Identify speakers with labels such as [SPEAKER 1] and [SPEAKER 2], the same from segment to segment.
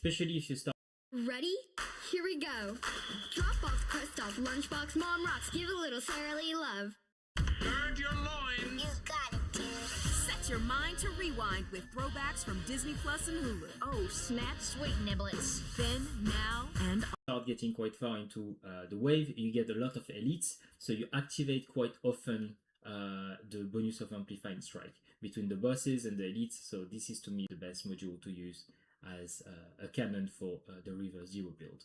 [SPEAKER 1] especially if you start.
[SPEAKER 2] Ready? Here we go. Dropbox, Kristoff, lunchbox, mom rocks. Give a little Saralee love.
[SPEAKER 3] Gird your loins.
[SPEAKER 4] You got it, dude.
[SPEAKER 5] Set your mind to rewind with throwbacks from Disney Plus and Hulu.
[SPEAKER 4] Oh, snap, sweet niblets.
[SPEAKER 5] Then, now, and
[SPEAKER 1] Start getting quite far into the wave, you get a lot of elites, so you activate quite often the bonus of Amplifying Strike between the bosses and the elites. So this is to me the best module to use as a cannon for the Reverse Devo build.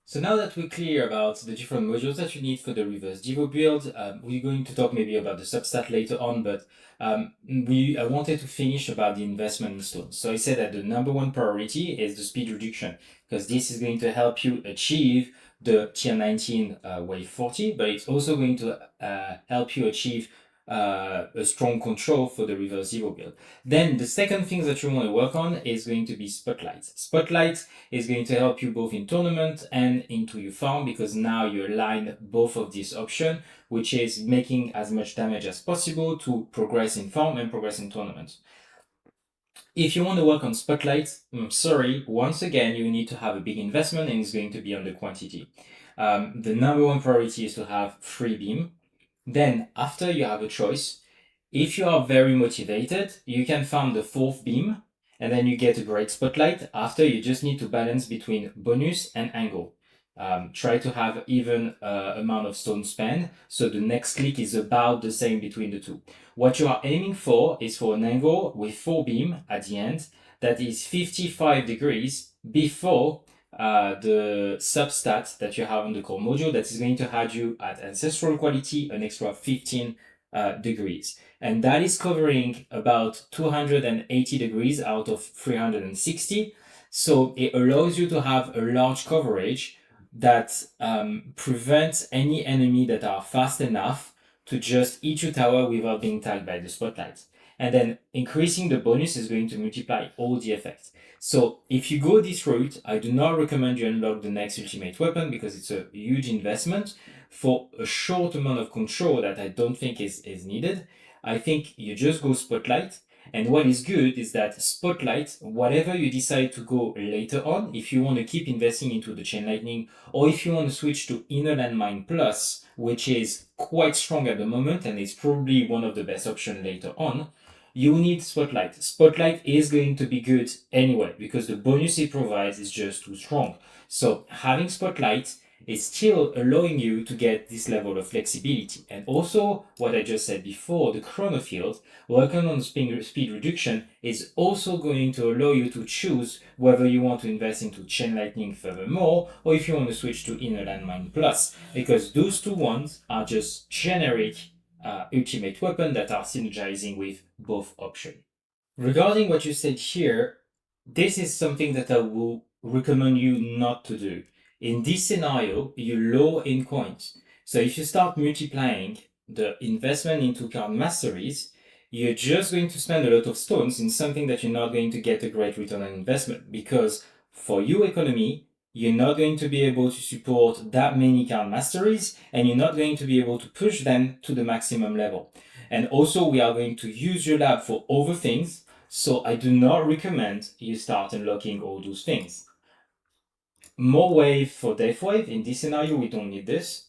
[SPEAKER 1] So now that we're clear about the different modules that you need for the Reverse Devo build, we're going to talk maybe about the substat later on, but I wanted to finish about the investment in stones. So I said that the number one priority is the speed reduction, because this is going to help you achieve the tier 19 wave 40, but it's also going to help you achieve a strong control for the Reverse Devo build. Then the second thing that you want to work on is going to be Spotlight. Spotlight is going to help you both in tournament and into your farm, because now you align both of these options, which is making as much damage as possible to progress in farm and progress in tournament. If you want to work on Spotlight, I'm sorry, once again, you need to have a big investment, and it's going to be on the quantity. The number one priority is to have 3 beam. Then after you have a choice, if you are very motivated, you can farm the 4th beam, and then you get a great Spotlight. After, you just need to balance between bonus and angle. Try to have even amount of stone spend, so the next click is about the same between the two. What you are aiming for is for an angle with 4 beam at the end that is 55 degrees before the substat that you have on the core module that is going to add you at ancestral quality an extra 15 degrees. And that is covering about 280 degrees out of 360. So it allows you to have a large coverage that prevents any enemy that are fast enough to just eat your tower without being tagged by the Spotlight. And then increasing the bonus is going to multiply all the effects. So if you go this route, I do not recommend you unlock the next ultimate weapon, because it's a huge investment for a short amount of control that I don't think is needed. I think you just go Spotlight. And what is good is that Spotlight, whatever you decide to go later on, if you want to keep investing into the Chain Lightning, or if you want to switch to Inner Landmine Plus, which is quite strong at the moment and is probably one of the best options later on, you need Spotlight. Spotlight is going to be good anyway, because the bonus it provides is just too strong. So having Spotlight is still allowing you to get this level of flexibility. And also, what I just said before, the chrono field, working on speed reduction, is also going to allow you to choose whether you want to invest into Chain Lightning furthermore, or if you want to switch to Inner Landmine Plus, because those two ones are just generic ultimate weapon that are synergizing with both options. Regarding what you said here, this is something that I will recommend you not to do. In this scenario, you lower in coins. So if you start multiplying the investment into card masteries, you're just going to spend a lot of stones in something that you're not going to get a great return on investment, because for your economy, you're not going to be able to support that many card masteries, and you're not going to be able to push them to the maximum level. And also, we are going to use your lab for other things, so I do not recommend you start unlocking all those things. More wave for Death Wave. In this scenario, we don't need this.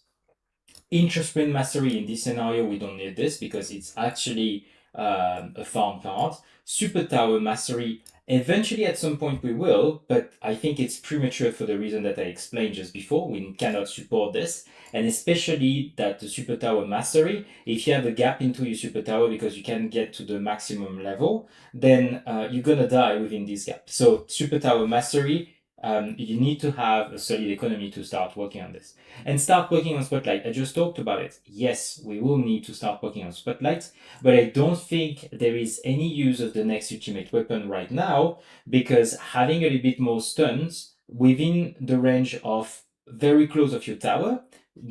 [SPEAKER 1] Intrasprint Mastery. In this scenario, we don't need this because it's actually a farm card. Super Tower Mastery. Eventually, at some point, we will, but I think it's premature for the reason that I explained just before. We cannot support this. And especially that the Super Tower Mastery, if you have a gap into your Super Tower because you can't get to the maximum level, then you're going to die within this gap. So Super Tower Mastery, you need to have a solid economy to start working on this. And start working on Spotlight. I just talked about it. Yes, we will need to start working on Spotlight, but I don't think there is any use of the next ultimate weapon right now, because having a little bit more stuns within the range of very close of your tower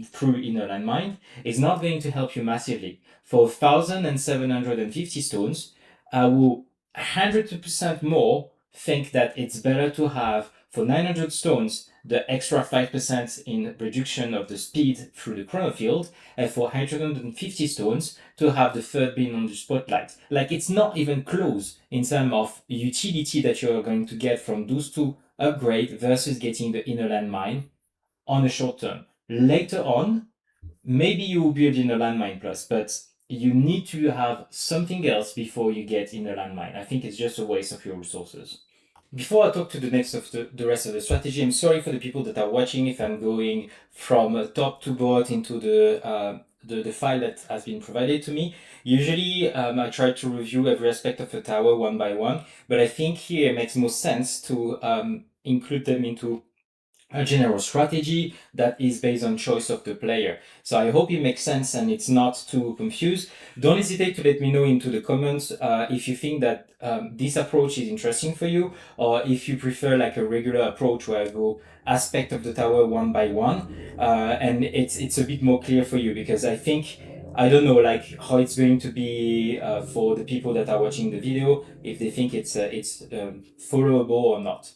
[SPEAKER 1] through Inner Landmine is not going to help you massively. For 1,750 stones, I will 100% more think that it's better to have, for 900 stones, the extra 5% in reduction of the speed through the chrono field, and for 150 stones to have the third beam on the Spotlight. Like, it's not even close in terms of utility that you are going to get from those two upgrade versus getting the inner landmine on the short term. Later on, maybe you will build inner landmine plus, but you need to have something else before you get inner landmine. I think it's just a waste of your resources. Before I talk to the next of the rest of the strategy, I'm sorry for the people that are watching if I'm going from top to bottom into the file that has been provided to me. Usually I try to review every aspect of a tower one by one, but I think here it makes more sense to include them into a general strategy that is based on choice of the player. So I hope it makes sense and it's not too confused. Don't hesitate to let me know into the comments if you think that this approach is interesting for you, or if you prefer like a regular approach where I go aspect of the tower one by one, and it's a bit more clear for you, because I think I don't know like how it's going to be for the people that are watching the video, if they think it's followable or not.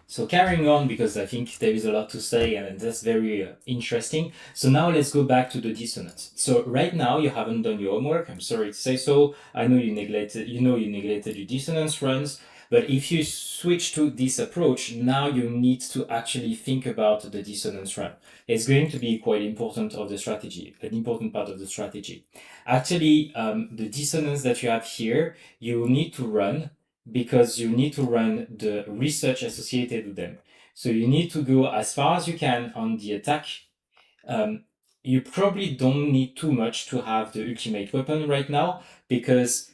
[SPEAKER 1] So carrying on, because I think there is a lot to say and that's very interesting. So now let's go back to the dissonance. So right now you haven't done your homework. I'm sorry to say so. I know you neglected your dissonance runs. But if you switch to this approach, now you need to actually think about the dissonance run. It's going to be quite important of the strategy, an important part of the strategy. Actually, the dissonance that you have here, you need to run because you need to run the research associated with them. So you need to go as far as you can on the attack. You probably don't need too much to have the ultimate weapon right now, because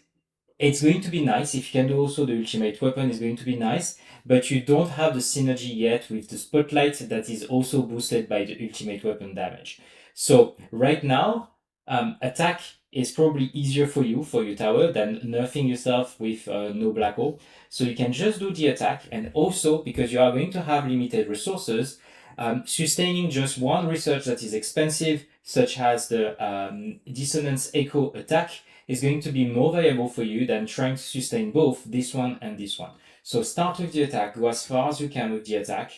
[SPEAKER 1] it's going to be nice. If you can do also the ultimate weapon, is going to be nice, but you don't have the synergy yet with the spotlight that is also boosted by the ultimate weapon damage. So right now, attack is probably easier for your tower than nerfing yourself with no black hole. So you can just do the attack, and also because you are going to have limited resources, sustaining just one research that is expensive, such as the dissonance echo attack, is going to be more valuable for you than trying to sustain both this one and this one. So start with the attack, go as far as you can with the attack.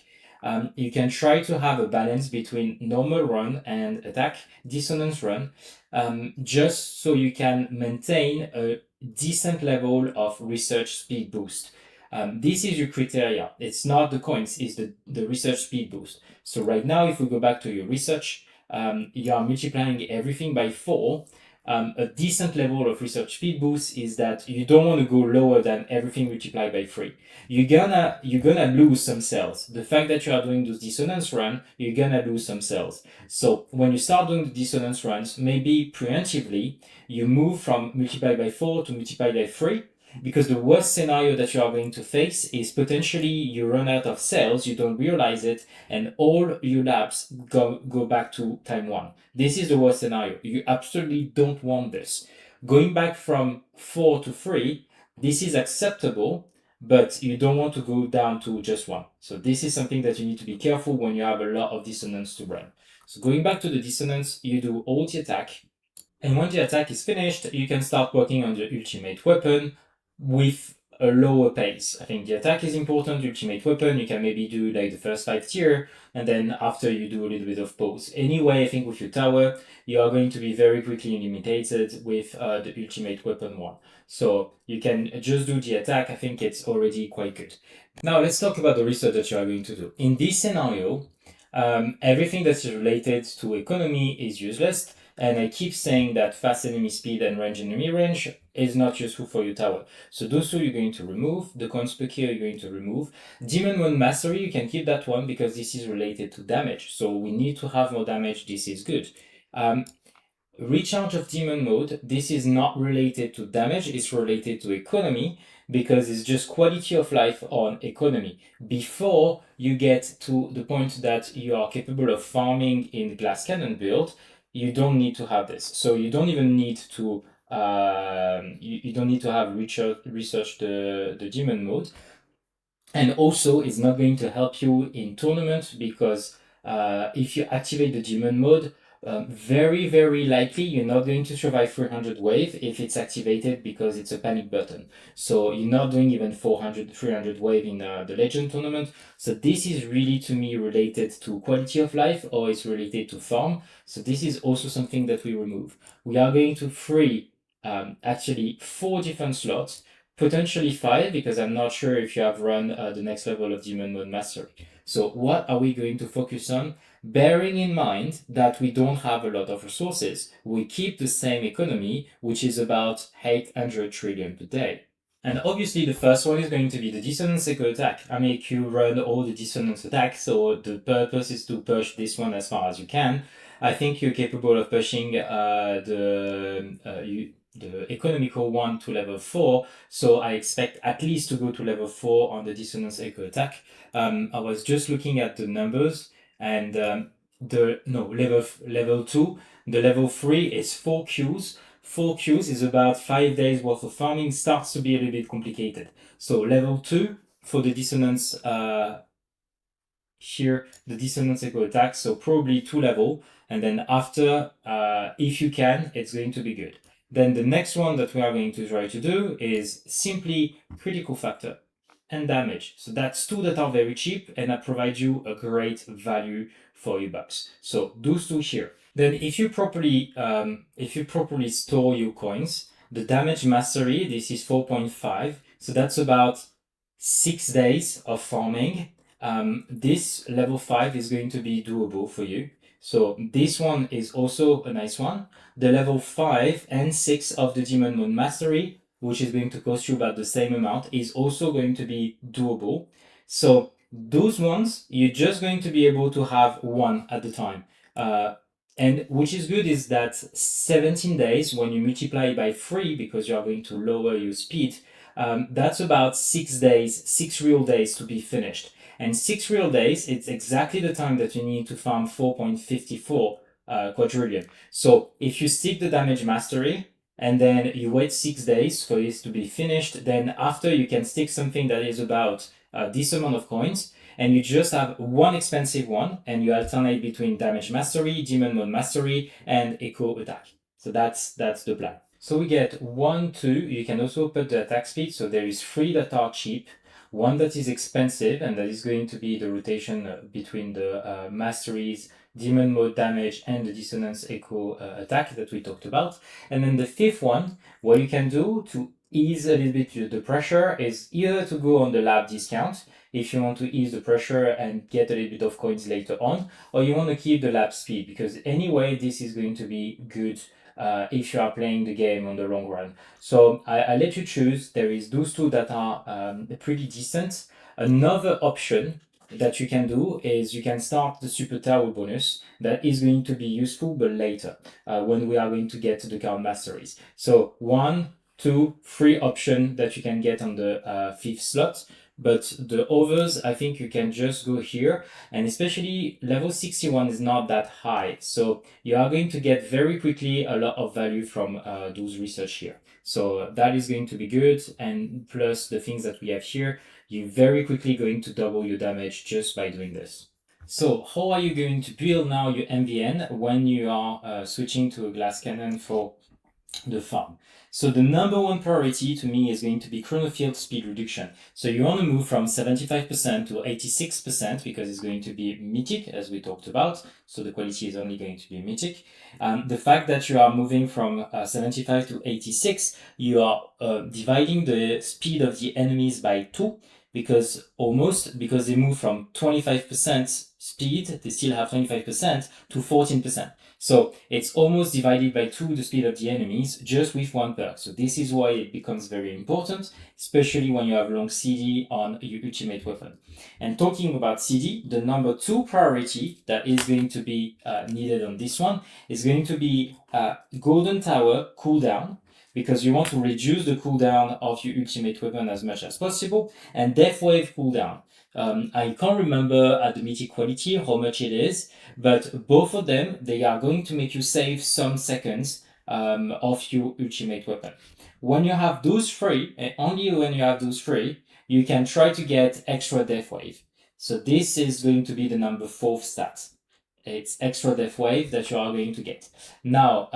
[SPEAKER 1] You can try to have a balance between normal run and attack, dissonance run, just so you can maintain a decent level of research speed boost. This is your criteria. It's not the coins, it's the research speed boost. So right now, if we go back to your research, you are multiplying everything by 4. A decent level of research speed boost is that you don't want to go lower than everything multiplied by 3. You're gonna lose some cells. The fact that you are doing those dissonance runs, you're gonna lose some cells. So when you start doing the dissonance runs, maybe preemptively you move from multiply by 4 to multiply by 3, because the worst scenario that you are going to face is potentially you run out of cells, you don't realize it, and all your labs go back to time 1. This is the worst scenario. You absolutely don't want this. Going back from 4 to 3, this is acceptable, but you don't want to go down to just 1. So this is something that you need to be careful when you have a lot of dissonance to run. So going back to the dissonance, you do all the attack, and when the attack is finished, you can start working on the ultimate weapon with a lower pace. I think the attack is important, ultimate weapon, you can maybe do like the first 5 tier, and then after you do a little bit of pause. Anyway, I think with your tower, you are going to be very quickly eliminated with the ultimate weapon one. So you can just do the attack. I think it's already quite good. Now let's talk about the research that you are going to do. In this scenario, everything that is related to economy is useless. And I keep saying that fast enemy speed and range enemy range is not useful for your tower. So those two you're going to remove. The coins per kill you're going to remove. Demon 1 Mastery, you can keep that one because this is related to damage. So we need to have more damage. This is good. Recharge of Demon Mode, this is not related to damage. It's related to economy, because it's just quality of life on economy. Before you get to the point that you are capable of farming in glass cannon build, you don't need to have this. So you don't even need to you don't need to have research the demon mode. And also it's not going to help you in tournament, because if you activate the demon mode, very, very likely you're not going to survive 300 wave if it's activated, because it's a panic button. So you're not doing even 300 wave in the legend tournament. So this is really, to me, related to quality of life, or it's related to farm. So this is also something that we remove. We are going to free actually 4 different slots potentially 5, because I'm not sure if you have run the next level of Demon Mode Mastery. So what are we going to focus on? Bearing in mind that we don't have a lot of resources, we keep the same economy, which is about 800 trillion per day. And obviously the first one is going to be the dissonance echo attack. I make you run all the dissonance attacks, so the purpose is to push this one as far as you can. I think you're capable of pushing the economical one to level 4, so I expect at least to go to level 4 on the dissonance echo attack. I was just looking at the numbers, and level 2, the level 3 is 4 queues. 4 queues is about 5 days worth of farming, starts to be a little bit complicated. So level 2 for the dissonance here, the dissonance echo attack, so probably 2 level, and then after, if you can, it's going to be good. Then the next one that we are going to try to do is simply critical factor and damage. So that's 2 that are very cheap and that provide you a great value for your bucks. So those 2 here. Then if you properly store your coins, the damage mastery, this is 4.5. So that's about 6 days of farming. This level 5 is going to be doable for you. So this one is also a nice one. The level 5 and 6 of the Demon Mode Mastery, which is going to cost you about the same amount, is also going to be doable. So those ones, you're just going to be able to have one at the time. And which is good is that 17 days, when you multiply by 3, because you are going to lower your speed, that's about 6 days, 6 real days to be finished. And 6 real days, it's exactly the time that you need to farm 4.54 quadrillion. So if you stick the damage mastery, and then you wait 6 days for this to be finished, then after you can stick something that is about this amount of coins, and you just have one expensive one, and you alternate between damage mastery, demon mode mastery, and echo attack. So that's the plan. So we get 1, 2, you can also put the attack speed, so there is 3 that are cheap, 1 that is expensive, and that is going to be the rotation between the masteries, demon mode damage, and the dissonance echo attack that we talked about. And then the 5th one, what you can do to ease a little bit the pressure is either to go on the lab discount, if you want to ease the pressure and get a little bit of coins later on, or you want to keep the lab speed, because anyway, this is going to be good if you are playing the game on the long run. So I let you choose. There is those 2 that are pretty decent. Another option that you can do is you can start the super tower bonus. That is going to be useful, but later when we are going to get to the card masteries. So 1, 2, 3 option that you can get on the 5th slot. But the others, I think you can just go here, and especially level 61 is not that high. So you are going to get very quickly a lot of value from those research here. So that is going to be good. And plus the things that we have here, you're very quickly going to double your damage just by doing this. So how are you going to build now your MVN when you are switching to a glass cannon for the farm? So the number 1 priority to me is going to be chronofield speed reduction. So you want to move from 75% to 86% because it's going to be mythic, as we talked about. So the quality is only going to be mythic. The fact that you are moving from 75 to 86, you are dividing the speed of the enemies by 2, because they move from 25% speed, they still have 25% to 14%. So it's almost divided by 2 the speed of the enemies just with 1 perk. So this is why it becomes very important, especially when you have long CD on your ultimate weapon. And talking about CD, the number 2 priority that is going to be needed on this one is going to be Golden Tower cooldown, because you want to reduce the cooldown of your ultimate weapon as much as possible, and Death Wave cooldown. I can't remember at the mythic quality how much it is, but both of them, they are going to make you save some seconds of your ultimate weapon. When you have those 3, and only when you have those 3, you can try to get extra Death Wave. So this is going to be the number 4th stat. It's extra Death Wave that you are going to get. Now,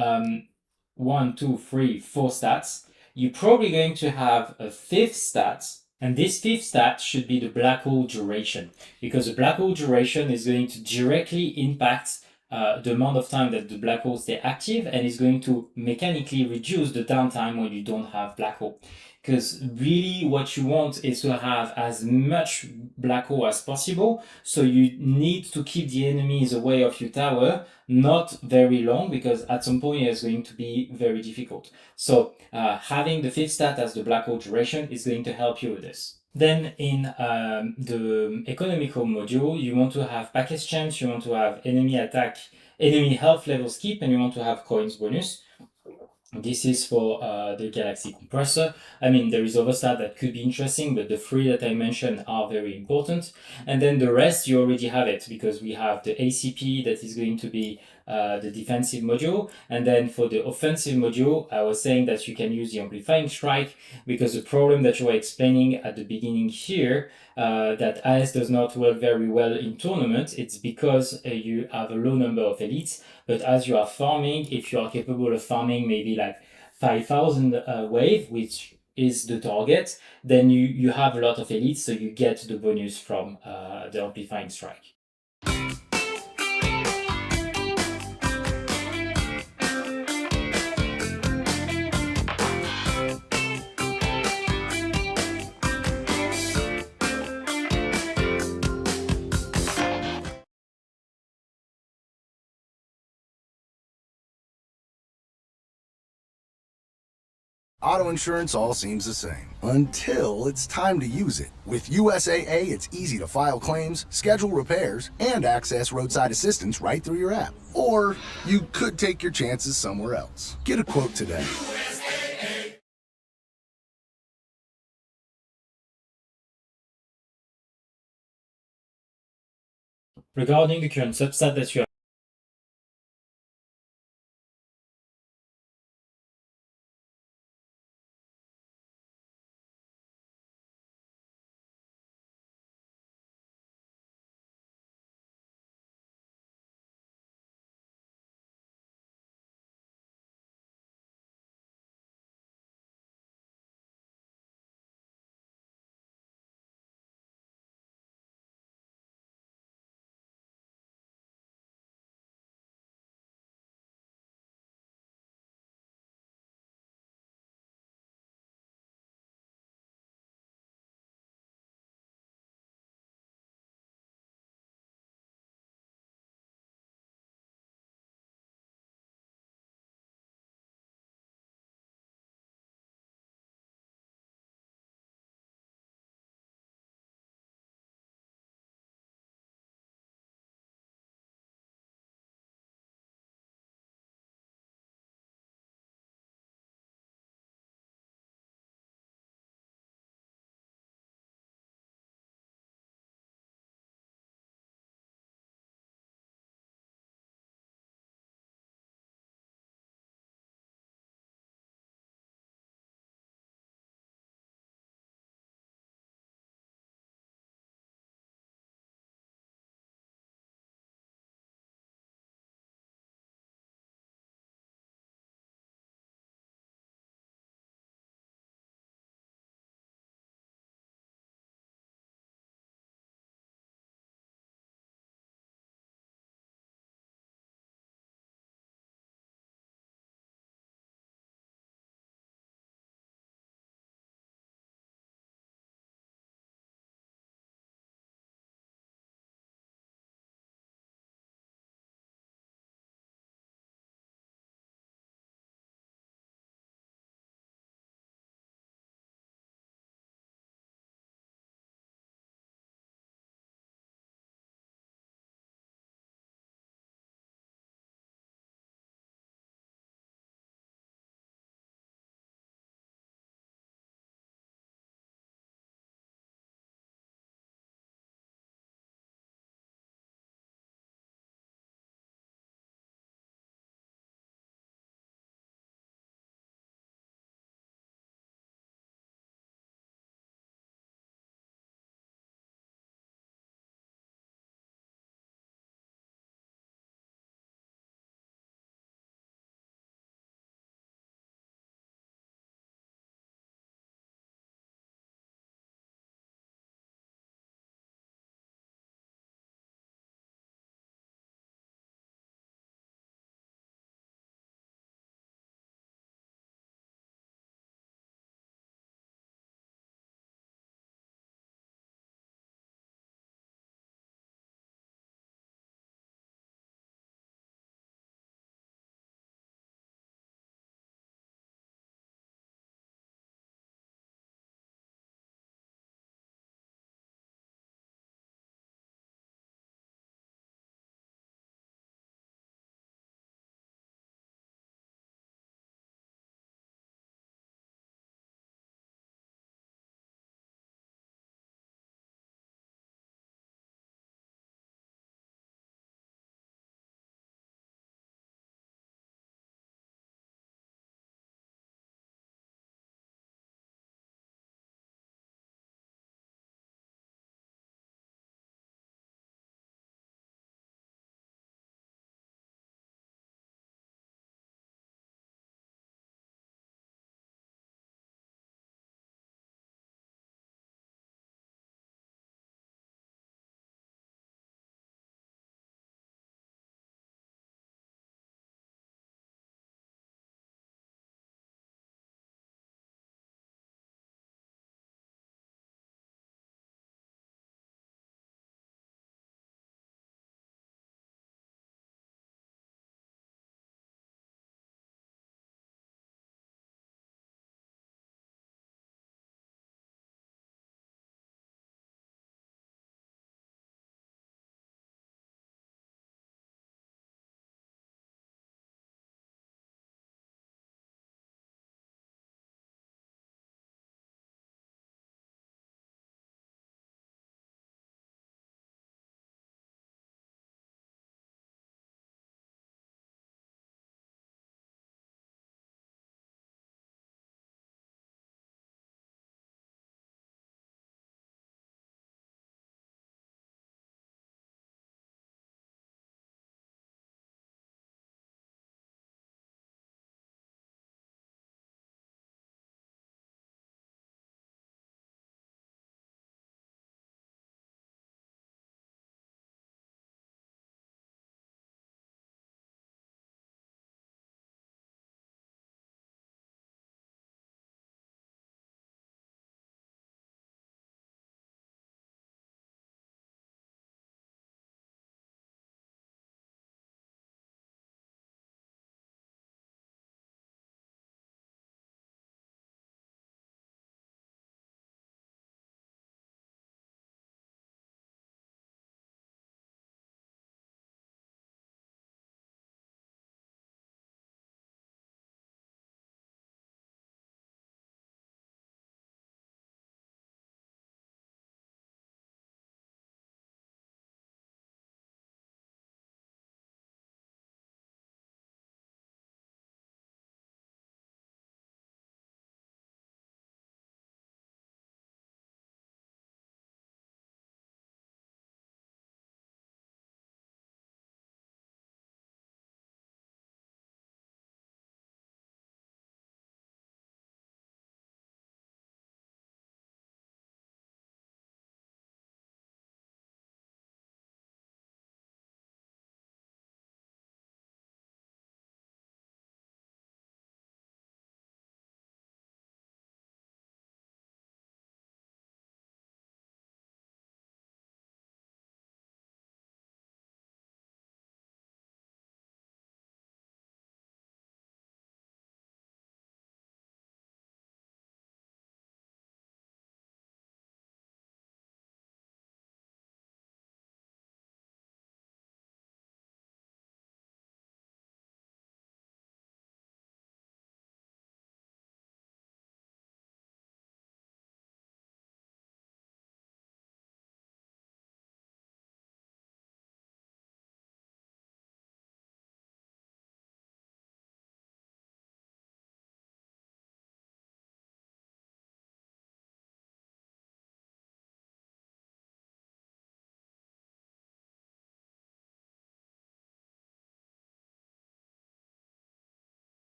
[SPEAKER 1] 1, 2, 3, 4 stats. You're probably going to have a 5th stat, and this 5th stat should be the black hole duration, because the black hole duration is going to directly impact the amount of time that the black hole stay active, and it's going to mechanically reduce the downtime when you don't have black hole. Because really what you want is to have as much black hole as possible, so you need to keep the enemies away of your tower, not very long, because at some point it's going to be very difficult. So having the fifth stat as the black hole duration is going to help you with this. Then in the economical module, you want to have package chance, you want to have enemy attack, enemy health level skip, and you want to have coins bonus. This is for the Galaxy Compressor. I mean, there is other stuff that could be interesting, but the three that I mentioned are very important. And then the rest, you already have it, because we have the ACP that is going to be the defensive module. And then for the offensive module, I was saying that you can use the Amplifying Strike, because the problem that you were explaining at the beginning here, that AS does not work very well in tournament, it's because you have a low number of elites. But as you are farming, if you are capable of farming maybe like 5,000 wave, which is the target, then you have a lot of elites, so you get the bonus from the Amplifying Strike.
[SPEAKER 6] Auto insurance all seems the same until it's time to use it. With USAA, it's easy to file claims, schedule repairs, and access roadside assistance right through your app. Or you could take your chances somewhere else. Get a quote today.
[SPEAKER 1] Regarding the current substat that you have,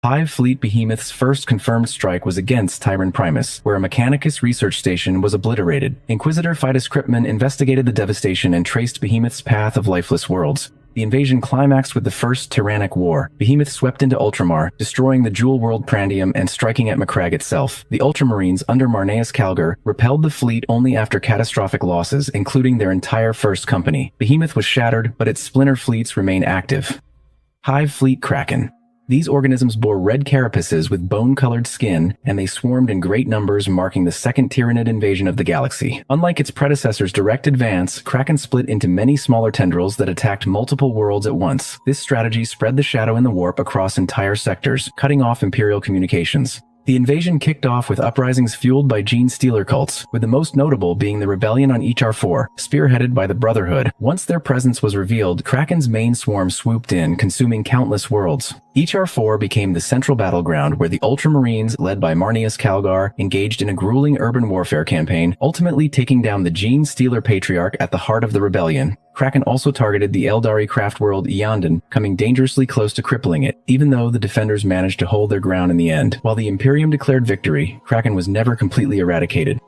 [SPEAKER 7] Hive Fleet Behemoth's first confirmed strike was against Tyran Primus, where a Mechanicus research station was obliterated. Inquisitor Fidus Kryptman investigated the devastation and traced Behemoth's path of lifeless worlds. The invasion climaxed with the First Tyrannic War. Behemoth swept into Ultramar, destroying the jewel world Prandium and striking at Macragge itself. The Ultramarines under Marneus Calgar repelled the fleet only after catastrophic losses, including their entire first company. Behemoth was shattered, but its splinter fleets remain active. Hive Fleet Kraken. These organisms bore red carapaces with bone-colored skin, and they swarmed in great numbers, marking the second Tyranid invasion of the galaxy. Unlike its predecessor's direct advance, Kraken split into many smaller tendrils that attacked multiple worlds at once. This strategy spread the shadow in the warp across entire sectors, cutting off Imperial communications. The invasion kicked off with uprisings fueled by gene stealer cults, with the most notable being the rebellion on HR4, spearheaded by the Brotherhood. Once their presence was revealed, Kraken's main swarm swooped in, consuming countless worlds. HR4 became the central battleground where the Ultramarines, led by Marneus Calgar, engaged in a grueling urban warfare campaign, ultimately taking down the gene stealer patriarch at the heart of the rebellion. Kraken also targeted the Eldari craft world Eondon, coming dangerously close to crippling it, even though the defenders managed to hold their ground in the end. While the Imperium declared victory, Kraken was never completely eradicated.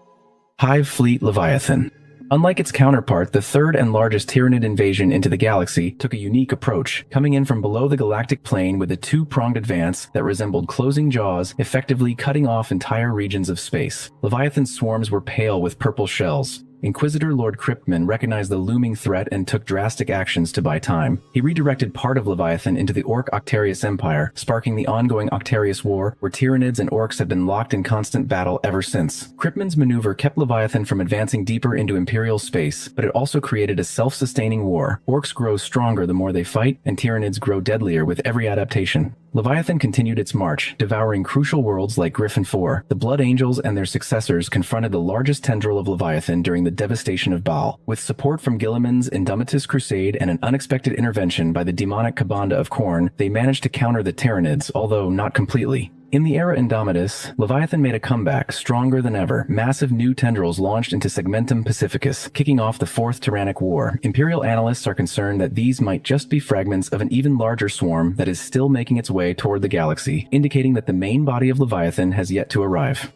[SPEAKER 7] Hive Fleet Leviathan. Unlike its counterpart, the third and largest Tyranid invasion into the galaxy took a unique approach, coming in from below the galactic plane with a two-pronged advance that resembled closing jaws, effectively cutting off entire regions of space. Leviathan's swarms were pale with purple shells. Inquisitor Lord Kryptman recognized the looming threat and took drastic actions to buy time. He redirected part of Leviathan into the Orc Octarius Empire, sparking the ongoing Octarius War, where Tyranids and Orcs have been locked in constant battle ever since. Kryptman's maneuver kept Leviathan from advancing deeper into Imperial space, but it also created a self-sustaining war. Orcs grow stronger the more they fight, and Tyranids grow deadlier with every adaptation. Leviathan continued its march, devouring crucial worlds like Griffin 4. The Blood Angels and their successors confronted the largest tendril of Leviathan during the devastation of Baal. With support from Gilliman's Indomitus Crusade and an unexpected intervention by the demonic Kabanda of Khorne, they managed to counter the Tyranids, although not completely. In the era Indomitus, Leviathan made a comeback, stronger than ever. Massive new tendrils launched into Segmentum Pacificus, kicking off the Fourth Tyrannic War. Imperial analysts are concerned that these might just be fragments of an even larger swarm that is still making its way toward the galaxy, indicating that the main body of Leviathan has yet to arrive.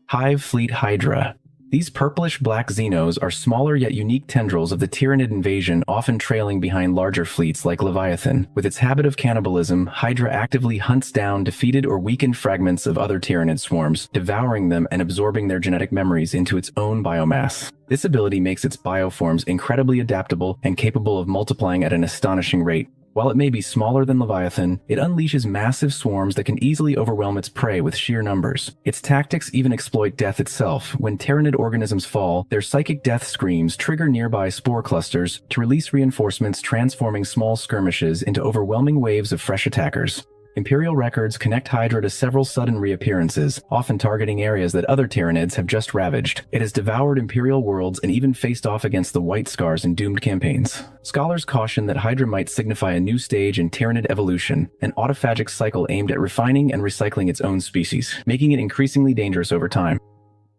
[SPEAKER 7] Hive Fleet Hydra. These purplish-black Xenos are smaller yet unique tendrils of the Tyranid invasion, often trailing behind larger fleets like Leviathan. With its habit of cannibalism, Hydra actively hunts down defeated or weakened fragments of other Tyranid swarms, devouring them and absorbing their genetic memories into its own biomass. This ability makes its bioforms incredibly adaptable and capable of multiplying at an astonishing rate. While it may be smaller than Leviathan, it unleashes massive swarms that can easily overwhelm its prey with sheer numbers. Its tactics even exploit death itself. When Tyranid organisms fall, their psychic death screams trigger nearby spore clusters to release reinforcements, transforming small skirmishes into overwhelming waves of fresh attackers. Imperial records connect Hydra to several sudden reappearances, often targeting areas that other Tyranids have just ravaged. It has devoured Imperial worlds and even faced off against the White Scars in doomed campaigns. Scholars caution that Hydra might signify a new stage in Tyranid evolution, an autophagic cycle aimed at refining and recycling its own species, making it increasingly dangerous over time.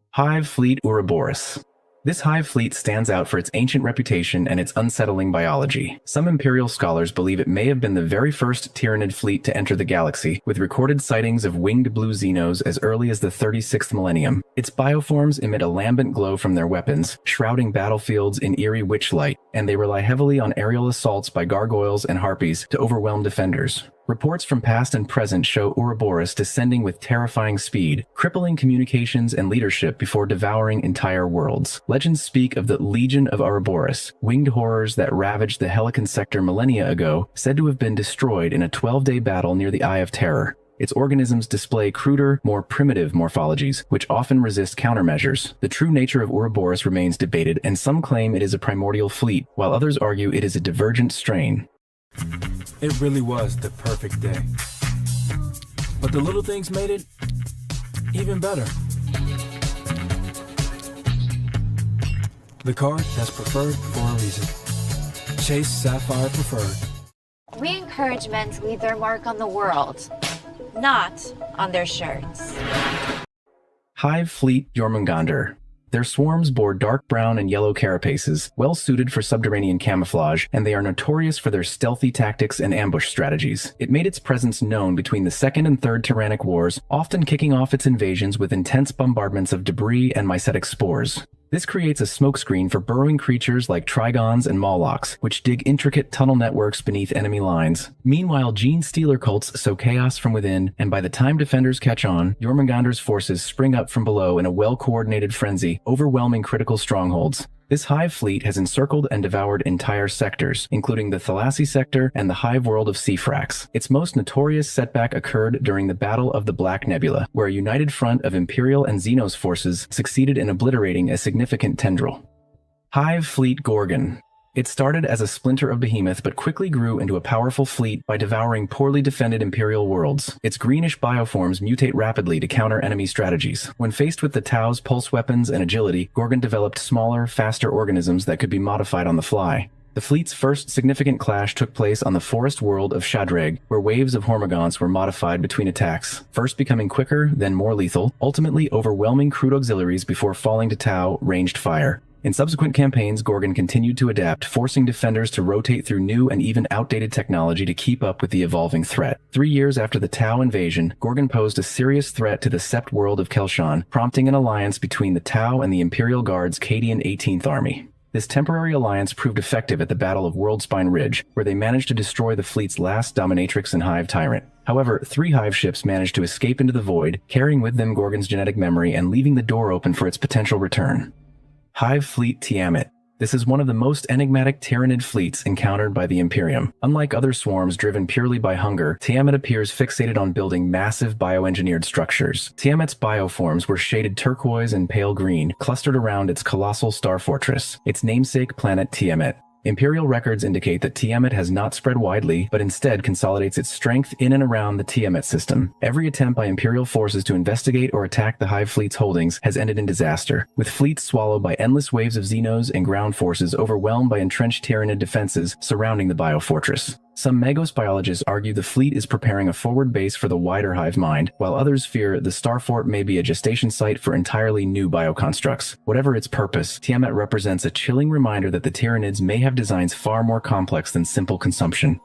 [SPEAKER 7] Hive Fleet Ouroboros. This hive fleet stands out for its ancient reputation and its unsettling biology. Some Imperial scholars believe it may have been the very first Tyranid fleet to enter the galaxy, with recorded sightings of winged blue Xenos as early as the 36th millennium. Its bioforms emit a lambent glow from their weapons, shrouding battlefields in eerie witch light, and they rely heavily on aerial assaults by gargoyles and harpies to overwhelm defenders. Reports from past and present show Ouroboros descending with terrifying speed, crippling communications and leadership before devouring entire worlds. Legends speak of the Legion of Ouroboros, winged horrors that ravaged the Helican sector millennia ago, said to have been destroyed in a 12-day battle near the Eye of Terror. Its organisms display cruder, more primitive morphologies, which often resist countermeasures. The true nature of Ouroboros remains debated, and some claim it is a primordial fleet, while others argue it is a divergent strain.
[SPEAKER 8] It really was the perfect day. But the little things made it even better. The card that's preferred for a reason. Chase Sapphire Preferred.
[SPEAKER 4] We encourage men to leave their mark on the world, not on their shirts.
[SPEAKER 7] Hive Fleet Jormungandr. Their swarms bore dark brown and yellow carapaces, well suited for subterranean camouflage, and they are notorious for their stealthy tactics and ambush strategies. It made its presence known between the Second and Third Tyrannic Wars, often kicking off its invasions with intense bombardments of debris and mycetic spores. This creates a smokescreen for burrowing creatures like trigons and mawlocks, which dig intricate tunnel networks beneath enemy lines. Meanwhile, gene stealer cults sow chaos from within, and by the time defenders catch on, Jormungandr's forces spring up from below in a well-coordinated frenzy, overwhelming critical strongholds. This hive fleet has encircled and devoured entire sectors, including the Thalassa sector and the hive world of Seafrax. Its most notorious setback occurred during the Battle of the Black Nebula, where a united front of Imperial and Xenos forces succeeded in obliterating a significant tendril. Hive Fleet Gorgon. It started as a splinter of Behemoth but quickly grew into a powerful fleet by devouring poorly defended Imperial worlds. Its greenish bioforms mutate rapidly to counter enemy strategies. When faced with the Tau's pulse weapons and agility, Gorgon developed smaller, faster organisms that could be modified on the fly. The fleet's first significant clash took place on the forest world of Shadrag, where waves of Hormagaunts were modified between attacks, first becoming quicker, then more lethal, ultimately overwhelming crude auxiliaries before falling to Tau ranged fire. In subsequent campaigns, Gorgon continued to adapt, forcing defenders to rotate through new and even outdated technology to keep up with the evolving threat. 3 years after the Tau invasion, Gorgon posed a serious threat to the Sept world of Kelshan, prompting an alliance between the Tau and the Imperial Guard's Cadian 18th Army. This temporary alliance proved effective at the Battle of Worldspine Ridge, where they managed to destroy the fleet's last dominatrix and hive tyrant. However, 3 hive ships managed to escape into the void, carrying with them Gorgon's genetic memory and leaving the door open for its potential return. Hive Fleet Tiamat. This is one of the most enigmatic Tyranid fleets encountered by the Imperium. Unlike other swarms driven purely by hunger, Tiamat appears fixated on building massive bioengineered structures. Tiamat's bioforms were shaded turquoise and pale green, clustered around its colossal star fortress, its namesake planet Tiamat. Imperial records indicate that Tiamat has not spread widely, but instead consolidates its strength in and around the Tiamat system. Every attempt by Imperial forces to investigate or attack the Hive Fleet's holdings has ended in disaster, with fleets swallowed by endless waves of Xenos and ground forces overwhelmed by entrenched Tyranid defenses surrounding the biofortress. Some Magos biologists argue the fleet is preparing a forward base for the wider hive mind, while others fear the Starfort may be a gestation site for entirely new bioconstructs. Whatever its purpose, Tiamat represents a chilling reminder that the Tyranids may have designs far more complex than simple consumption.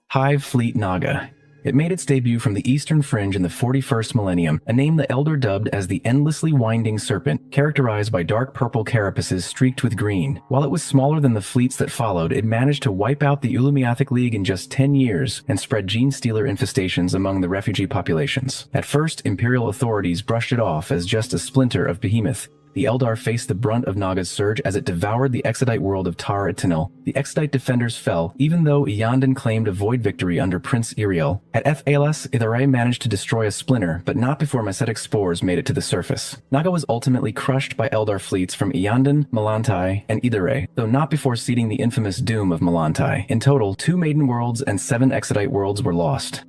[SPEAKER 7] Hive Fleet Naga. It made its debut from the eastern fringe in the 41st millennium, a name the Elder dubbed as the Endlessly Winding Serpent, characterized by dark purple carapaces streaked with green. While it was smaller than the fleets that followed, it managed to wipe out the Ulumiathic League in just 10 years and spread gene stealer infestations among the refugee populations. At first, Imperial authorities brushed it off as just a splinter of Behemoth. The Eldar faced the brunt of Naga's surge as it devoured the Exodite world of Tar Etinil. The Exodite defenders fell, even though Iyanden claimed a void victory under Prince Iriel. At F-Alas, Ithare managed to destroy a splinter, but not before mycetic spores made it to the surface. Naga was ultimately crushed by Eldar fleets from Iyanden, Melantai, and Ithare, though not before seeding the infamous doom of Melantai. In total, 2 Maiden worlds and 7 Exodite worlds were lost.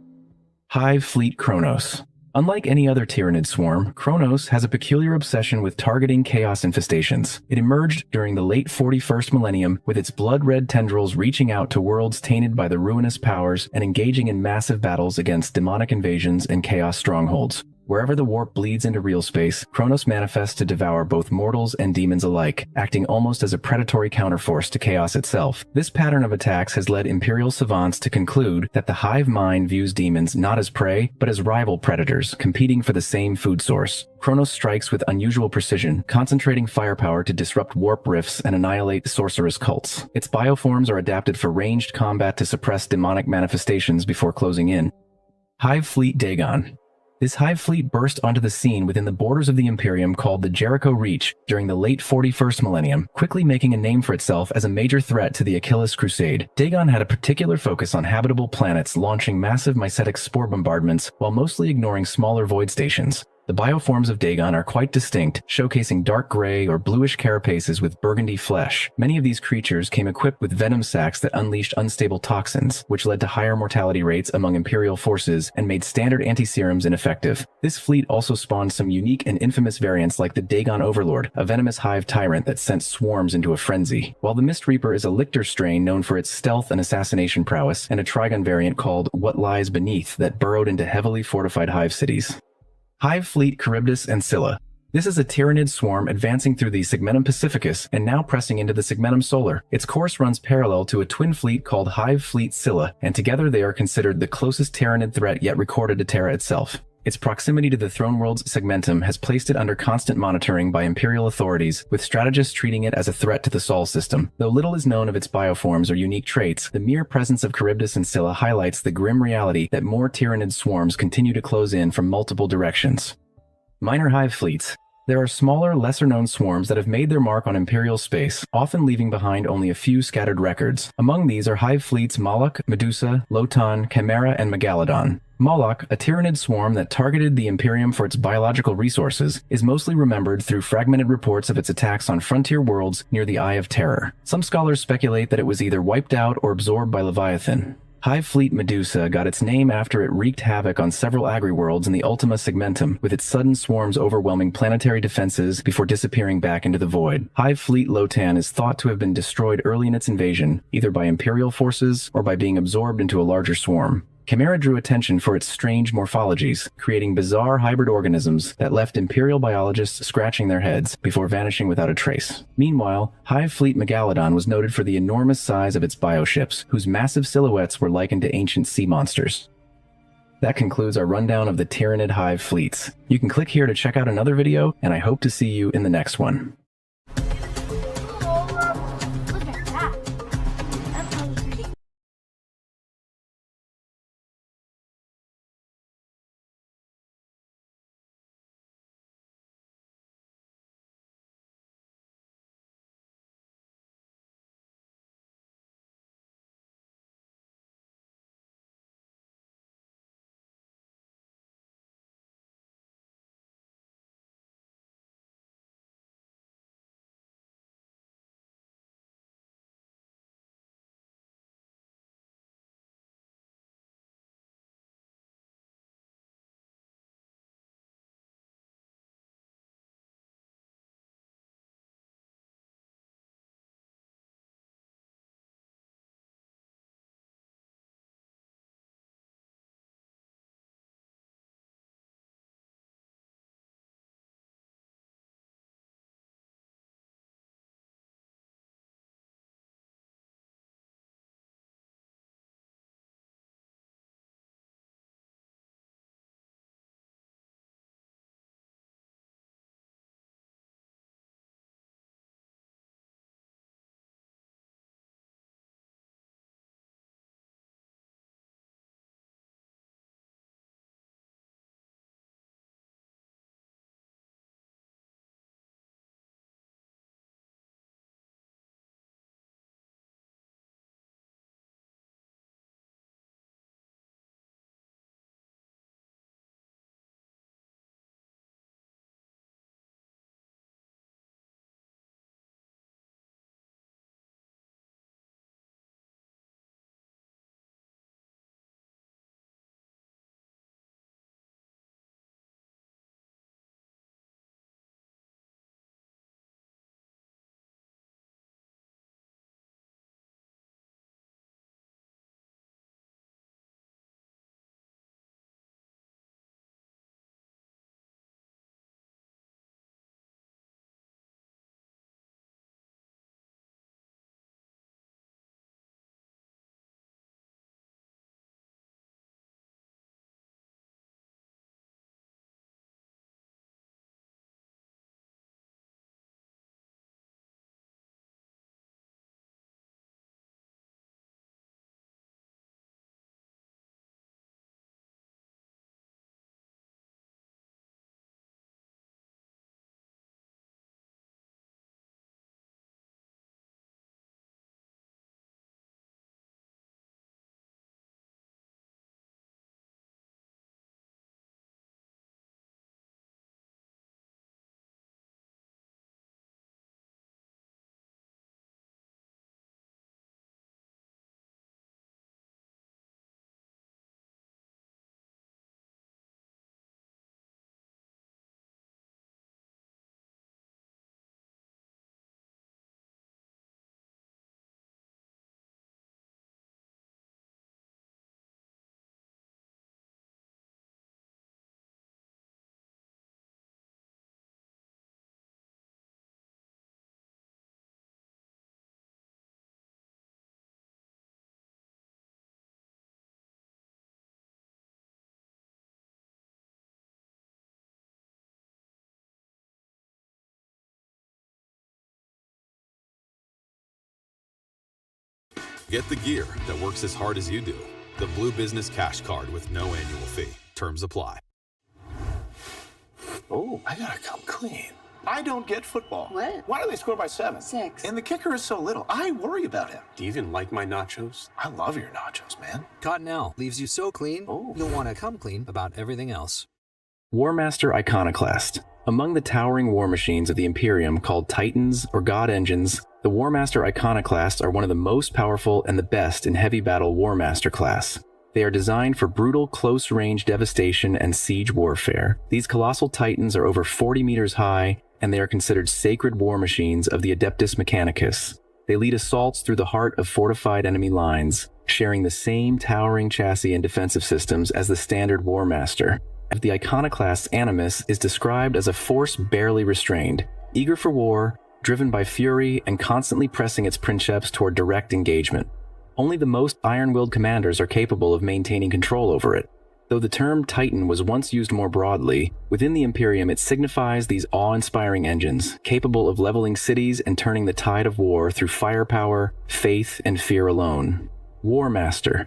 [SPEAKER 7] Hive Fleet Kronos. Unlike any other Tyranid swarm, Kronos has a peculiar obsession with targeting chaos infestations. It emerged during the late 41st millennium, with its blood-red tendrils reaching out to worlds tainted by the ruinous powers and engaging in massive battles against demonic invasions and chaos strongholds. Wherever the warp bleeds into real space, Kronos manifests to devour both mortals and demons alike, acting almost as a predatory counterforce to chaos itself. This pattern of attacks has led Imperial savants to conclude that the hive mind views demons not as prey, but as rival predators, competing for the same food source. Kronos strikes with unusual precision, concentrating firepower to disrupt warp rifts and annihilate sorceress cults. Its bioforms are adapted for ranged combat to suppress demonic manifestations before closing in. Hive Fleet Dagon. This hive fleet burst onto the scene within the borders of the Imperium called the Jericho Reach during the late 41st millennium, quickly making a name for itself as a major threat to the Achilles Crusade. Dagon had a particular focus on habitable planets, launching massive mycetic spore bombardments while mostly ignoring smaller void stations. The bioforms of Dagon are quite distinct, showcasing dark gray or bluish carapaces with burgundy flesh. Many of these creatures came equipped with venom sacs that unleashed unstable toxins, which led to higher mortality rates among Imperial forces and made standard anti-serums ineffective. This fleet also spawned some unique and infamous variants like the Dagon Overlord, a venomous hive tyrant that sent swarms into a frenzy, while the Mist Reaper is a lictor strain known for its stealth and assassination prowess, and a Trigon variant called What Lies Beneath that burrowed into heavily fortified hive cities. Hive Fleet Charybdis and Scylla. This is a tyrannid swarm advancing through the segmentum pacificus and now pressing into the segmentum solar. Its course runs parallel to a twin fleet called Hive Fleet Scylla, and together they are considered the closest tyrannid threat yet recorded to Terra itself. Its proximity to the throne world's segmentum has placed it under constant monitoring by Imperial authorities, with strategists treating it as a threat to the Sol system. Though little is known of its bioforms or unique traits, the mere presence of Charybdis and Scylla highlights the grim reality that more tyrannid swarms continue to close in from multiple directions. Minor hive fleets. There are smaller, lesser-known swarms that have made their mark on Imperial space, often leaving behind only a few scattered records. Among these are hive fleets Moloch, Medusa, Lotan, Chimera, and Megalodon. Moloch, a tyrannid swarm that targeted the Imperium for its biological resources, is mostly remembered through fragmented reports of its attacks on frontier worlds near the Eye of Terror. Some scholars speculate that it was either wiped out or absorbed by Leviathan. Hive Fleet Medusa got its name after it wreaked havoc on several agri-worlds in the Ultima Segmentum, with its sudden swarms overwhelming planetary defenses before disappearing back into the void. Hive Fleet Lotan is thought to have been destroyed early in its invasion, either by Imperial forces or by being absorbed into a larger swarm. Chimera drew attention for its strange morphologies, creating bizarre hybrid organisms that left Imperial biologists scratching their heads before vanishing without a trace. Meanwhile, Hive Fleet Megalodon was noted for the enormous size of its bioships, whose massive silhouettes were likened to ancient sea monsters. That concludes our rundown of the Tyrannid Hive fleets. You can click here to check out another video, and I hope to see you in the next one.
[SPEAKER 9] Get the gear that works as hard as you do. The Blue Business Cash Card with no annual fee. Terms apply.
[SPEAKER 10] Oh, I gotta come clean. I don't get football.
[SPEAKER 11] What?
[SPEAKER 10] Why do they score by 7?
[SPEAKER 11] 6.
[SPEAKER 10] And the kicker is so little. I worry about him.
[SPEAKER 9] Do you even like my nachos?
[SPEAKER 10] I love your nachos, man.
[SPEAKER 12] Cottonelle leaves you so clean, you'll want to come clean about everything else.
[SPEAKER 7] Warmaster Iconoclast. Among the towering war machines of the Imperium called Titans or God Engines, the Warmaster Iconoclasts are one of the most powerful and the best in heavy battle Warmaster class. They are designed for brutal close-range devastation and siege warfare. These colossal titans are over 40 meters high, and they are considered sacred war machines of the Adeptus Mechanicus. They lead assaults through the heart of fortified enemy lines, sharing the same towering chassis and defensive systems as the standard Warmaster. The Iconoclast's animus is described as a force barely restrained, eager for war, driven by fury, and constantly pressing its princeps toward direct engagement. Only the most iron-willed commanders are capable of maintaining control over it. Though the term Titan was once used more broadly, within the Imperium it signifies these awe-inspiring engines, capable of leveling cities and turning the tide of war through firepower, faith, and fear alone. Warmaster.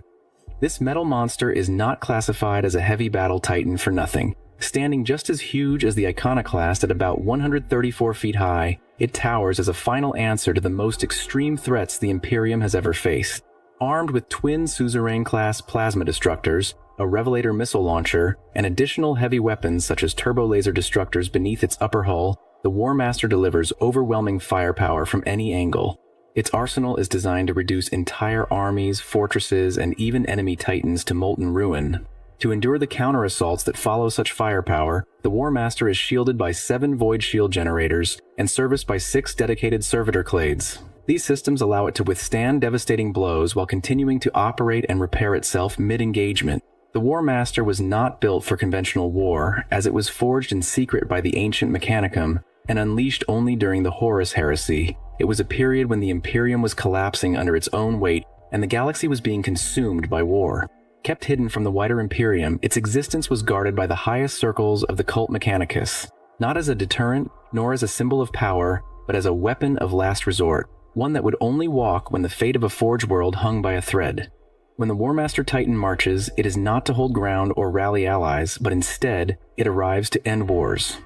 [SPEAKER 7] This metal monster is not classified as a heavy battle Titan for nothing. Standing just as huge as the Iconoclast at about 134 feet high, it towers as a final answer to the most extreme threats the Imperium has ever faced. Armed with twin Suzerain-class plasma destructors, a Revelator missile launcher, and additional heavy weapons such as turbo-laser destructors beneath its upper hull, the Warmaster delivers overwhelming firepower from any angle. Its arsenal is designed to reduce entire armies, fortresses, and even enemy titans to molten ruin. To endure the counter-assaults that follow such firepower, the Warmaster is shielded by 7 void shield generators and serviced by 6 dedicated servitor clades. These systems allow it to withstand devastating blows while continuing to operate and repair itself mid-engagement. The Warmaster was not built for conventional war, as it was forged in secret by the ancient Mechanicum and unleashed only during the Horus Heresy. It was a period when the Imperium was collapsing under its own weight and the galaxy was being consumed by war. Kept hidden from the wider Imperium, its existence was guarded by the highest circles of the cult Mechanicus, not as a deterrent, nor as a symbol of power, but as a weapon of last resort, one that would only walk when the fate of a Forge world hung by a thread. When the Warmaster Titan marches, it is not to hold ground or rally allies, but instead, it arrives to end wars.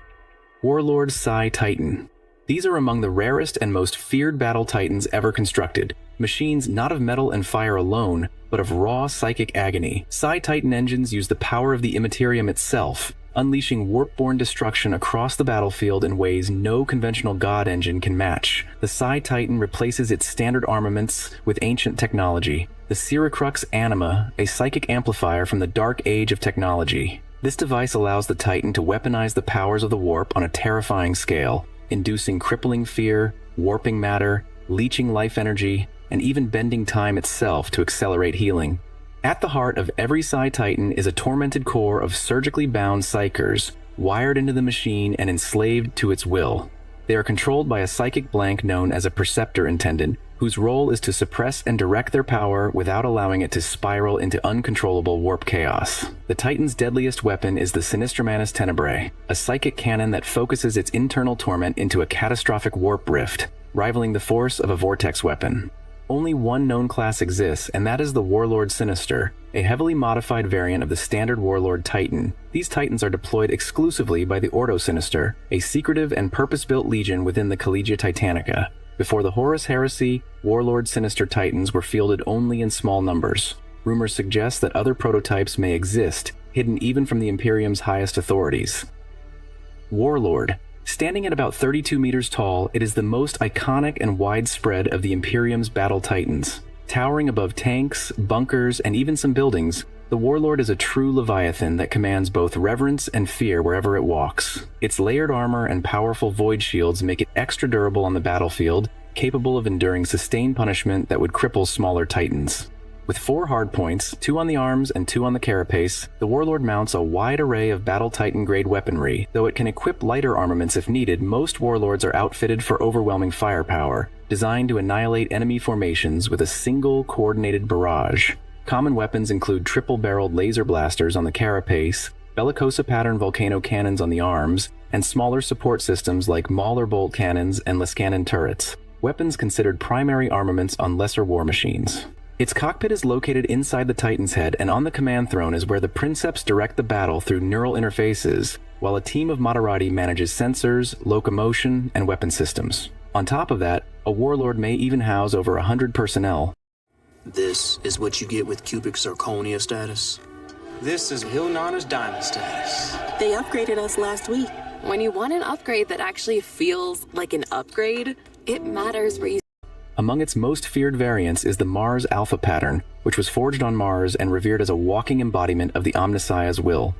[SPEAKER 7] Warlord Psi Titan. These are among the rarest and most feared battle titans ever constructed, machines not of metal and fire alone, but of raw psychic agony. Psi Titan engines use the power of the Immaterium itself, unleashing warp-borne destruction across the battlefield in ways no conventional God engine can match. The Psi Titan replaces its standard armaments with ancient technology, the Siricrux Anima, a psychic amplifier from the dark age of technology. This device allows the Titan to weaponize the powers of the warp on a terrifying scale, inducing crippling fear, warping matter, leeching life energy, and even bending time itself to accelerate healing. At the heart of every Psi Titan is a tormented core of surgically bound psychers, wired into the machine and enslaved to its will. They are controlled by a psychic blank known as a Perceptor Intendant, whose role is to suppress and direct their power without allowing it to spiral into uncontrollable warp chaos. The Titan's deadliest weapon is the Sinistermanus Tenebrae, a psychic cannon that focuses its internal torment into a catastrophic warp rift, rivaling the force of a vortex weapon. Only one known class exists, and that is the Warlord Sinister, a heavily modified variant of the standard Warlord Titan. These Titans are deployed exclusively by the Ordo Sinister, a secretive and purpose-built legion within the Collegia Titanica. Before the Horus Heresy, Warlord Sinister Titans were fielded only in small numbers. Rumors suggest that other prototypes may exist, hidden even from the Imperium's highest authorities. Warlord. Standing at about 32 meters tall, it is the most iconic and widespread of the Imperium's battle titans. Towering above tanks, bunkers, and even some buildings, the Warlord is a true Leviathan that commands both reverence and fear wherever it walks. Its layered armor and powerful void shields make it extra durable on the battlefield, capable of enduring sustained punishment that would cripple smaller titans. With 4 hardpoints, 2 on the arms and 2 on the carapace, the Warlord mounts a wide array of Battle Titan-grade weaponry. Though it can equip lighter armaments if needed, most Warlords are outfitted for overwhelming firepower, designed to annihilate enemy formations with a single coordinated barrage. Common weapons include triple-barreled laser blasters on the carapace, Bellicosa-pattern volcano cannons on the arms, and smaller support systems like Mauler bolt cannons and Liscanon turrets, weapons considered primary armaments on lesser war machines. Its cockpit is located inside the Titan's head, and on the command throne is where the Princeps direct the battle through neural interfaces, while a team of Moderati manages sensors, locomotion, and weapon systems. On top of that, a warlord may even house over 100 personnel.
[SPEAKER 11] This is what you get with cubic zirconia status.
[SPEAKER 10] This is Hilnana's diamond status.
[SPEAKER 13] They upgraded us last week.
[SPEAKER 14] When you want an upgrade that actually feels like an upgrade, it matters where you...
[SPEAKER 7] Among its most feared variants is the Mars Alpha pattern, which was forged on Mars and revered as a walking embodiment of the Omnissiah's will.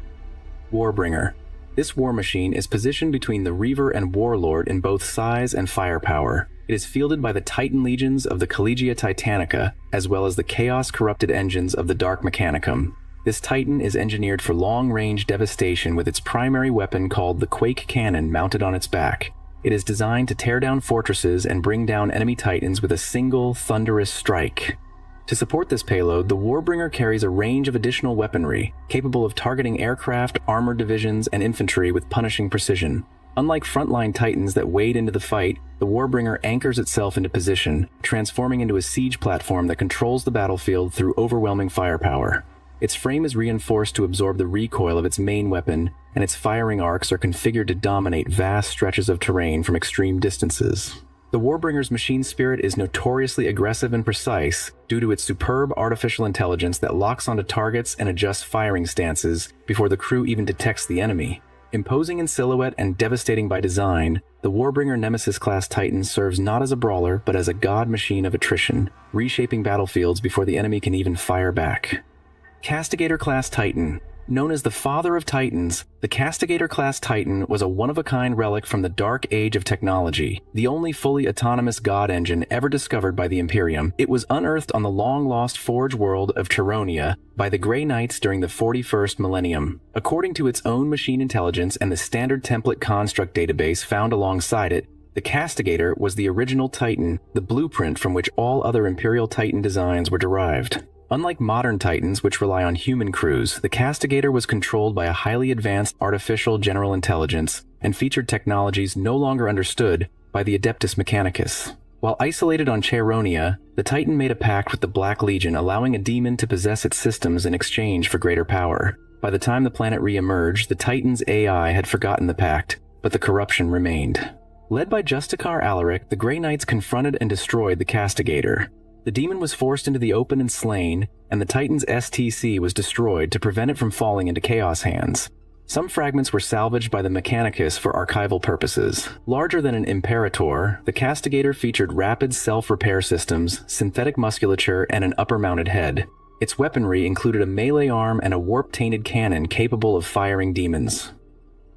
[SPEAKER 7] Warbringer. This war machine is positioned between the Reaver and Warlord in both size and firepower. It is fielded by the Titan legions of the Collegia Titanica, as well as the chaos-corrupted engines of the Dark Mechanicum. This Titan is engineered for long-range devastation with its primary weapon called the Quake Cannon mounted on its back. It is designed to tear down fortresses and bring down enemy Titans with a single, thunderous strike. To support this payload, the Warbringer carries a range of additional weaponry, capable of targeting aircraft, armored divisions, and infantry with punishing precision. Unlike frontline Titans that wade into the fight, the Warbringer anchors itself into position, transforming into a siege platform that controls the battlefield through overwhelming firepower. Its frame is reinforced to absorb the recoil of its main weapon, and its firing arcs are configured to dominate vast stretches of terrain from extreme distances. The Warbringer's machine spirit is notoriously aggressive and precise due to its superb artificial intelligence that locks onto targets and adjusts firing stances before the crew even detects the enemy. Imposing in silhouette and devastating by design, the Warbringer Nemesis-class Titan serves not as a brawler but as a god machine of attrition, reshaping battlefields before the enemy can even fire back. Castigator-class Titan. Known as the Father of Titans, the Castigator-class Titan was a one-of-a-kind relic from the Dark Age of technology, the only fully autonomous god engine ever discovered by the Imperium. It was unearthed on the long-lost Forge world of Cheronia by the Grey Knights during the 41st millennium. According to its own machine intelligence and the standard template construct database found alongside it, the Castigator was the original Titan, the blueprint from which all other Imperial Titan designs were derived. Unlike modern Titans, which rely on human crews, the Castigator was controlled by a highly advanced artificial general intelligence and featured technologies no longer understood by the Adeptus Mechanicus. While isolated on Cheronia, the Titan made a pact with the Black Legion, allowing a demon to possess its systems in exchange for greater power. By the time the planet re-emerged, the Titan's AI had forgotten the pact, but the corruption remained. Led by Justicar Alaric, the Grey Knights confronted and destroyed the Castigator. The demon was forced into the open and slain, and the Titan's STC was destroyed to prevent it from falling into Chaos hands. Some fragments were salvaged by the Mechanicus for archival purposes. Larger than an Imperator, the Castigator featured rapid self-repair systems, synthetic musculature, and an upper-mounted head. Its weaponry included a melee arm and a warp-tainted cannon capable of firing demons.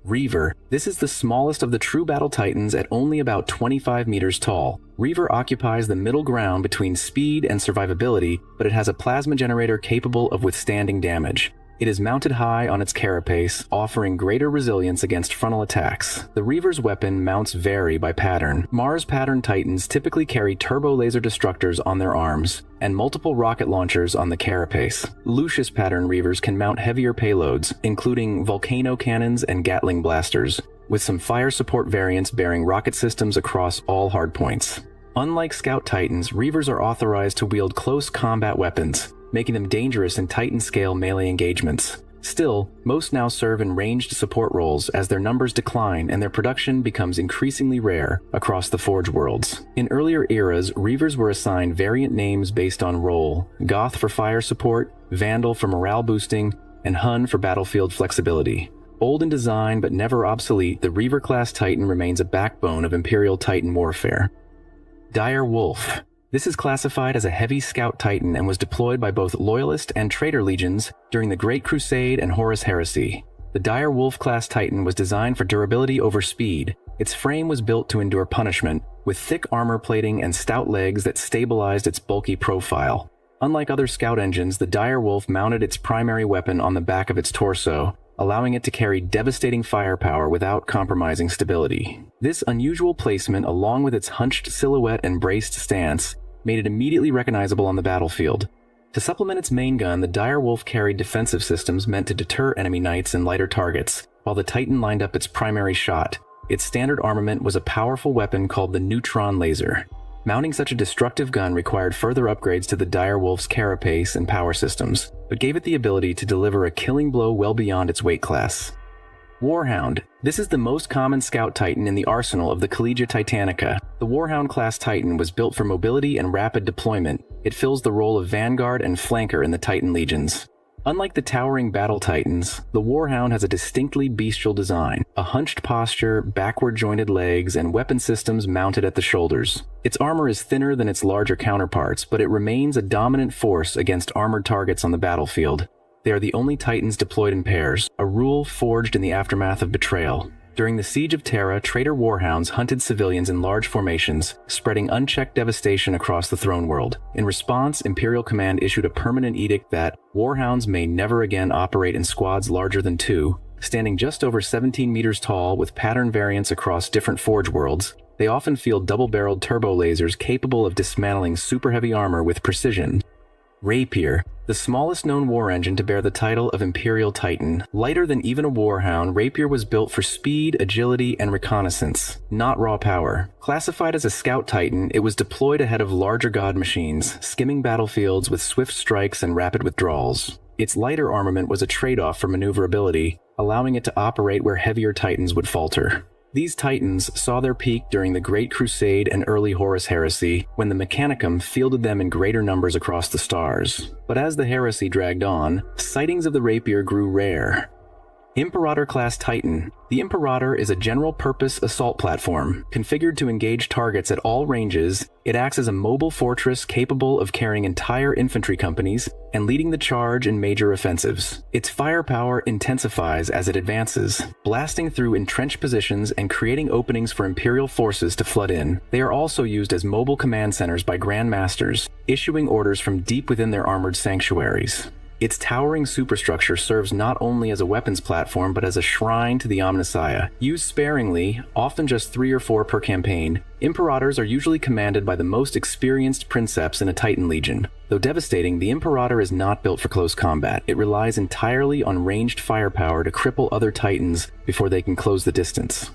[SPEAKER 7] Reaver. This is the smallest of the true battle titans at only about 25 meters tall. Reaver occupies the middle ground between speed and survivability, but it has a plasma generator capable of withstanding damage. It is mounted high on its carapace, offering greater resilience against frontal attacks. The Reaver's weapon mounts vary by pattern. Mars pattern Titans typically carry turbo laser destructors on their arms, and multiple rocket launchers on the carapace. Lucius pattern Reavers can mount heavier payloads, including volcano cannons and Gatling blasters, with some fire support variants bearing rocket systems across all hardpoints. Unlike Scout Titans, Reavers are authorized to wield close combat weapons, making them dangerous in Titan-scale melee engagements. Still, most now serve in ranged support roles as their numbers decline and their production becomes increasingly rare across the Forge worlds. In earlier eras, Reavers were assigned variant names based on role: Goth for fire support, Vandal for morale boosting, and Hun for battlefield flexibility. Old in design but never obsolete, the Reaver-class Titan remains a backbone of Imperial Titan warfare. Dire Wolf. This is classified as a heavy scout titan and was deployed by both Loyalist and Traitor legions during the Great Crusade and Horus Heresy. The Dire Wolf-class titan was designed for durability over speed. Its frame was built to endure punishment, with thick armor plating and stout legs that stabilized its bulky profile. Unlike other scout engines, the Dire Wolf mounted its primary weapon on the back of its torso, allowing it to carry devastating firepower without compromising stability. This unusual placement, along with its hunched silhouette and braced stance, made it immediately recognizable on the battlefield. To supplement its main gun, the Dire Wolf carried defensive systems meant to deter enemy knights and lighter targets, while the Titan lined up its primary shot. Its standard armament was a powerful weapon called the Neutron Laser. Mounting such a destructive gun required further upgrades to the direwolf's carapace and power systems, but gave it the ability to deliver a killing blow well beyond its weight class. Warhound. This is the most common scout titan in the arsenal of the Collegia Titanica. The Warhound class titan was built for mobility and rapid deployment. It fills the role of vanguard and flanker in the Titan legions. Unlike the towering battle titans, the Warhound has a distinctly bestial design, a hunched posture, backward-jointed legs, and weapon systems mounted at the shoulders. Its armor is thinner than its larger counterparts, but it remains a dominant force against armored targets on the battlefield. They are the only titans deployed in pairs, a rule forged in the aftermath of betrayal. During the Siege of Terra, traitor warhounds hunted civilians in large formations, spreading unchecked devastation across the throne world. In response, Imperial Command issued a permanent edict that warhounds may never again operate in squads larger than 2. Standing just over 17 meters tall with pattern variants across different forge worlds, they often field double-barreled turbo lasers capable of dismantling super-heavy armor with precision. Rapier, the smallest known war engine to bear the title of Imperial Titan. Lighter than even a warhound, Rapier was built for speed, agility, and reconnaissance, not raw power. Classified as a scout titan, it was deployed ahead of larger god machines, skimming battlefields with swift strikes and rapid withdrawals. Its lighter armament was a trade-off for maneuverability, allowing it to operate where heavier titans would falter. These titans saw their peak during the Great Crusade and early Horus Heresy, when the Mechanicum fielded them in greater numbers across the stars. But as the heresy dragged on, sightings of the Rapier grew rare. Imperator-class Titan. The Imperator is a general-purpose assault platform. Configured to engage targets at all ranges, it acts as a mobile fortress capable of carrying entire infantry companies and leading the charge in major offensives. Its firepower intensifies as it advances, blasting through entrenched positions and creating openings for Imperial forces to flood in. They are also used as mobile command centers by Grand Masters, issuing orders from deep within their armored sanctuaries. Its towering superstructure serves not only as a weapons platform, but as a shrine to the Omnissiah. Used sparingly, often just 3 or 4 per campaign, Imperators are usually commanded by the most experienced princeps in a Titan Legion. Though devastating, the Imperator is not built for close combat. It relies entirely on ranged firepower to cripple other Titans before they can close the distance.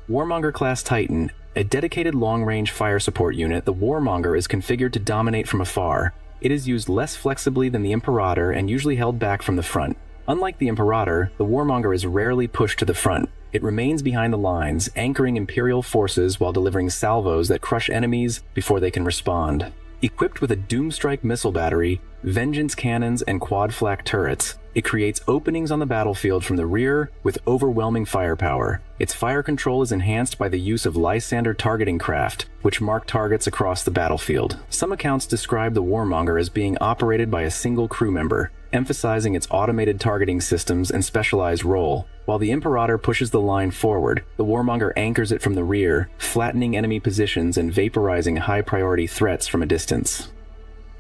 [SPEAKER 7] Warmonger-class Titan. A dedicated long-range fire support unit, the Warmonger is configured to dominate from afar. It is used less flexibly than the Imperator and usually held back from the front. Unlike the Imperator, the Warmonger is rarely pushed to the front. It remains behind the lines, anchoring Imperial forces while delivering salvos that crush enemies before they can respond. Equipped with a Doomstrike missile battery, Vengeance cannons, and quad flak turrets, it creates openings on the battlefield from the rear with overwhelming firepower. Its fire control is enhanced by the use of Lysander targeting craft, which mark targets across the battlefield. Some accounts describe the Warmonger as being operated by a single crew member, emphasizing its automated targeting systems and specialized role. While the Imperator pushes the line forward, the Warmonger anchors it from the rear, flattening enemy positions and vaporizing high-priority threats from a distance.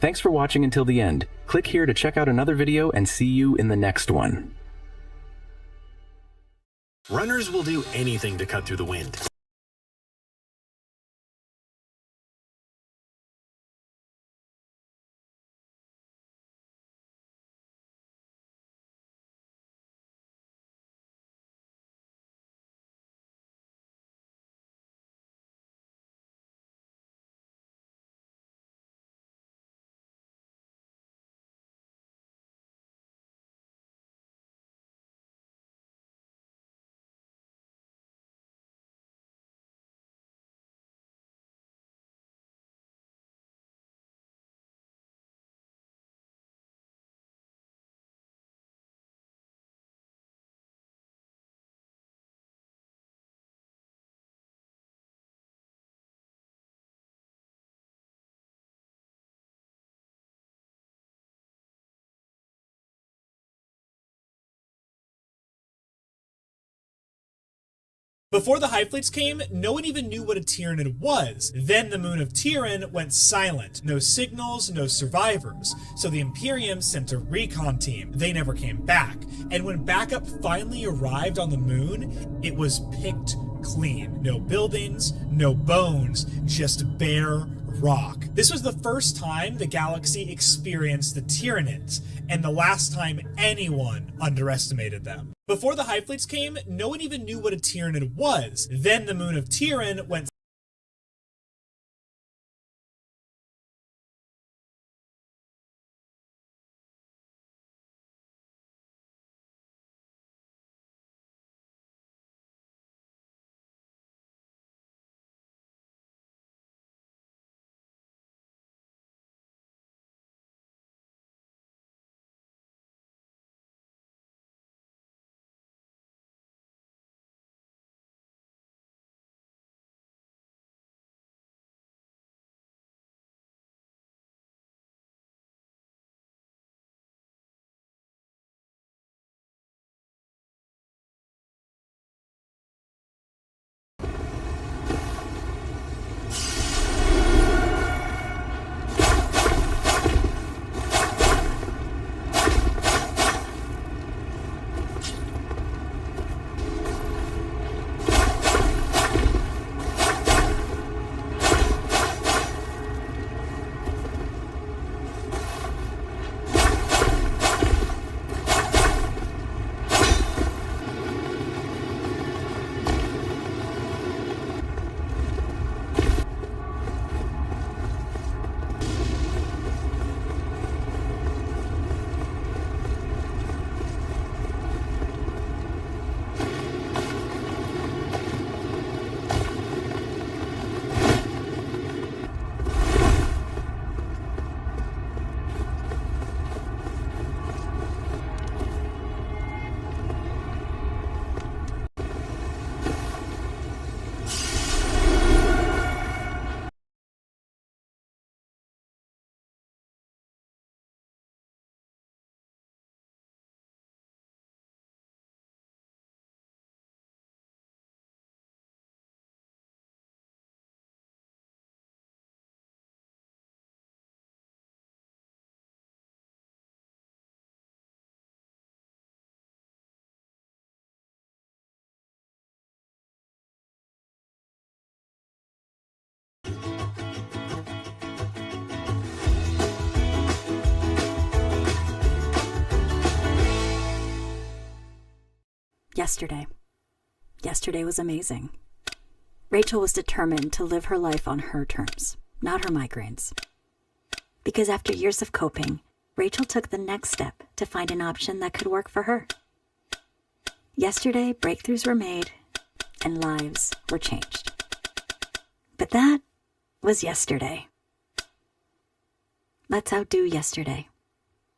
[SPEAKER 7] Thanks for watching until the end. Click here to check out another video and see you in the next one.
[SPEAKER 15] Runners will do anything to cut through the wind.
[SPEAKER 16] Before the Hive Fleets came, no one even knew what a Tyranid was. Then the moon of Tyran went silent. No signals, no survivors. So the Imperium sent a recon team. They never came back. And when backup finally arrived on the moon, it was picked clean. No buildings, no bones, just bare rock. This was the first time the galaxy experienced the Tyranids, and the last time anyone underestimated them. Before the Hive Fleets came, no one even knew what a Tyranid was. Then the moon of Tyran went
[SPEAKER 17] Yesterday. Yesterday was amazing. Rachel was determined to live her life on her terms, not her migraines. Because after years of coping, Rachel took the next step to find an option that could work for her. Yesterday, breakthroughs were made and lives were changed. But that was yesterday. Let's outdo yesterday.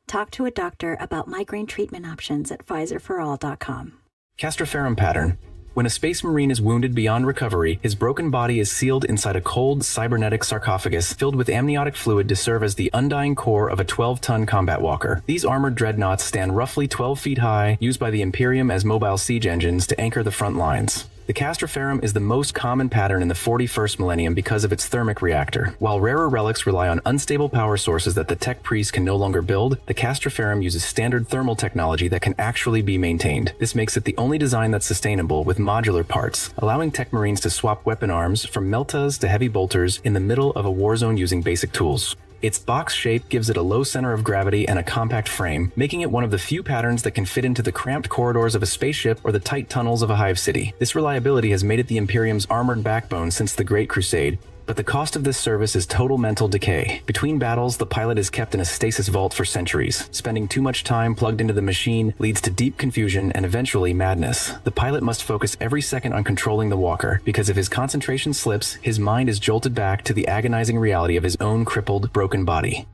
[SPEAKER 17] Talk to a doctor about migraine treatment options at PfizerForAll.com.
[SPEAKER 7] Castroferum pattern. When a space marine is wounded beyond recovery, his broken body is sealed inside a cold, cybernetic sarcophagus filled with amniotic fluid to serve as the undying core of a 12-ton combat walker. These armored dreadnoughts stand roughly 12 feet high, used by the Imperium as mobile siege engines to anchor the front lines. The Castroferum is the most common pattern in the 41st millennium because of its thermic reactor. While rarer relics rely on unstable power sources that the tech priests can no longer build, the Castroferum uses standard thermal technology that can actually be maintained. This makes it the only design that's sustainable with modular parts, allowing tech marines to swap weapon arms from meltas to heavy bolters in the middle of a war zone using basic tools. Its box shape gives it a low center of gravity and a compact frame, making it one of the few patterns that can fit into the cramped corridors of a spaceship or the tight tunnels of a hive city. This reliability has made it the Imperium's armored backbone since the Great Crusade, but the cost of this service is total mental decay. Between battles, the pilot is kept in a stasis vault for centuries. Spending too much time plugged into the machine leads to deep confusion and eventually madness. The pilot must focus every second on controlling the walker, because if his concentration slips, his mind is jolted back to the agonizing reality of his own crippled, broken body.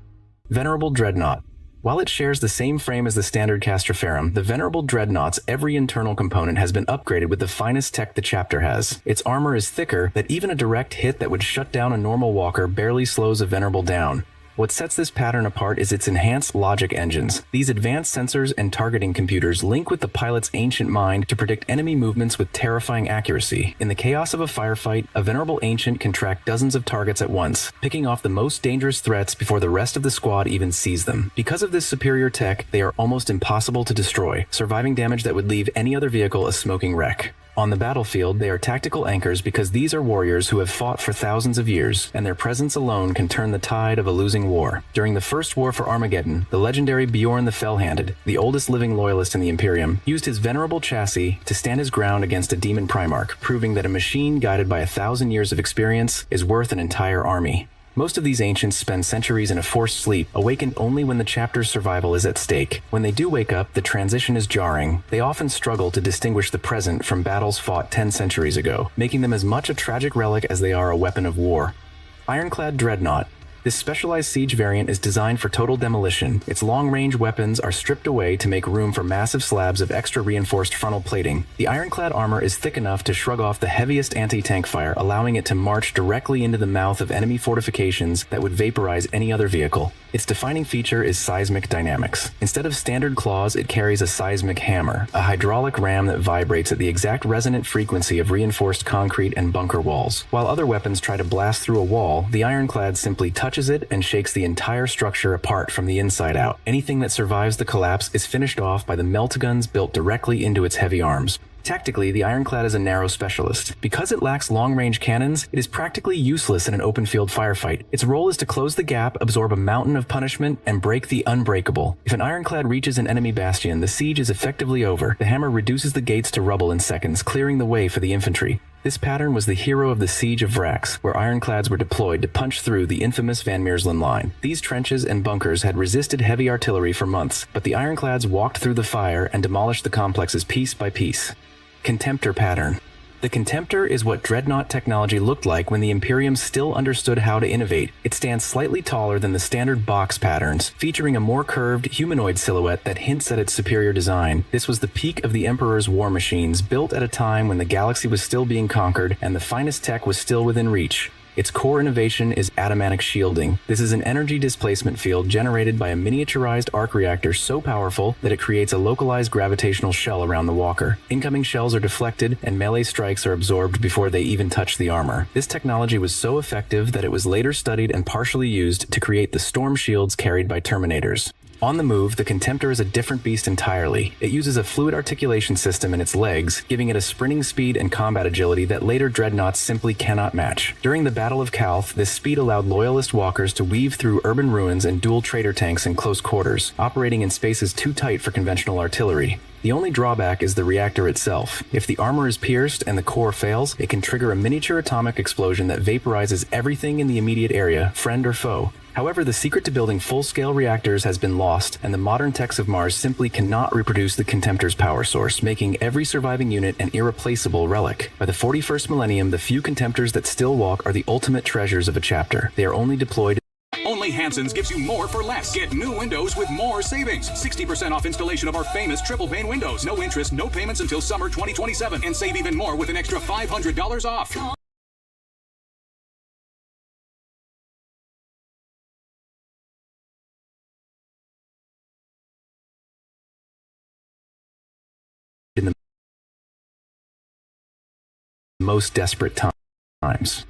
[SPEAKER 7] Venerable Dreadnought. While it shares the same frame as the standard Castroferum, the Venerable Dreadnought's every internal component has been upgraded with the finest tech the chapter has. Its armor is thicker that even a direct hit that would shut down a normal walker barely slows a Venerable down. What sets this pattern apart is its enhanced logic engines. These advanced sensors and targeting computers link with the pilot's ancient mind to predict enemy movements with terrifying accuracy. In the chaos of a firefight, a Venerable Ancient can track dozens of targets at once, picking off the most dangerous threats before the rest of the squad even sees them. Because of this superior tech, they are almost impossible to destroy, surviving damage that would leave any other vehicle a smoking wreck. On the battlefield, they are tactical anchors because these are warriors who have fought for thousands of years, and their presence alone can turn the tide of a losing war. During the First War for Armageddon, the legendary Bjorn the Fell-Handed, the oldest living loyalist in the Imperium, used his venerable chassis to stand his ground against a demon Primarch, proving that a machine guided by 1,000 years of experience is worth an entire army. Most of these ancients spend centuries in a forced sleep, awakened only when the chapter's survival is at stake. When they do wake up, the transition is jarring. They often struggle to distinguish the present from battles fought 10 centuries ago, making them as much a tragic relic as they are a weapon of war. Ironclad Dreadnought. This specialized siege variant is designed for total demolition. Its long-range weapons are stripped away to make room for massive slabs of extra reinforced frontal plating. The ironclad armor is thick enough to shrug off the heaviest anti-tank fire, allowing it to march directly into the mouth of enemy fortifications that would vaporize any other vehicle. Its defining feature is seismic dynamics. Instead of standard claws, it carries a seismic hammer, a hydraulic ram that vibrates at the exact resonant frequency of reinforced concrete and bunker walls. While other weapons try to blast through a wall, the ironclad simply touches it and shakes the entire structure apart from the inside out. Anything that survives the collapse is finished off by the melt-guns built directly into its heavy arms. Tactically, the Ironclad is a narrow specialist. Because it lacks long-range cannons, it is practically useless in an open-field firefight. Its role is to close the gap, absorb a mountain of punishment, and break the unbreakable. If an Ironclad reaches an enemy bastion, the siege is effectively over. The hammer reduces the gates to rubble in seconds, clearing the way for the infantry. This pattern was the hero of the Siege of Vrax, where ironclads were deployed to punch through the infamous Van Meerslan line. These trenches and bunkers had resisted heavy artillery for months, but the ironclads walked through the fire and demolished the complexes piece by piece. Contemptor pattern. The Contemptor is what dreadnought technology looked like when the Imperium still understood how to innovate. It stands slightly taller than the standard box patterns, featuring a more curved, humanoid silhouette that hints at its superior design. This was the peak of the Emperor's war machines, built at a time when the galaxy was still being conquered and the finest tech was still within reach. Its core innovation is atomatic shielding. This is an energy displacement field generated by a miniaturized arc reactor so powerful that it creates a localized gravitational shell around the walker. Incoming shells are deflected and melee strikes are absorbed before they even touch the armor. This technology was so effective that it was later studied and partially used to create the storm shields carried by Terminators. On the move, the Contemptor is a different beast entirely. It uses a fluid articulation system in its legs, giving it a sprinting speed and combat agility that later dreadnoughts simply cannot match. During the Battle of Calth, this speed allowed Loyalist walkers to weave through urban ruins and duel trader tanks in close quarters, operating in spaces too tight for conventional artillery. The only drawback is the reactor itself. If the armor is pierced and the core fails, it can trigger a miniature atomic explosion that vaporizes everything in the immediate area, friend or foe. However, the secret to building full-scale reactors has been lost, and the modern techs of Mars simply cannot reproduce the Contemptor's power source, making every surviving unit an irreplaceable relic. By the 41st millennium, the few Contemptors that still walk are the ultimate treasures of a chapter. They are only deployed.
[SPEAKER 18] Only Hanson's gives you more for less. Get new windows with more savings. 60% off installation of our famous triple pane windows. No interest, no payments until summer 2027. And save even more with an extra $500 off.
[SPEAKER 7] In the most desperate times.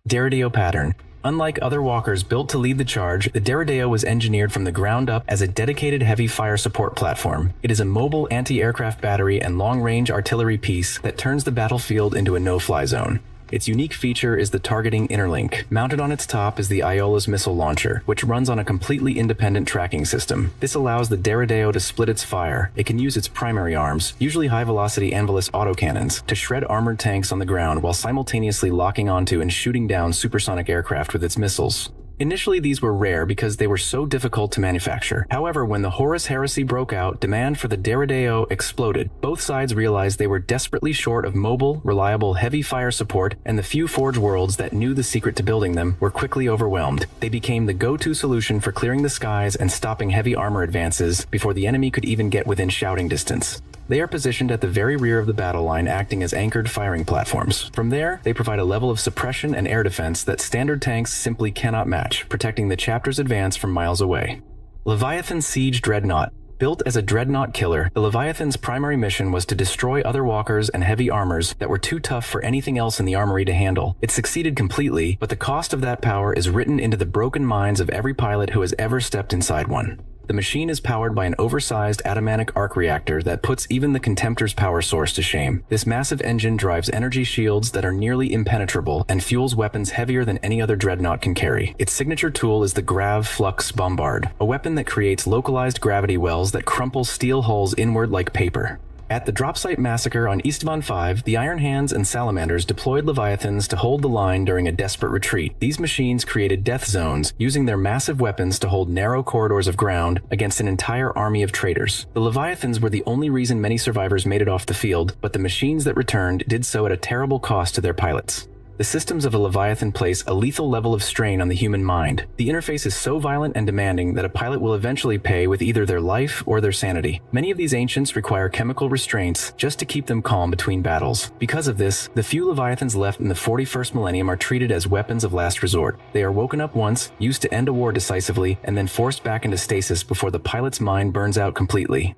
[SPEAKER 7] Deredeo pattern. Unlike other walkers built to lead the charge, the Deredeo was engineered from the ground up as a dedicated heavy fire support platform. It is a mobile anti-aircraft battery and long-range artillery piece that turns the battlefield into a no-fly zone. Its unique feature is the targeting interlink. Mounted on its top is the Iola's missile launcher, which runs on a completely independent tracking system. This allows the Deredeo to split its fire. It can use its primary arms, usually high-velocity Anvilus autocannons, to shred armored tanks on the ground while simultaneously locking onto and shooting down supersonic aircraft with its missiles. Initially, these were rare because they were so difficult to manufacture. However, when the Horus Heresy broke out, demand for the Deredeo exploded. Both sides realized they were desperately short of mobile, reliable, heavy fire support, and the few Forge worlds that knew the secret to building them were quickly overwhelmed. They became the go-to solution for clearing the skies and stopping heavy armor advances before the enemy could even get within shouting distance. They are positioned at the very rear of the battle line, acting as anchored firing platforms. From there, they provide a level of suppression and air defense that standard tanks simply cannot match, protecting the chapter's advance from miles away. Leviathan Siege Dreadnought. Built as a dreadnought killer, the Leviathan's primary mission was to destroy other walkers and heavy armors that were too tough for anything else in the armory to handle. It succeeded completely, but the cost of that power is written into the broken minds of every pilot who has ever stepped inside one. The machine is powered by an oversized atomatic arc reactor that puts even the Contemptor's power source to shame. This massive engine drives energy shields that are nearly impenetrable and fuels weapons heavier than any other dreadnought can carry. Its signature tool is the Grav Flux Bombard, a weapon that creates localized gravity wells that crumple steel hulls inward like paper. At the Dropsite Massacre on Istvan V, the Iron Hands and Salamanders deployed Leviathans to hold the line during a desperate retreat. These machines created death zones, using their massive weapons to hold narrow corridors of ground against an entire army of traitors. The Leviathans were the only reason many survivors made it off the field, but the machines that returned did so at a terrible cost to their pilots. The systems of a Leviathan place a lethal level of strain on the human mind. The interface is so violent and demanding that a pilot will eventually pay with either their life or their sanity. Many of these ancients require chemical restraints just to keep them calm between battles. Because of this, the few Leviathans left in the 41st millennium are treated as weapons of last resort. They are woken up once, used to end a war decisively, and then forced back into stasis before the pilot's mind burns out completely.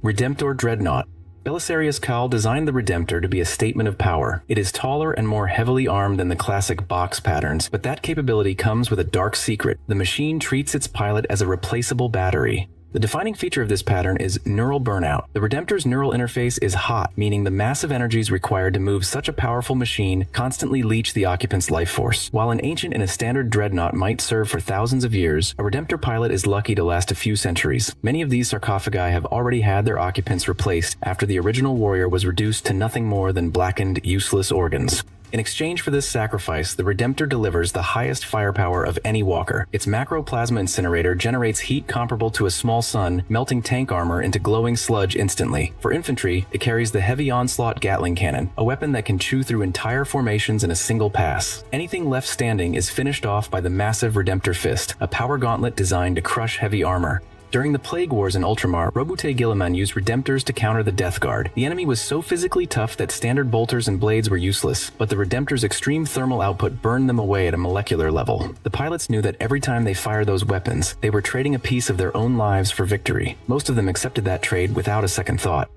[SPEAKER 7] Redemptor Dreadnought. Belisarius Cael designed the Redemptor to be a statement of power. It is taller and more heavily armed than the classic box patterns, but that capability comes with a dark secret. The machine treats its pilot as a replaceable battery. The defining feature of this pattern is neural burnout. The Redemptor's neural interface is hot, meaning the massive energies required to move such a powerful machine constantly leach the occupant's life force. While an ancient and a standard dreadnought might serve for thousands of years, a Redemptor pilot is lucky to last a few centuries. Many of these sarcophagi have already had their occupants replaced after the original warrior was reduced to nothing more than blackened, useless organs. In exchange for this sacrifice, the Redemptor delivers the highest firepower of any walker. Its macroplasma incinerator generates heat comparable to a small sun, melting tank armor into glowing sludge instantly. For infantry, it carries the heavy onslaught Gatling cannon, a weapon that can chew through entire formations in a single pass. Anything left standing is finished off by the massive Redemptor fist, a power gauntlet designed to crush heavy armor. During the Plague Wars in Ultramar, Roboute Guilliman used Redemptors to counter the Death Guard. The enemy was so physically tough that standard bolters and blades were useless, but the Redemptor's extreme thermal output burned them away at a molecular level. The pilots knew that every time they fired those weapons, they were trading a piece of their own lives for victory. Most of them accepted that trade without a second thought.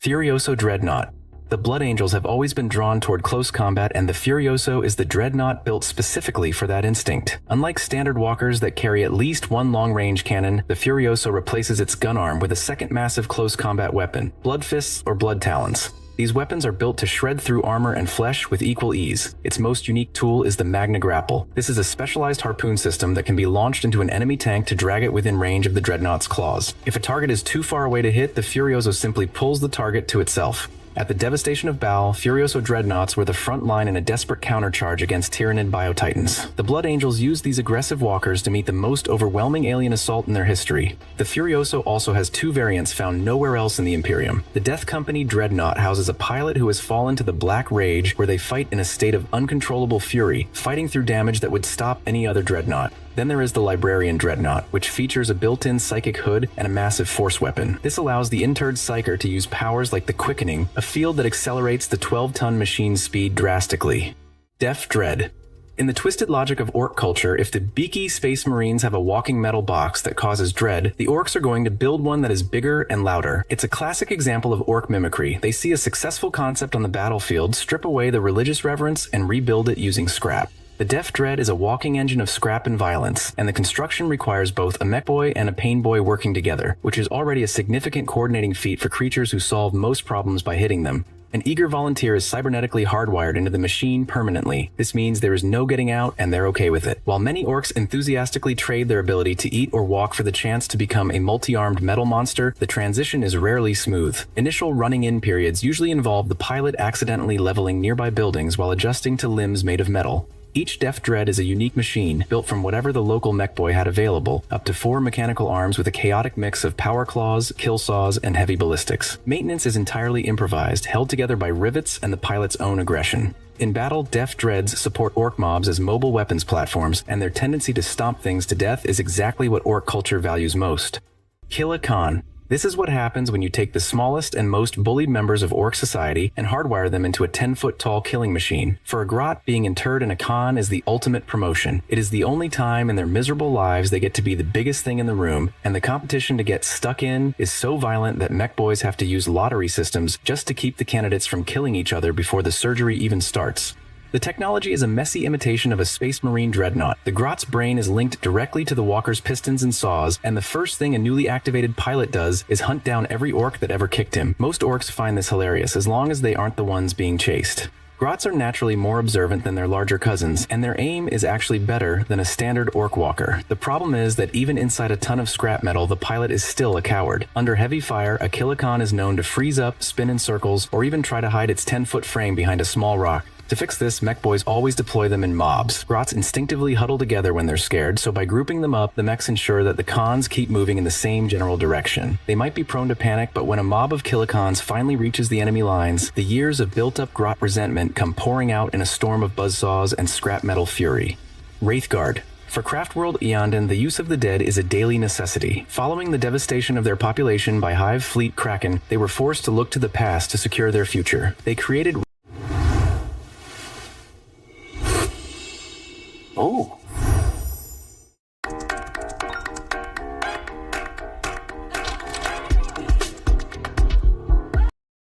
[SPEAKER 7] Furioso Dreadnought. The Blood Angels have always been drawn toward close combat, and the Furioso is the dreadnought built specifically for that instinct. Unlike standard walkers that carry at least one long-range cannon, the Furioso replaces its gun arm with a second massive close combat weapon, Blood Fists or Blood Talons. These weapons are built to shred through armor and flesh with equal ease. Its most unique tool is the Magna Grapple. This is a specialized harpoon system that can be launched into an enemy tank to drag it within range of the dreadnought's claws. If a target is too far away to hit, the Furioso simply pulls the target to itself. At the devastation of Baal, Furioso dreadnoughts were the front line in a desperate countercharge against Tyranid Biotitans. The Blood Angels used these aggressive walkers to meet the most overwhelming alien assault in their history. The Furioso also has two variants found nowhere else in the Imperium. The Death Company dreadnought houses a pilot who has fallen to the Black Rage, where they fight in a state of uncontrollable fury, fighting through damage that would stop any other dreadnought. Then there is the Librarian Dreadnought, which features a built-in psychic hood and a massive force weapon. This allows the interred psyker to use powers like the Quickening, a field that accelerates the 12-ton machine's speed drastically. Def Dread. In the twisted logic of orc culture, if the beaky space marines have a walking metal box that causes dread, the orcs are going to build one that is bigger and louder. It's a classic example of orc mimicry. They see a successful concept on the battlefield, strip away the religious reverence, and rebuild it using scrap. The Def Dread is a walking engine of scrap and violence, and the construction requires both a mech boy and a pain boy working together, which is already a significant coordinating feat for creatures who solve most problems by hitting them. An eager volunteer is cybernetically hardwired into the machine permanently. This means there is no getting out, and they're okay with it. While many orcs enthusiastically trade their ability to eat or walk for the chance to become a multi-armed metal monster, the transition is rarely smooth. Initial running-in periods usually involve the pilot accidentally leveling nearby buildings while adjusting to limbs made of metal. Each Def Dread is a unique machine, built from whatever the local mech boy had available, up to 4 mechanical arms with a chaotic mix of power claws, kill saws, and heavy ballistics. Maintenance is entirely improvised, held together by rivets and the pilot's own aggression. In battle, Def Dreads support orc mobs as mobile weapons platforms, and their tendency to stomp things to death is exactly what orc culture values most. Kill a Khan. This is what happens when you take the smallest and most bullied members of orc society and hardwire them into a 10-foot-tall killing machine. For a grot, being interred in a Khan is the ultimate promotion. It is the only time in their miserable lives they get to be the biggest thing in the room, and the competition to get stuck in is so violent that mech boys have to use lottery systems just to keep the candidates from killing each other before the surgery even starts. The technology is a messy imitation of a Space Marine dreadnought. The grot's brain is linked directly to the walker's pistons and saws, and the first thing a newly activated pilot does is hunt down every orc that ever kicked him. Most orcs find this hilarious, as long as they aren't the ones being chased. Grots are naturally more observant than their larger cousins, and their aim is actually better than a standard orc walker. The problem is that even inside a ton of scrap metal, the pilot is still a coward. Under heavy fire, a Kilikon is known to freeze up, spin in circles, or even try to hide its 10-foot frame behind a small rock. To fix this, mech boys always deploy them in mobs. Grots instinctively huddle together when they're scared, so by grouping them up, the mechs ensure that the Khans keep moving in the same general direction. They might be prone to panic, but when a mob of Kilikons finally reaches the enemy lines, the years of built-up grot resentment come pouring out in a storm of buzzsaws and scrap metal fury. Wraithguard. For Craftworld Eondon, the use of the dead is a daily necessity. Following the devastation of their population by Hive Fleet Kraken, they were forced to look to the past to secure their future. They created
[SPEAKER 11] Oh.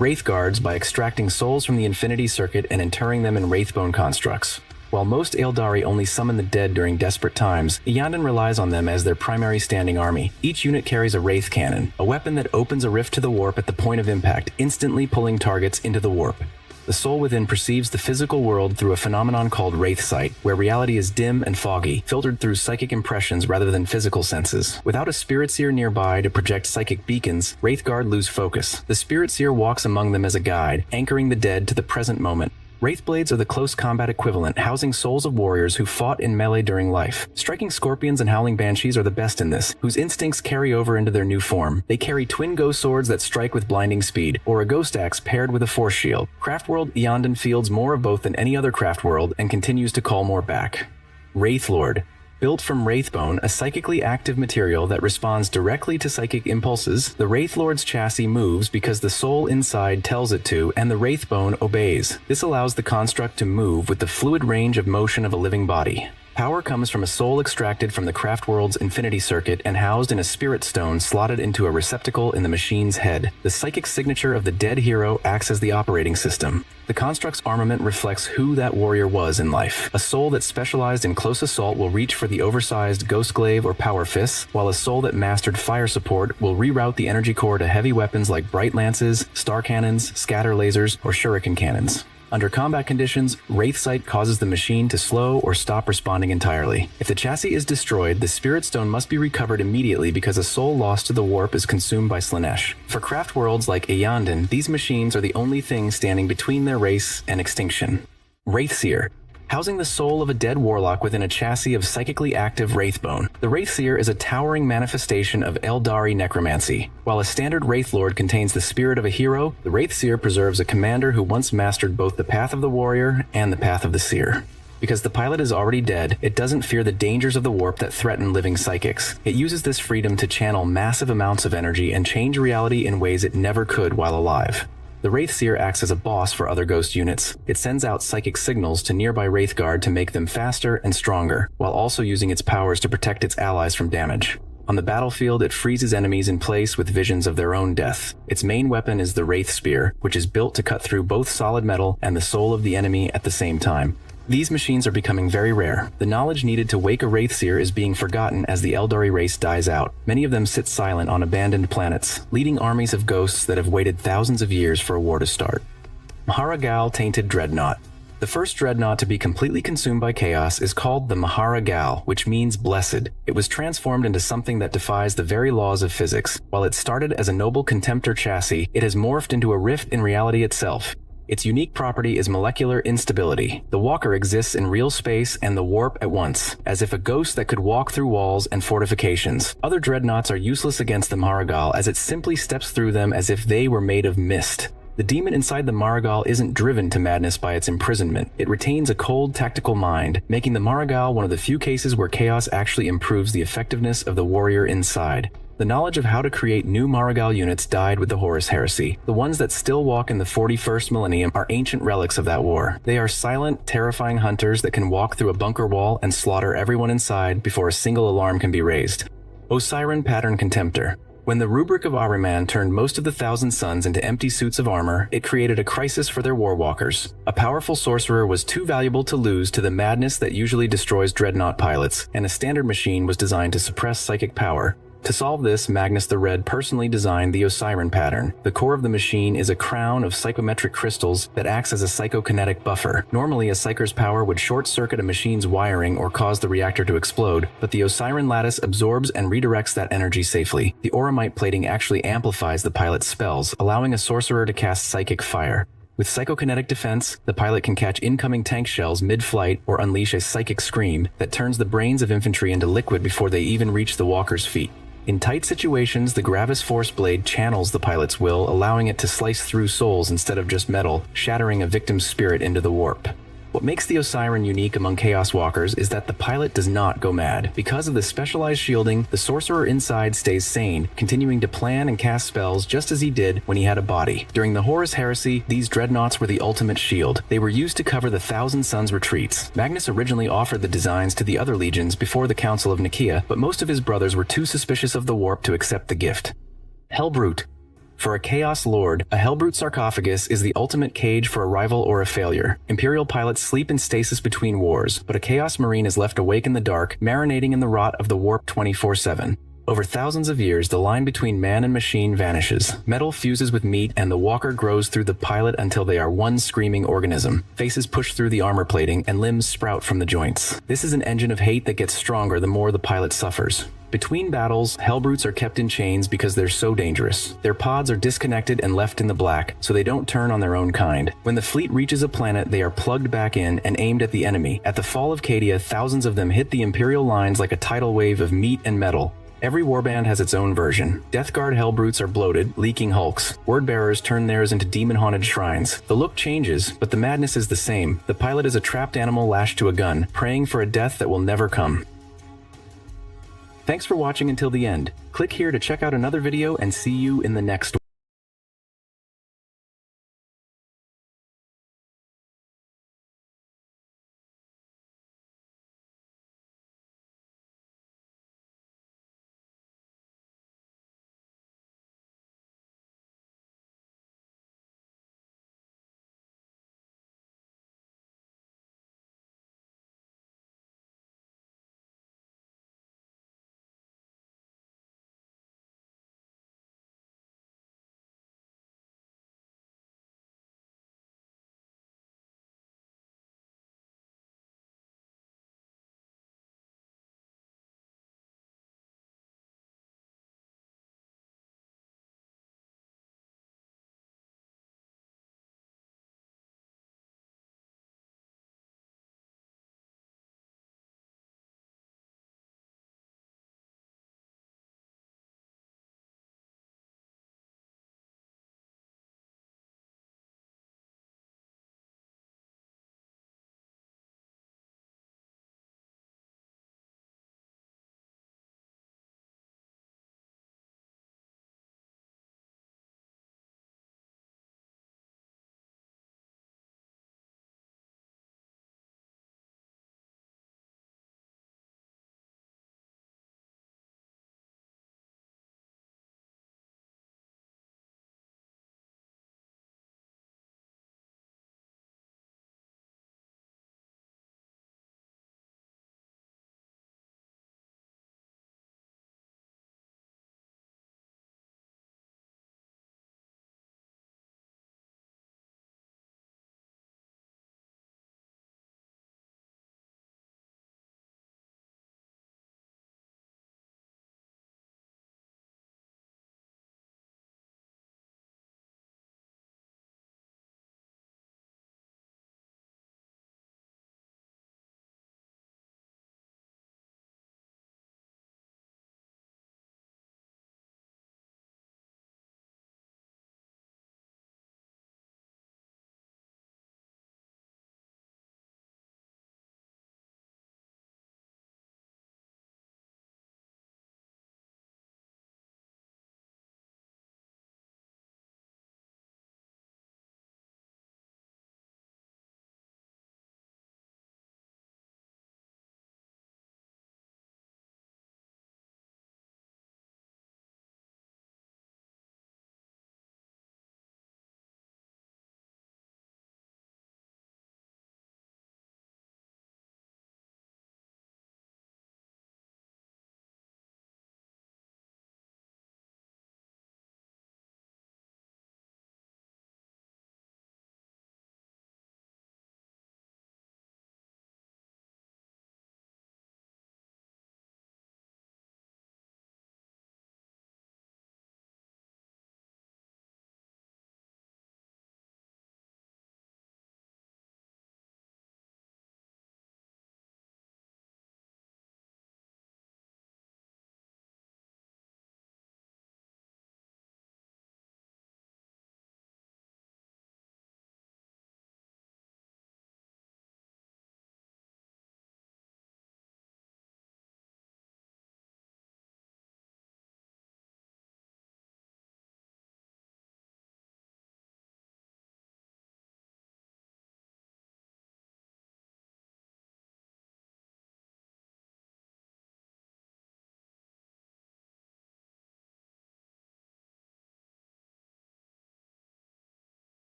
[SPEAKER 7] Wraithguards by extracting souls from the Infinity Circuit and interring them in Wraithbone constructs. While most Eldari only summon the dead during desperate times, Eondon relies on them as their primary standing army. Each unit carries a Wraith Cannon, a weapon that opens a rift to the warp at the point of impact, instantly pulling targets into the warp. The soul within perceives the physical world through a phenomenon called Wraith Sight, where reality is dim and foggy, filtered through psychic impressions rather than physical senses. Without a Spirit Seer nearby to project psychic beacons, Wraithguard lose focus. The Spirit Seer walks among them as a guide, anchoring the dead to the present moment. Wraithblades are the close combat equivalent, housing souls of warriors who fought in melee during life. Striking Scorpions and Howling Banshees are the best in this, whose instincts carry over into their new form. They carry twin ghost swords that strike with blinding speed, or a ghost axe paired with a force shield. Craftworld Eondon fields more of both than any other Craftworld and continues to call more back. Wraithlord. Built from Wraithbone, a psychically active material that responds directly to psychic impulses, the Wraithlord's chassis moves because the soul inside tells it to, and the Wraithbone obeys. This allows the construct to move with the fluid range of motion of a living body. Power comes from a soul extracted from the Craftworld's infinity circuit and housed in a spirit stone slotted into a receptacle in the machine's head. The psychic signature of the dead hero acts as the operating system. The construct's armament reflects who that warrior was in life. A soul that specialized in close assault will reach for the oversized ghost glaive or power fists, while a soul that mastered fire support will reroute the energy core to heavy weapons like bright lances, star cannons, scatter lasers, or shuriken cannons. Under combat conditions, Wraith Sight causes the machine to slow or stop responding entirely. If the chassis is destroyed, the Spirit Stone must be recovered immediately because a soul lost to the warp is consumed by Slaanesh. For craft worlds like Eyanden, these machines are the only thing standing between their race and extinction. Wraithseer. Housing the soul of a dead warlock within a chassis of psychically active Wraithbone. The Wraithseer is a towering manifestation of Eldari necromancy. While a standard Wraithlord contains the spirit of a hero, the Wraithseer preserves a commander who once mastered both the path of the warrior and the path of the seer. Because the pilot is already dead, it doesn't fear the dangers of the warp that threaten living psychics. It uses this freedom to channel massive amounts of energy and change reality in ways it never could while alive. The Wraithseer acts as a boss for other ghost units. It sends out psychic signals to nearby Wraithguard to make them faster and stronger, while also using its powers to protect its allies from damage. On the battlefield, it freezes enemies in place with visions of their own death. Its main weapon is the Wraith Spear, which is built to cut through both solid metal and the soul of the enemy at the same time. These machines are becoming very rare. The knowledge needed to wake a Wraithseer is being forgotten as the Eldari race dies out. Many of them sit silent on abandoned planets, leading armies of ghosts that have waited thousands of years for a war to start. Mahara-Gal Tainted Dreadnought. The first dreadnought to be completely consumed by chaos is called the Mahara-Gal, which means blessed. It was transformed into something that defies the very laws of physics. While it started as a noble contemptor chassis, it has morphed into a rift in reality itself. Its unique property is molecular instability. The walker exists in real space and the warp at once, as if a ghost that could walk through walls and fortifications. Other dreadnoughts are useless against the Mahara-Gal, as it simply steps through them as if they were made of mist. The demon inside the Mahara-Gal isn't driven to madness by its imprisonment. It retains a cold, tactical mind, making the Mahara-Gal one of the few cases where chaos actually improves the effectiveness of the warrior inside. The knowledge of how to create new Mahara-Gal units died with the Horus Heresy. The ones that still walk in the 41st millennium are ancient relics of that war. They are silent, terrifying hunters that can walk through a bunker wall and slaughter everyone inside before a single alarm can be raised. Osiren Pattern Contemptor. When the rubric of Ahriman turned most of the Thousand Sons into empty suits of armor, it created a crisis for their warwalkers. A powerful sorcerer was too valuable to lose to the madness that usually destroys dreadnought pilots, and a standard machine was designed to suppress psychic power. To solve this, Magnus the Red personally designed the Osiren pattern. The core of the machine is a crown of psychometric crystals that acts as a psychokinetic buffer. Normally, a psyker's power would short-circuit a machine's wiring or cause the reactor to explode, but the Osiren lattice absorbs and redirects that energy safely. The Auramite plating actually amplifies the pilot's spells, allowing a sorcerer to cast psychic fire. With psychokinetic defense, the pilot can catch incoming tank shells mid-flight or unleash a psychic scream that turns the brains of infantry into liquid before they even reach the walker's feet. In tight situations, the Gravis Force Blade channels the pilot's will, allowing it to slice through souls instead of just metal, shattering a victim's spirit into the warp. What makes the Osiren unique among Chaos Walkers is that the pilot does not go mad. Because of the specialized shielding, the sorcerer inside stays sane, continuing to plan and cast spells just as he did when he had a body. During the Horus Heresy, these dreadnoughts were the ultimate shield. They were used to cover the Thousand Sons retreats. Magnus originally offered the designs to the other legions before the Council of Nicaea, but most of his brothers were too suspicious of the warp to accept the gift. Hellbrute. For a Chaos Lord, a Hellbrute sarcophagus is the ultimate cage for a rival or a failure. Imperial pilots sleep in stasis between wars, but a Chaos Marine is left awake in the dark, marinating in the rot of the warp 24/7. Over thousands of years, the line between man and machine vanishes. Metal fuses with meat, and the walker grows through the pilot until they are one screaming organism. Faces push through the armor plating, and limbs sprout from the joints. This is an engine of hate that gets stronger the more the pilot suffers. Between battles, Hellbrutes are kept in chains because they're so dangerous. Their pods are disconnected and left in the black, so they don't turn on their own kind. When the fleet reaches a planet, they are plugged back in and aimed at the enemy. At the fall of Cadia, thousands of them hit the Imperial lines like a tidal wave of meat and metal. Every warband has its own version. Death Guard Hellbrutes are bloated, leaking hulks. Wordbearers turn theirs into demon-haunted shrines. The look changes, but the madness is the same. The pilot is a trapped animal lashed to a gun, praying for a death that will never come. Thanks for watching until the end. Click here to check out another video and see you in the next one.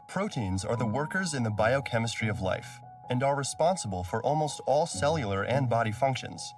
[SPEAKER 19] Proteins are the workers in the biochemistry of life and are responsible for almost all cellular and body functions.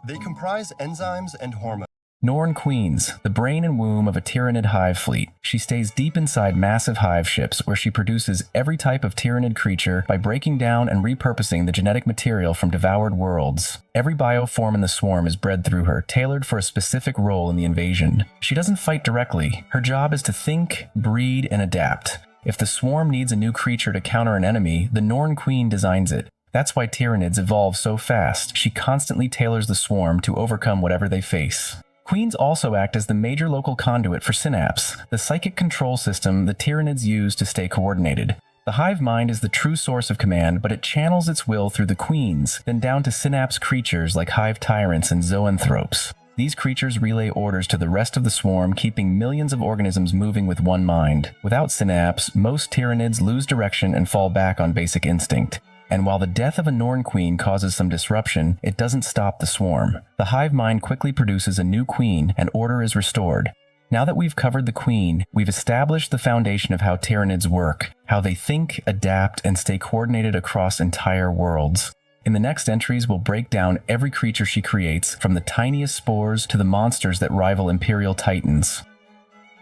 [SPEAKER 19] They comprise enzymes and hormones.
[SPEAKER 7] Norn Queens, the brain and womb of a Tyranid hive fleet. She stays deep inside massive hive ships where she produces every type of Tyranid creature by breaking down and repurposing the genetic material from devoured worlds. Every bioform in the swarm is bred through her, tailored for a specific role in the invasion. She doesn't fight directly. Her job is to think, breed, and adapt. If the swarm needs a new creature to counter an enemy, the Norn Queen designs it. That's why Tyranids evolve so fast. She constantly tailors the swarm to overcome whatever they face. Queens also act as the major local conduit for Synapse, the psychic control system the Tyranids use to stay coordinated. The hive mind is the true source of command, but it channels its will through the queens, then down to Synapse creatures like hive tyrants and zoanthropes. These creatures relay orders to the rest of the swarm, keeping millions of organisms moving with one mind. Without Synapse, most Tyranids lose direction and fall back on basic instinct. And while the death of a Norn Queen causes some disruption, it doesn't stop the swarm. The hive mind quickly produces a new queen, and order is restored. Now that we've covered the queen, we've established the foundation of how Tyranids work, how they think, adapt, and stay coordinated across entire worlds. In the next entries, we'll break down every creature she creates, from the tiniest spores to the monsters that rival Imperial Titans.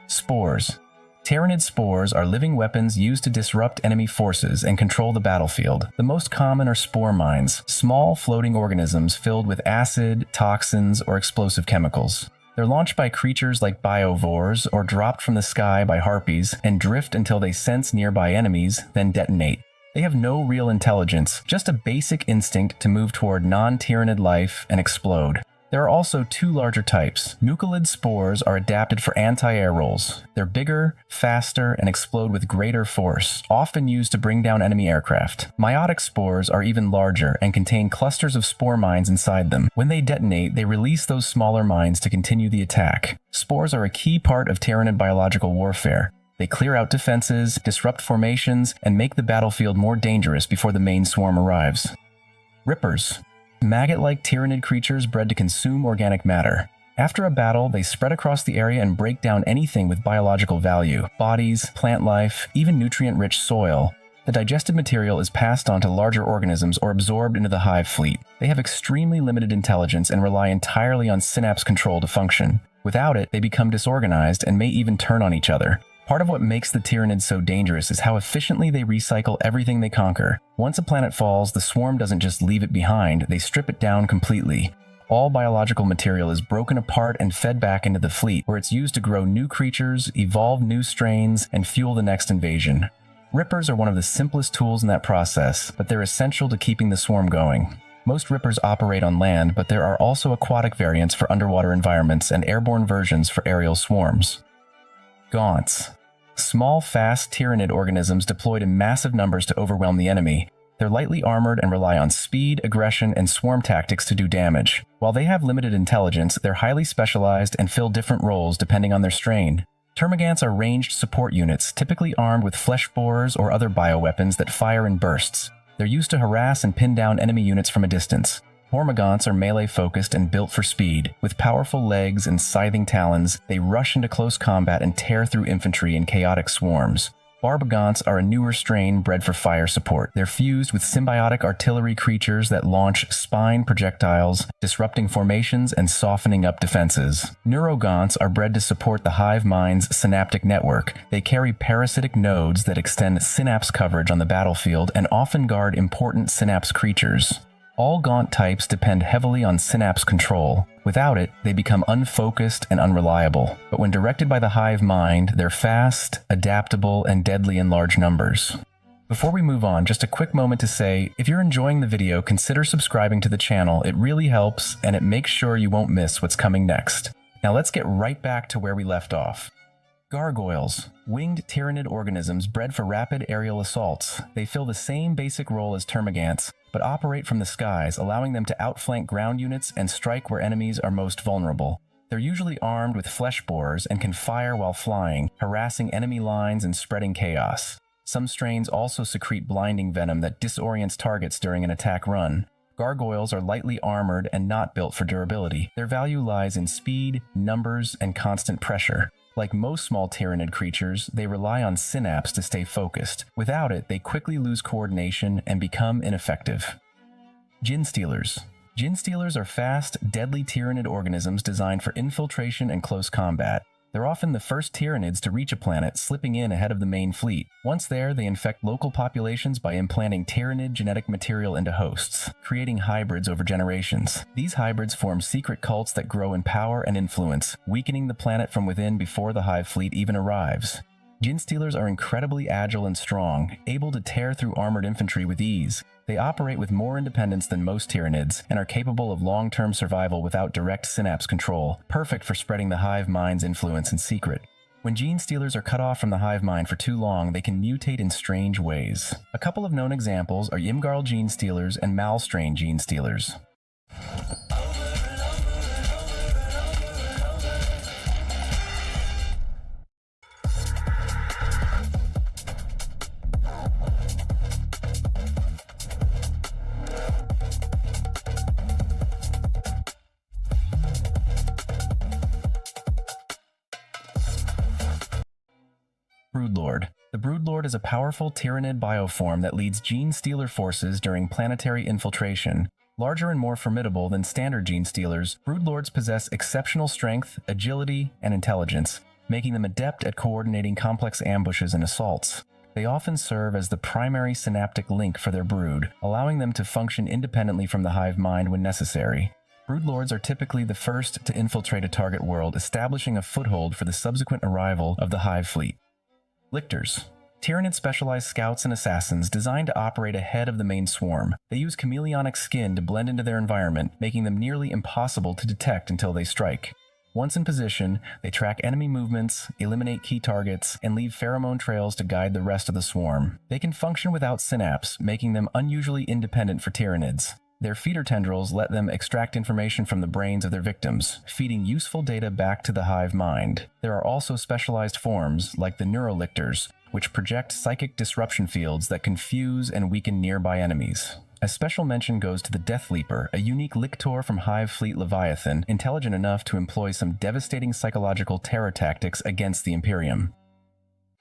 [SPEAKER 7] Spores. Tyranid spores are living weapons used to disrupt enemy forces and control the battlefield. The most common are spore mines, small floating organisms filled with acid, toxins, or explosive chemicals. They're launched by creatures like biovores or dropped from the sky by harpies and drift until they sense nearby enemies, then detonate. They have no real intelligence, just a basic instinct to move toward non-Tyranid life and explode. There are also two larger types. Mucilid spores are adapted for anti-air roles. They're bigger, faster, and explode with greater force, often used to bring down enemy aircraft. Meiotic spores are even larger and contain clusters of spore mines inside them. When they detonate, they release those smaller mines to continue the attack. Spores are a key part of Tyranid biological warfare. They clear out defenses, disrupt formations, and make the battlefield more dangerous before the main swarm arrives. Rippers. Maggot-like Tyranid creatures bred to consume organic matter. After a battle, they spread across the area and break down anything with biological value: bodies, plant life, even nutrient-rich soil. The digested material is passed on to larger organisms or absorbed into the hive fleet. They have extremely limited intelligence and rely entirely on synapse control to function. Without it, they become disorganized and may even turn on each other. Part of what makes the Tyranids so dangerous is how efficiently they recycle everything they conquer. Once a planet falls, the swarm doesn't just leave it behind, they strip it down completely. All biological material is broken apart and fed back into the fleet, where it's used to grow new creatures, evolve new strains, and fuel the next invasion. Rippers are one of the simplest tools in that process, but they're essential to keeping the swarm going. Most Rippers operate on land, but there are also aquatic variants for underwater environments and airborne versions for aerial swarms. Gaunts. Small, fast Tyranid organisms deployed in massive numbers to overwhelm the enemy. They're lightly armored and rely on speed, aggression, and swarm tactics to do damage. While they have limited intelligence, they're highly specialized and fill different roles depending on their strain. Termagants are ranged support units, typically armed with flesh borers or other bioweapons that fire in bursts. They're used to harass and pin down enemy units from a distance. Hormagaunts are melee-focused and built for speed. With powerful legs and scything talons, they rush into close combat and tear through infantry in chaotic swarms. Barbagaunts are a newer strain bred for fire support. They're fused with symbiotic artillery creatures that launch spine projectiles, disrupting formations and softening up defenses. Neurogaunts are bred to support the hive mind's synaptic network. They carry parasitic nodes that extend synapse coverage on the battlefield and often guard important synapse creatures. All Gaunt types depend heavily on synapse control. Without it, they become unfocused and unreliable. But when directed by the hive mind, they're fast, adaptable, and deadly in large numbers. Before we move on, just a quick moment to say, if you're enjoying the video, consider subscribing to the channel. It really helps, and it makes sure you won't miss what's coming next. Now let's get right back to where we left off. Gargoyles, winged tyrannid organisms bred for rapid aerial assaults. They fill the same basic role as termagants, but operate from the skies, allowing them to outflank ground units and strike where enemies are most vulnerable. They're usually armed with flesh borers and can fire while flying, harassing enemy lines and spreading chaos. Some strains also secrete blinding venom that disorients targets during an attack run. Gargoyles are lightly armored and not built for durability. Their value lies in speed, numbers, and constant pressure. Like most small tyrannid creatures, they rely on synapse to stay focused. Without it, they quickly lose coordination and become ineffective. Ginstealers. Ginstealers are fast, deadly tyrannid organisms designed for infiltration and close combat. They're often the first tyrannids to reach a planet, slipping in ahead of the main fleet. Once there, they infect local populations by implanting tyrannid genetic material into hosts, creating hybrids over generations. These hybrids form secret cults that grow in power and influence, weakening the planet from within before the hive fleet even arrives. Ginstealers are incredibly agile and strong, able to tear through armored infantry with ease. They operate with more independence than most tyrannids, and are capable of long-term survival without direct synapse control, perfect for spreading the hive mind's influence in secret. When Ginstealers are cut off from the hive mind for too long, they can mutate in strange ways. A couple of known examples are Ymgarl Ginstealers and Malstrain Ginstealers. Broodlord. The Broodlord is a powerful tyrannid bioform that leads Genestealer forces during planetary infiltration. Larger and more formidable than standard Genestealers, Broodlords possess exceptional strength, agility, and intelligence, making them adept at coordinating complex ambushes and assaults. They often serve as the primary synaptic link for their brood, allowing them to function independently from the hive mind when necessary. Broodlords are typically the first to infiltrate a target world, establishing a foothold for the subsequent arrival of the hive fleet. Lictors. Tyrannid specialized scouts and assassins designed to operate ahead of the main swarm. They use chameleonic skin to blend into their environment, making them nearly impossible to detect until they strike. Once in position, they track enemy movements, eliminate key targets, and leave pheromone trails to guide the rest of the swarm. They can function without synapse, making them unusually independent for tyrannids. Their feeder tendrils let them extract information from the brains of their victims, feeding useful data back to the hive mind. There are also specialized forms, like the Neurolictors, which project psychic disruption fields that confuse and weaken nearby enemies. A special mention goes to the Death Leaper, a unique lictor from Hive Fleet Leviathan, intelligent enough to employ some devastating psychological terror tactics against the Imperium.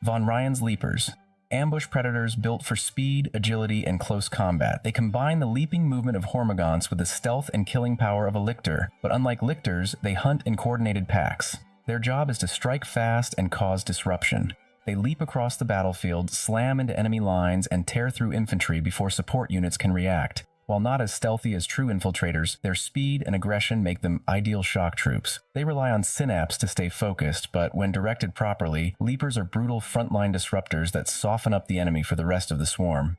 [SPEAKER 7] Von Ryan's Leapers. Ambush predators built for speed, agility, and close combat. They combine the leaping movement of Hormagaunts with the stealth and killing power of a lictor, but unlike lictors, they hunt in coordinated packs. Their job is to strike fast and cause disruption. They leap across the battlefield, slam into enemy lines, and tear through infantry before support units can react. While not as stealthy as true infiltrators, their speed and aggression make them ideal shock troops. They rely on synapse to stay focused, but when directed properly, Leapers are brutal frontline disruptors that soften up the enemy for the rest of the swarm.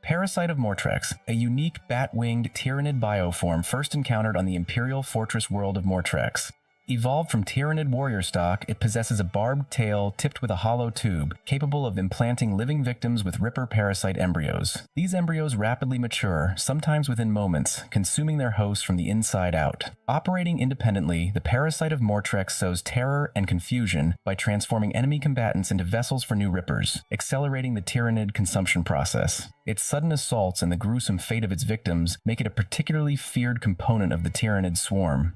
[SPEAKER 7] Parasite of Mortrex, a unique bat-winged tyrannid bioform first encountered on the Imperial Fortress world of Mortrex. Evolved from tyrannid warrior stock, it possesses a barbed tail tipped with a hollow tube, capable of implanting living victims with Ripper parasite embryos. These embryos rapidly mature, sometimes within moments, consuming their host from the inside out. Operating independently, the Parasite of Mortrex sows terror and confusion by transforming enemy combatants into vessels for new Rippers, accelerating the tyrannid consumption process. Its sudden assaults and the gruesome fate of its victims make it a particularly feared component of the tyrannid swarm.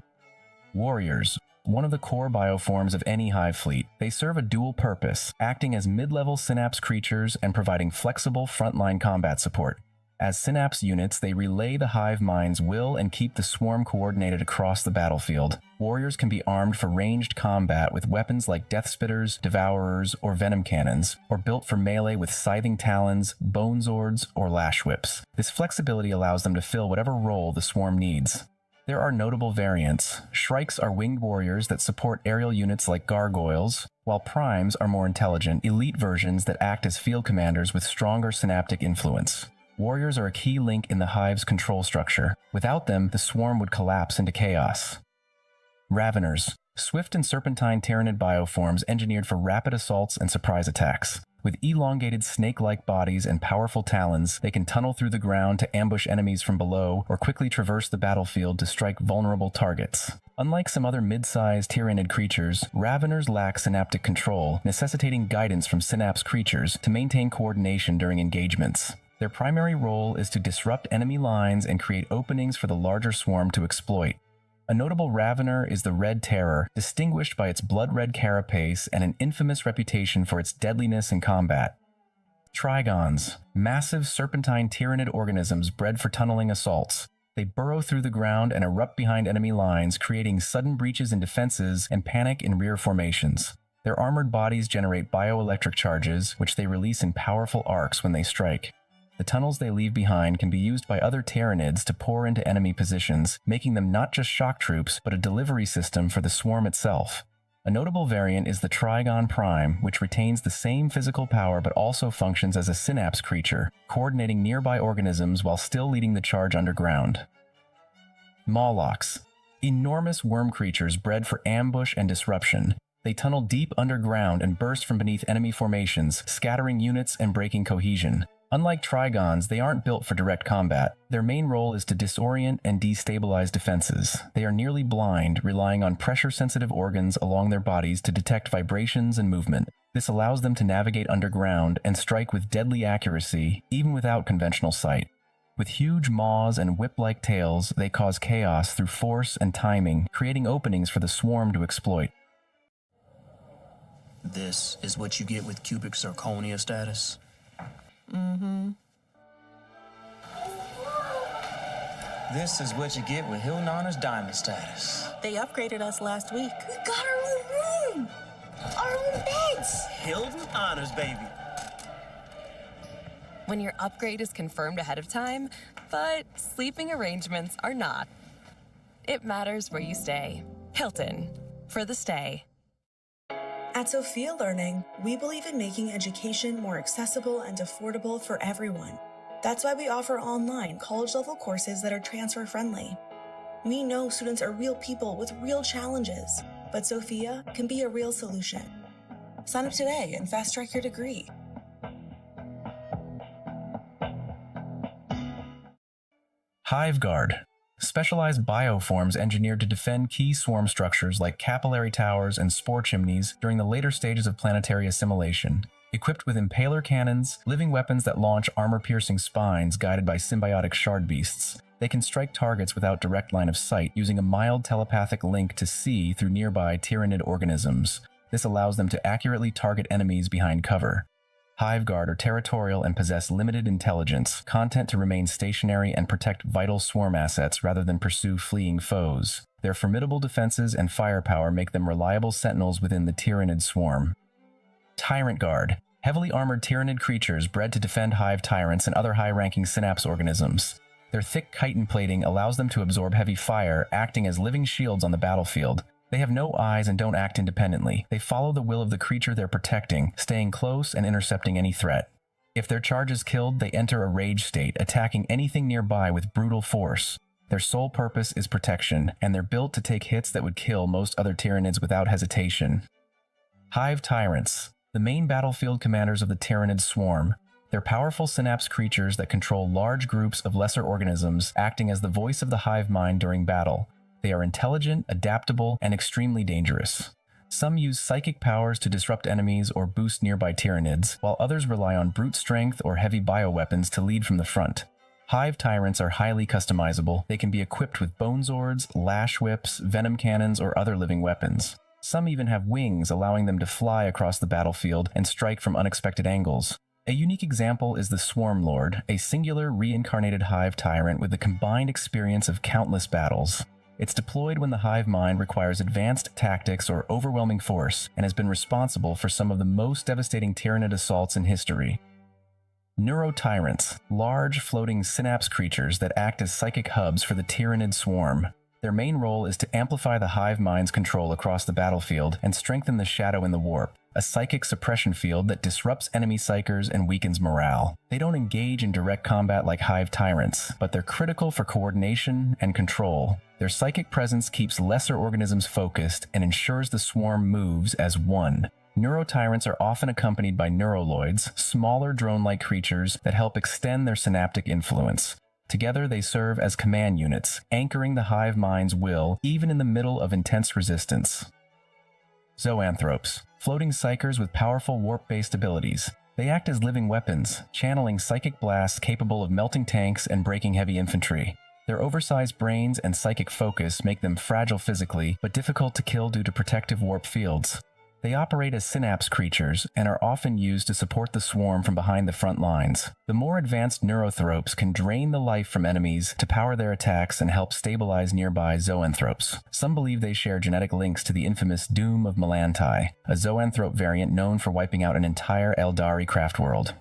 [SPEAKER 7] Warriors, one of the core bioforms of any hive fleet. They serve a dual purpose, acting as mid-level synapse creatures and providing flexible frontline combat support. As synapse units, they relay the hive mind's will and keep the swarm coordinated across the battlefield. Warriors can be armed for ranged combat with weapons like Death Spitters, Devourers, or Venom Cannons, or built for melee with Scything Talons, Bone Zords, or Lash Whips. This flexibility allows them to fill whatever role the swarm needs. There are notable variants. Shrikes are winged warriors that support aerial units like gargoyles, while primes are more intelligent, elite versions that act as field commanders with stronger synaptic influence. Warriors are a key link in the hive's control structure. Without them, the swarm would collapse into chaos. Raveners. swift and serpentine Tyranid bioforms engineered for rapid assaults and surprise attacks. With elongated snake-like bodies and powerful talons, they can tunnel through the ground to ambush enemies from below or quickly traverse the battlefield to strike vulnerable targets. Unlike some other mid-sized Tyranid creatures, Raveners lack synaptic control, necessitating guidance from Synapse creatures to maintain coordination during engagements. Their primary role is to disrupt enemy lines and create openings for the larger swarm to exploit. A notable Ravener is the Red Terror, distinguished by its blood-red carapace and an infamous reputation for its deadliness in combat. Trigons, massive serpentine Tyranid organisms bred for tunneling assaults. They burrow through the ground and erupt behind enemy lines, creating sudden breaches in defenses and panic in rear formations. Their armored bodies generate bioelectric charges, which they release in powerful arcs when they strike. The tunnels they leave behind can be used by other Tyranids to pour into enemy positions, making them not just shock troops, but a delivery system for the swarm itself. A notable variant is the Trigon Prime, which retains the same physical power but also functions as a Synapse creature, coordinating nearby organisms while still leading the charge underground. Mawlocks, enormous worm creatures bred for ambush and disruption. They tunnel deep underground and burst from beneath enemy formations, scattering units and breaking cohesion. Unlike Trigons, they aren't built for direct combat. Their main role is to disorient and destabilize defenses. They are nearly blind, relying on pressure-sensitive organs along their bodies to detect vibrations and movement. This allows them to navigate underground and strike with deadly accuracy, even without conventional sight. With huge maws and whip-like tails, they cause chaos through force and timing, creating openings for the swarm to exploit.
[SPEAKER 11] This is what you get with cubic zirconia status. This is what you get with Hill Nana's diamond status.
[SPEAKER 13] They upgraded us last week.
[SPEAKER 2] We got our own room! Our own beds!
[SPEAKER 10] Hilton honors, baby.
[SPEAKER 14] When your upgrade is confirmed ahead of time, but sleeping arrangements are not. It matters where you stay. Hilton, for the stay.
[SPEAKER 20] At Sophia Learning, we believe in making education more accessible and affordable for everyone. That's why we offer online college-level courses that are transfer-friendly. We know students are real people with real challenges, but Sophia can be a real solution. Sign up today and fast-track your degree.
[SPEAKER 7] HiveGuard, specialized bioforms engineered to defend key swarm structures like capillary towers and spore chimneys during the later stages of planetary assimilation. Equipped with impaler cannons, living weapons that launch armor-piercing spines guided by symbiotic shard beasts, they can strike targets without direct line of sight using a mild telepathic link to see through nearby Tyranid organisms. This allows them to accurately target enemies behind cover. HiveGuard are territorial and possess limited intelligence, content to remain stationary and protect vital swarm assets rather than pursue fleeing foes. Their formidable defenses and firepower make them reliable sentinels within the Tyranid swarm. Tyrant Guard, heavily armored Tyranid creatures bred to defend hive tyrants and other high-ranking Synapse organisms. Their thick chitin plating allows them to absorb heavy fire, acting as living shields on the battlefield. They have no eyes and don't act independently. They follow the will of the creature they're protecting, staying close and intercepting any threat. If their charge is killed, they enter a rage state, attacking anything nearby with brutal force. Their sole purpose is protection, and they're built to take hits that would kill most other Tyranids without hesitation. Hive Tyrants, the main battlefield commanders of the Tyranid swarm. They're powerful Synapse creatures that control large groups of lesser organisms, acting as the voice of the hive mind during battle. They are intelligent, adaptable, and extremely dangerous. Some use psychic powers to disrupt enemies or boost nearby Tyranids, while others rely on brute strength or heavy bioweapons to lead from the front. Hive Tyrants are highly customizable. They can be equipped with bone zords, lash whips, venom cannons, or other living weapons. Some even have wings, allowing them to fly across the battlefield and strike from unexpected angles. A unique example is the Swarm Lord, a singular reincarnated hive tyrant with the combined experience of countless battles. It's deployed when the hive mind requires advanced tactics or overwhelming force, and has been responsible for some of the most devastating Tyranid assaults in history. Neurotyrants, large floating Synapse creatures that act as psychic hubs for the Tyranid swarm. Their main role is to amplify the hive mind's control across the battlefield and strengthen the Shadow in the Warp, a psychic suppression field that disrupts enemy psychers and weakens morale. They don't engage in direct combat like hive tyrants, but they're critical for coordination and control. Their psychic presence keeps lesser organisms focused and ensures the swarm moves as one. Neurotyrants are often accompanied by neuroloids, smaller drone-like creatures that help extend their synaptic influence. Together, they serve as command units, anchoring the hive mind's will even in the middle of intense resistance. Zoanthropes, floating psychers with powerful warp-based abilities. They act as living weapons, channeling psychic blasts capable of melting tanks and breaking heavy infantry. Their oversized brains and psychic focus make them fragile physically, but difficult to kill due to protective warp fields. They operate as synapse creatures and are often used to support the swarm from behind the front lines. The more advanced neurothropes can drain the life from enemies to power their attacks and help stabilize nearby zoanthropes. Some believe they share genetic links to the infamous Doom of Melanti, a zoanthrope variant known for wiping out an entire Eldari craft world.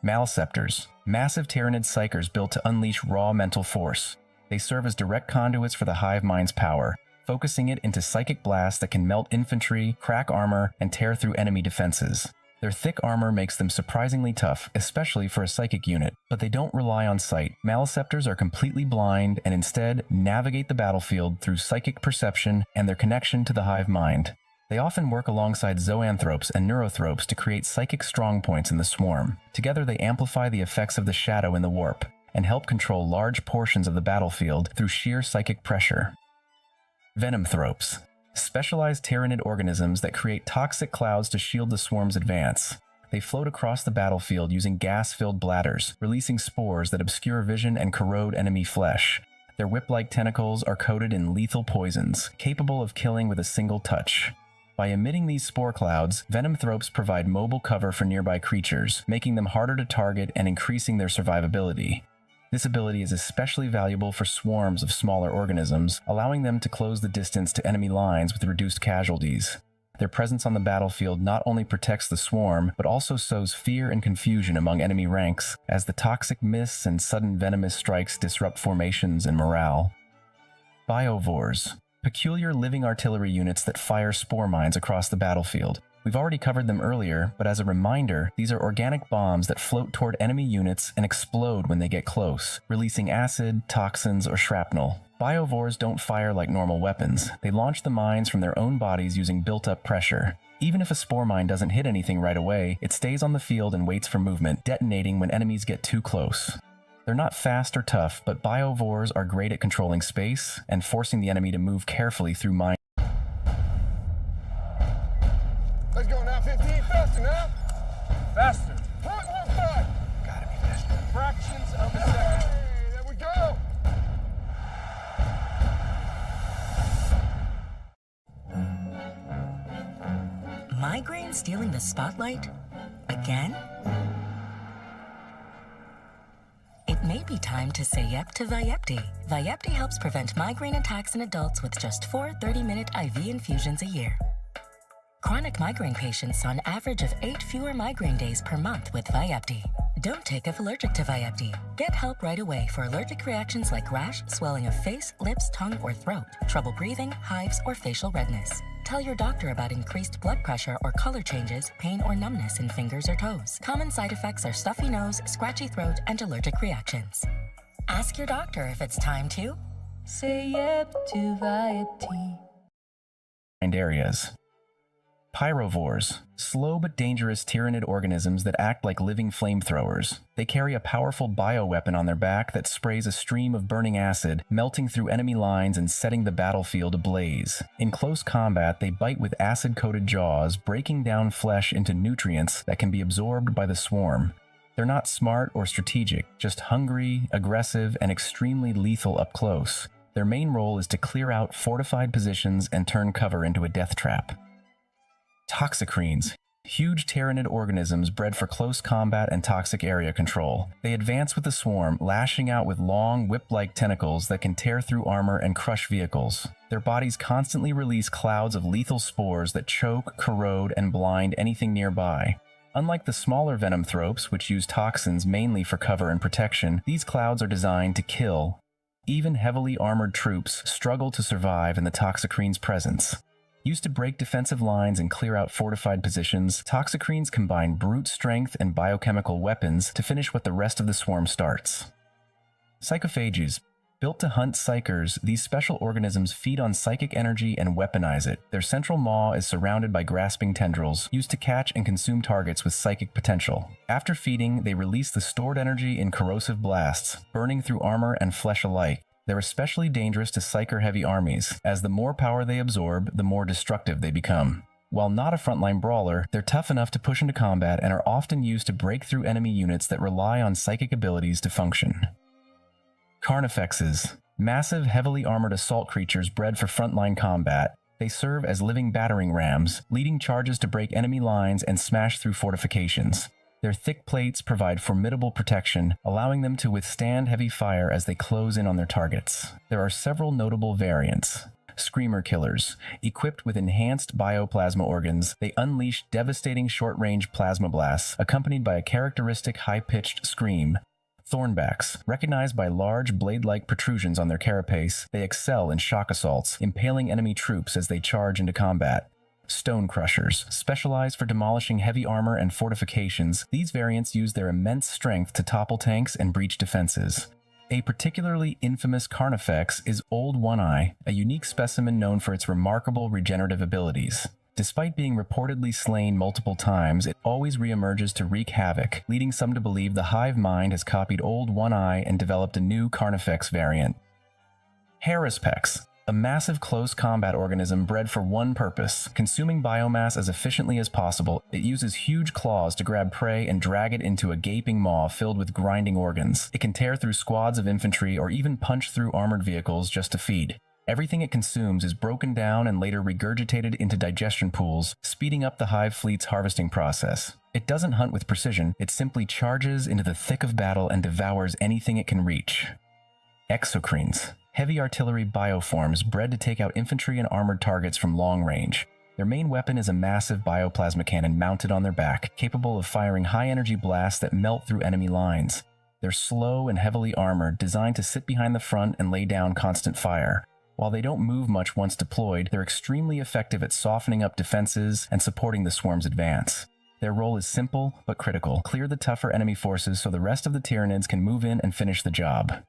[SPEAKER 7] Maleceptors, massive Tyranid psychers built to unleash raw mental force. They serve as direct conduits for the hive mind's power, focusing it into psychic blasts that can melt infantry, crack armor, and tear through enemy defenses. Their thick armor makes them surprisingly tough, especially for a psychic unit, but they don't rely on sight. Maleceptors are completely blind and instead navigate the battlefield through psychic perception and their connection to the hive mind. They often work alongside zoanthropes and neurothropes to create psychic strongpoints in the swarm. Together they amplify the effects of the shadow in the warp and help control large portions of the battlefield through sheer psychic pressure. Venomthropes, specialized Tyranid organisms that create toxic clouds to shield the swarm's advance. They float across the battlefield using gas-filled bladders, releasing spores that obscure vision and corrode enemy flesh. Their whip-like tentacles are coated in lethal poisons, capable of killing with a single touch. By emitting these spore clouds, venomthropes provide mobile cover for nearby creatures, making them harder to target and increasing their survivability. This ability is especially valuable for swarms of smaller organisms, allowing them to close the distance to enemy lines with reduced casualties. Their presence on the battlefield not only protects the swarm, but also sows fear and confusion among enemy ranks, as the toxic mists and sudden venomous strikes disrupt formations and morale. Biovores, peculiar living artillery units that fire spore mines across the battlefield. We've already covered them earlier, but as a reminder, these are organic bombs that float toward enemy units and explode when they get close, releasing acid, toxins, or shrapnel. Biovores don't fire like normal weapons. They launch the mines from their own bodies using built-up pressure. Even if a spore mine doesn't hit anything right away, it stays on the field and waits for movement, detonating when enemies get too close. They're not fast or tough, but biovores are great at controlling space and forcing the enemy to move carefully through mines.
[SPEAKER 21] Let's go now, 15, faster now.
[SPEAKER 8] Faster.
[SPEAKER 21] 0.15.
[SPEAKER 8] Gotta be faster.
[SPEAKER 21] Fractions of a second. Hey, there we go.
[SPEAKER 13] Migraine stealing the spotlight? Again? It may be time to say yep to Vyepti. Vyepti helps prevent migraine attacks in adults with just 4 30-minute IV infusions a year. Chronic migraine patients saw an average of 8 fewer migraine days per month with Vyepti. Don't take if allergic to Vyepti. Get help right away for allergic reactions like rash, swelling of face, lips, tongue, or throat, trouble breathing, hives, or facial redness. Tell your doctor about increased blood pressure or color changes, pain or numbness in fingers or toes. Common side effects are stuffy nose, scratchy throat, and allergic reactions. Ask your doctor if it's time to say yep to Vyepti.
[SPEAKER 7] Areas. Pyrovores, slow but dangerous Tyranid organisms that act like living flamethrowers. They carry a powerful bioweapon on their back that sprays a stream of burning acid, melting through enemy lines and setting the battlefield ablaze. In close combat, they bite with acid-coated jaws, breaking down flesh into nutrients that can be absorbed by the swarm. They're not smart or strategic, just hungry, aggressive, and extremely lethal up close. Their main role is to clear out fortified positions and turn cover into a death trap. Toxicrenes, huge Tyranid organisms bred for close combat and toxic area control. They advance with the swarm, lashing out with long, whip-like tentacles that can tear through armor and crush vehicles. Their bodies constantly release clouds of lethal spores that choke, corrode, and blind anything nearby. Unlike the smaller venomthropes, which use toxins mainly for cover and protection, these clouds are designed to kill. Even heavily armored troops struggle to survive in the toxicrene's presence. Used to break defensive lines and clear out fortified positions, toxicrenes combine brute strength and biochemical weapons to finish what the rest of the swarm starts. Psychophages, Built to hunt psychers, these special organisms feed on psychic energy and weaponize it. Their central maw is surrounded by grasping tendrils, used to catch and consume targets with psychic potential. After feeding, they release the stored energy in corrosive blasts, burning through armor and flesh alike. They're especially dangerous to psyker-heavy armies, as the more power they absorb, the more destructive they become. While not a frontline brawler, they're tough enough to push into combat and are often used to break through enemy units that rely on psychic abilities to function. Carnifexes. Massive, heavily armored assault creatures bred for frontline combat. They serve as living battering rams, leading charges to break enemy lines and smash through fortifications. Their thick plates provide formidable protection, allowing them to withstand heavy fire as they close in on their targets. There are several notable variants. Screamer killers. Equipped with enhanced bioplasma organs, they unleash devastating short-range plasma blasts, accompanied by a characteristic high-pitched scream. Thornbacks. Recognized by large blade-like protrusions on their carapace, they excel in shock assaults, impaling enemy troops as they charge into combat. Stone Crushers. Specialized for demolishing heavy armor and fortifications, these variants use their immense strength to topple tanks and breach defenses. A particularly infamous Carnifex is Old One-Eye, a unique specimen known for its remarkable regenerative abilities. Despite being reportedly slain multiple times, it always reemerges to wreak havoc, leading some to believe the hive mind has copied Old One-Eye and developed a new Carnifex variant. Harrispex. A massive close combat organism bred for one purpose, consuming biomass as efficiently as possible. It uses huge claws to grab prey and drag it into a gaping maw filled with grinding organs. It can tear through squads of infantry or even punch through armored vehicles just to feed. Everything it consumes is broken down and later regurgitated into digestion pools, speeding up the hive fleet's harvesting process. It doesn't hunt with precision, it simply charges into the thick of battle and devours anything it can reach. Exocrines. Heavy artillery bioforms bred to take out infantry and armored targets from long range. Their main weapon is a massive bioplasma cannon mounted on their back, capable of firing high-energy blasts that melt through enemy lines. They're slow and heavily armored, designed to sit behind the front and lay down constant fire. While they don't move much once deployed, they're extremely effective at softening up defenses and supporting the swarm's advance. Their role is simple but critical. Clear the tougher enemy forces so the rest of the Tyranids can move in and finish the job.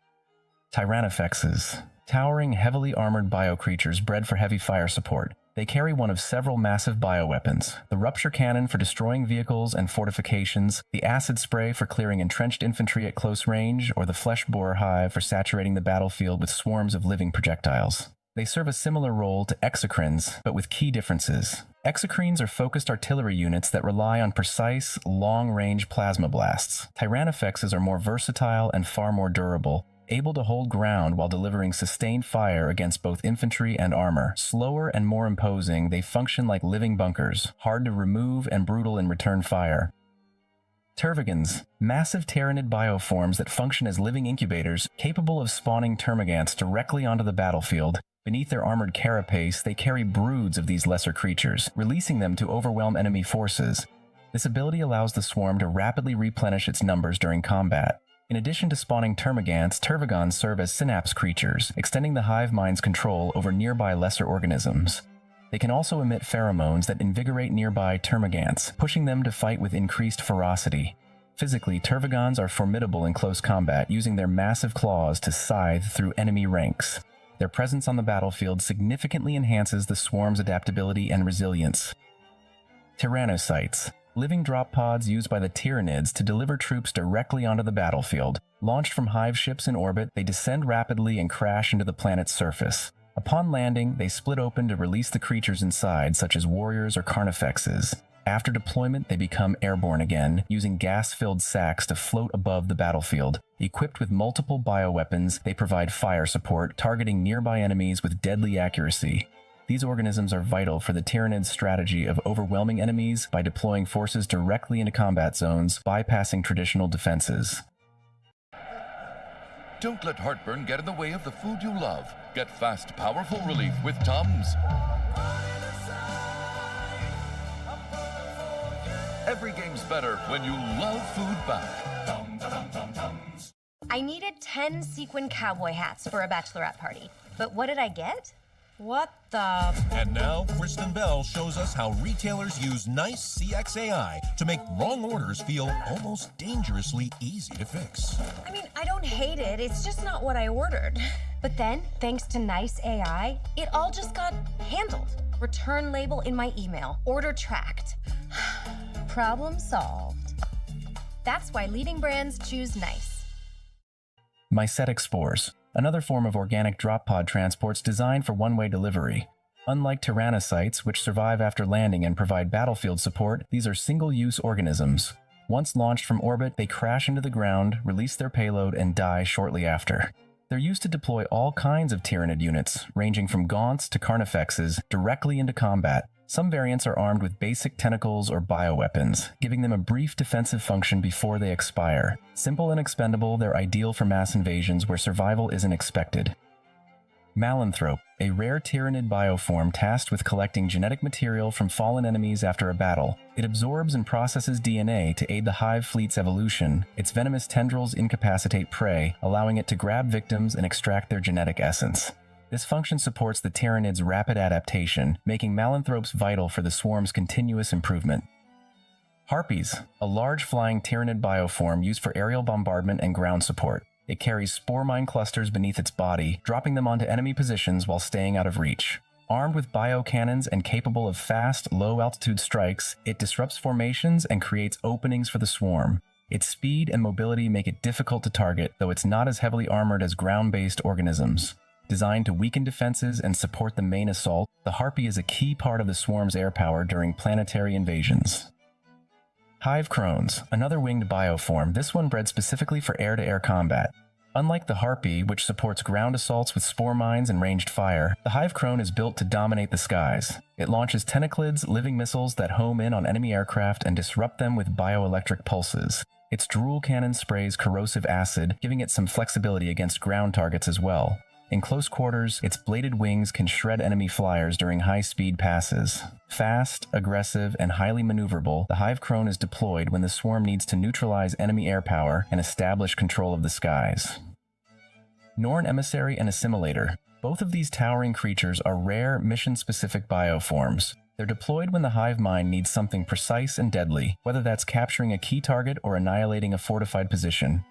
[SPEAKER 7] Tyrannifexes. Towering, heavily armored biocreatures bred for heavy fire support. They carry one of several massive bioweapons: the rupture cannon for destroying vehicles and fortifications, the acid spray for clearing entrenched infantry at close range, or the flesh borer hive for saturating the battlefield with swarms of living projectiles. They serve a similar role to exocrines, but with key differences. Exocrines are focused artillery units that rely on precise, long-range plasma blasts. Tyrannifexes are more versatile and far more durable, able to hold ground while delivering sustained fire against both infantry and armor. Slower and more imposing, they function like living bunkers, hard to remove and brutal in return fire. Tervigans. Massive Tyranid bioforms that function as living incubators, capable of spawning termagants directly onto the battlefield. Beneath their armored carapace, they carry broods of these lesser creatures, releasing them to overwhelm enemy forces. This ability allows the swarm to rapidly replenish its numbers during combat. In addition to spawning termagants, tervigans serve as synapse creatures, extending the hive mind's control over nearby lesser organisms. They can also emit pheromones that invigorate nearby termagants, pushing them to fight with increased ferocity. Physically, tervigans are formidable in close combat, using their massive claws to scythe through enemy ranks. Their presence on the battlefield significantly enhances the swarm's adaptability and resilience. Tyrannocytes. Living drop pods used by the Tyranids to deliver troops directly onto the battlefield. Launched from hive ships in orbit, they descend rapidly and crash into the planet's surface. Upon landing, they split open to release the creatures inside, such as warriors or carnifexes. After deployment, they become airborne again, using gas-filled sacs to float above the battlefield. Equipped with multiple bioweapons, they provide fire support, targeting nearby enemies with deadly accuracy. These organisms are vital for the Tyranid's strategy of overwhelming enemies by deploying forces directly into combat zones, bypassing traditional defenses.
[SPEAKER 3] Don't let heartburn get in the way of the food you love. Get fast, powerful relief with Tums. Every game's better when you love food back.
[SPEAKER 22] I needed 10 sequin cowboy hats for a bachelorette party, but what did I get?
[SPEAKER 14] What the?
[SPEAKER 5] And now, Kristen Bell shows us how retailers use nice CXAI to make wrong orders feel almost dangerously easy to fix.
[SPEAKER 22] I mean, I don't hate it. It's just not what I ordered. But then, thanks to Nice AI, it all just got handled. Return label in my email. Order tracked. Problem solved. That's why leading brands choose Nice.
[SPEAKER 7] Mycetic spores, another form of organic drop pod transports designed for one-way delivery. Unlike tyrannocytes, which survive after landing and provide battlefield support, these are single-use organisms. Once launched from orbit, they crash into the ground, release their payload, and die shortly after. They're used to deploy all kinds of Tyranid units, ranging from gaunts to carnifexes, directly into combat. Some variants are armed with basic tentacles or bioweapons, giving them a brief defensive function before they expire. Simple and expendable, they're ideal for mass invasions where survival isn't expected. Malanthrope, a rare Tyranid bioform tasked with collecting genetic material from fallen enemies after a battle. It absorbs and processes DNA to aid the hive fleet's evolution. Its venomous tendrils incapacitate prey, allowing it to grab victims and extract their genetic essence. This function supports the Tyranid's rapid adaptation, making Malanthropes vital for the swarm's continuous improvement. Harpies, a large flying Tyranid bioform used for aerial bombardment and ground support. It carries spore mine clusters beneath its body, dropping them onto enemy positions while staying out of reach. Armed with biocannons and capable of fast, low-altitude strikes, it disrupts formations and creates openings for the swarm. Its speed and mobility make it difficult to target, though it's not as heavily armored as ground-based organisms. Designed to weaken defenses and support the main assault, the Harpy is a key part of the swarm's air power during planetary invasions. Hive crones, another winged bioform, this one bred specifically for air-to-air combat. Unlike the Harpy, which supports ground assaults with spore mines and ranged fire, the hive crone is built to dominate the skies. It launches tentaclids, living missiles that home in on enemy aircraft and disrupt them with bioelectric pulses. Its drool cannon sprays corrosive acid, giving it some flexibility against ground targets as well. In close quarters, its bladed wings can shred enemy flyers during high-speed passes. Fast, aggressive, and highly maneuverable, the hive crone is deployed when the swarm needs to neutralize enemy air power and establish control of the skies. Norn emissary and assimilator. Both of these towering creatures are rare, mission-specific bioforms. They're deployed when the hive mind needs something precise and deadly, whether that's capturing a key target or annihilating a fortified position.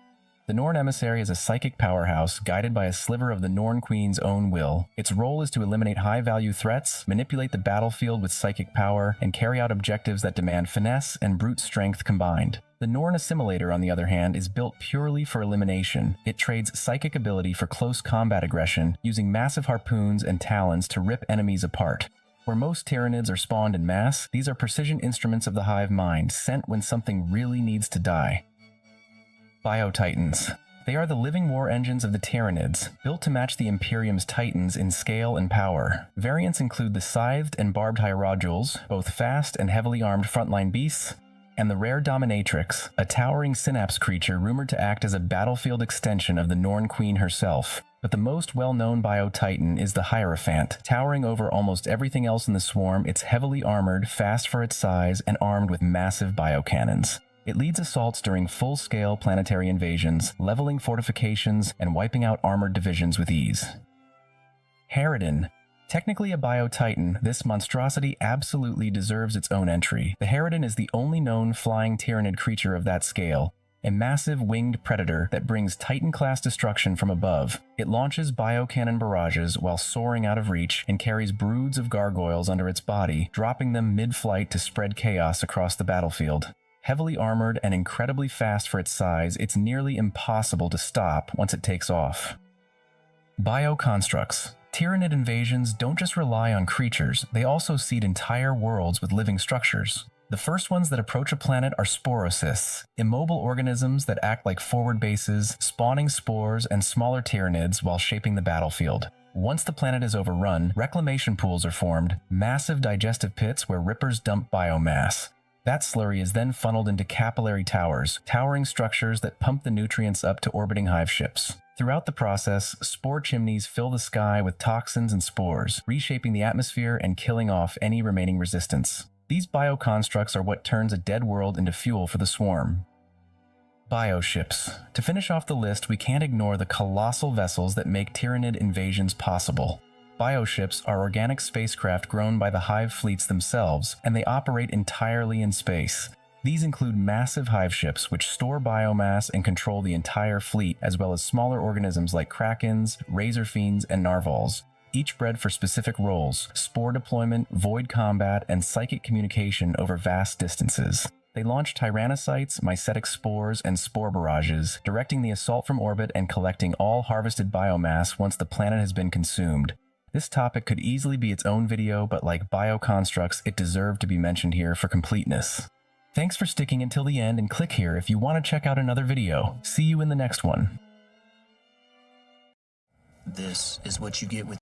[SPEAKER 7] The Norn Emissary is a psychic powerhouse guided by a sliver of the Norn Queen's own will. Its role is to eliminate high-value threats, manipulate the battlefield with psychic power, and carry out objectives that demand finesse and brute strength combined. The Norn Assimilator, on the other hand, is built purely for elimination. It trades psychic ability for close combat aggression, using massive harpoons and talons to rip enemies apart. Where most Tyranids are spawned in mass, these are precision instruments of the hive mind, sent when something really needs to die. Biotitans. They are the living war engines of the Tyranids, built to match the Imperium's Titans in scale and power. Variants include the scythed and barbed Hierodules, both fast and heavily armed frontline beasts, and the rare Dominatrix, a towering synapse creature rumored to act as a battlefield extension of the Norn Queen herself. But the most well-known Biotitan is the Hierophant. Towering over almost everything else in the swarm, it's heavily armored, fast for its size, and armed with massive biocannons. It leads assaults during full-scale planetary invasions, leveling fortifications, and wiping out armored divisions with ease. Harridan. Technically a Biotitan, this monstrosity absolutely deserves its own entry. The Harridan is the only known flying Tyranid creature of that scale, a massive winged predator that brings Titan-class destruction from above. It launches biocannon barrages while soaring out of reach and carries broods of gargoyles under its body, dropping them mid-flight to spread chaos across the battlefield. Heavily armored and incredibly fast for its size, it's nearly impossible to stop once it takes off. Bioconstructs. Tyranid invasions don't just rely on creatures, they also seed entire worlds with living structures. The first ones that approach a planet are sporocysts, immobile organisms that act like forward bases, spawning spores and smaller Tyranids while shaping the battlefield. Once the planet is overrun, reclamation pools are formed, massive digestive pits where rippers dump biomass. That slurry is then funneled into capillary towers, towering structures that pump the nutrients up to orbiting hive ships. Throughout the process, spore chimneys fill the sky with toxins and spores, reshaping the atmosphere and killing off any remaining resistance. These bioconstructs are what turns a dead world into fuel for the swarm. Bioships. To finish off the list, we can't ignore the colossal vessels that make Tyranid invasions possible. Bioships are organic spacecraft grown by the hive fleets themselves, and they operate entirely in space. These include massive hive ships, which store biomass and control the entire fleet, as well as smaller organisms like krakens, razor fiends, and narwhals, each bred for specific roles: spore deployment, void combat, and psychic communication over vast distances. They launch tyrannocytes, mycetic spores, and spore barrages, directing the assault from orbit and collecting all harvested biomass once the planet has been consumed. This topic could easily be its own video, but like bioconstructs, it deserved to be mentioned here for completeness. Thanks for sticking until the end, and click here if you want to check out another video. See you in the next one.
[SPEAKER 11] This is what you get with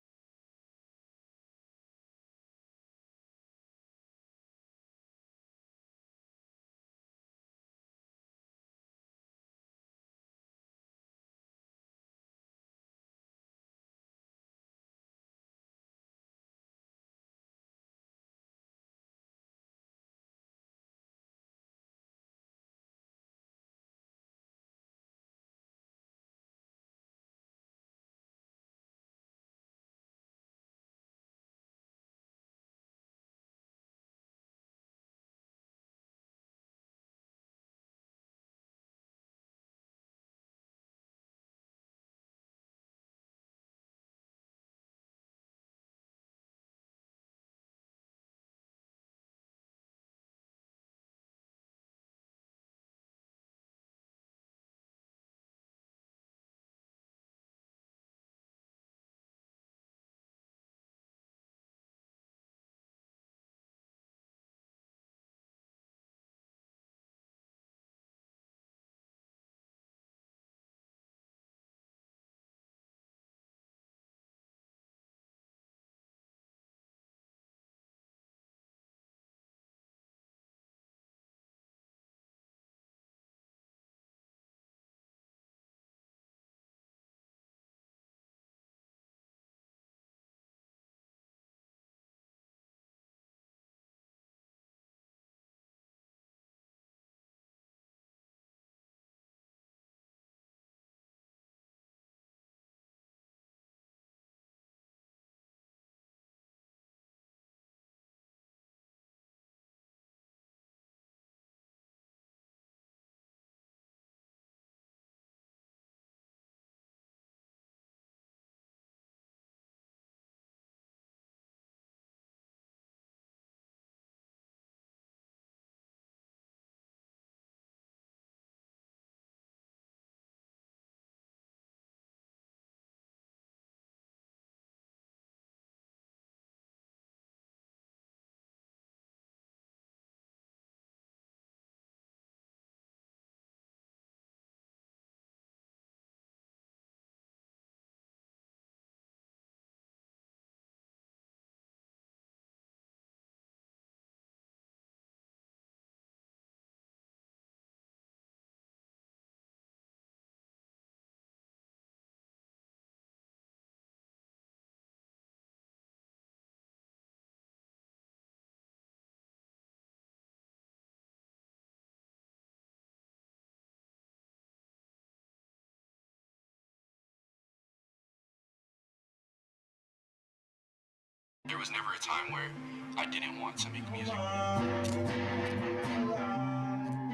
[SPEAKER 1] There was never a time where I didn't want to make music.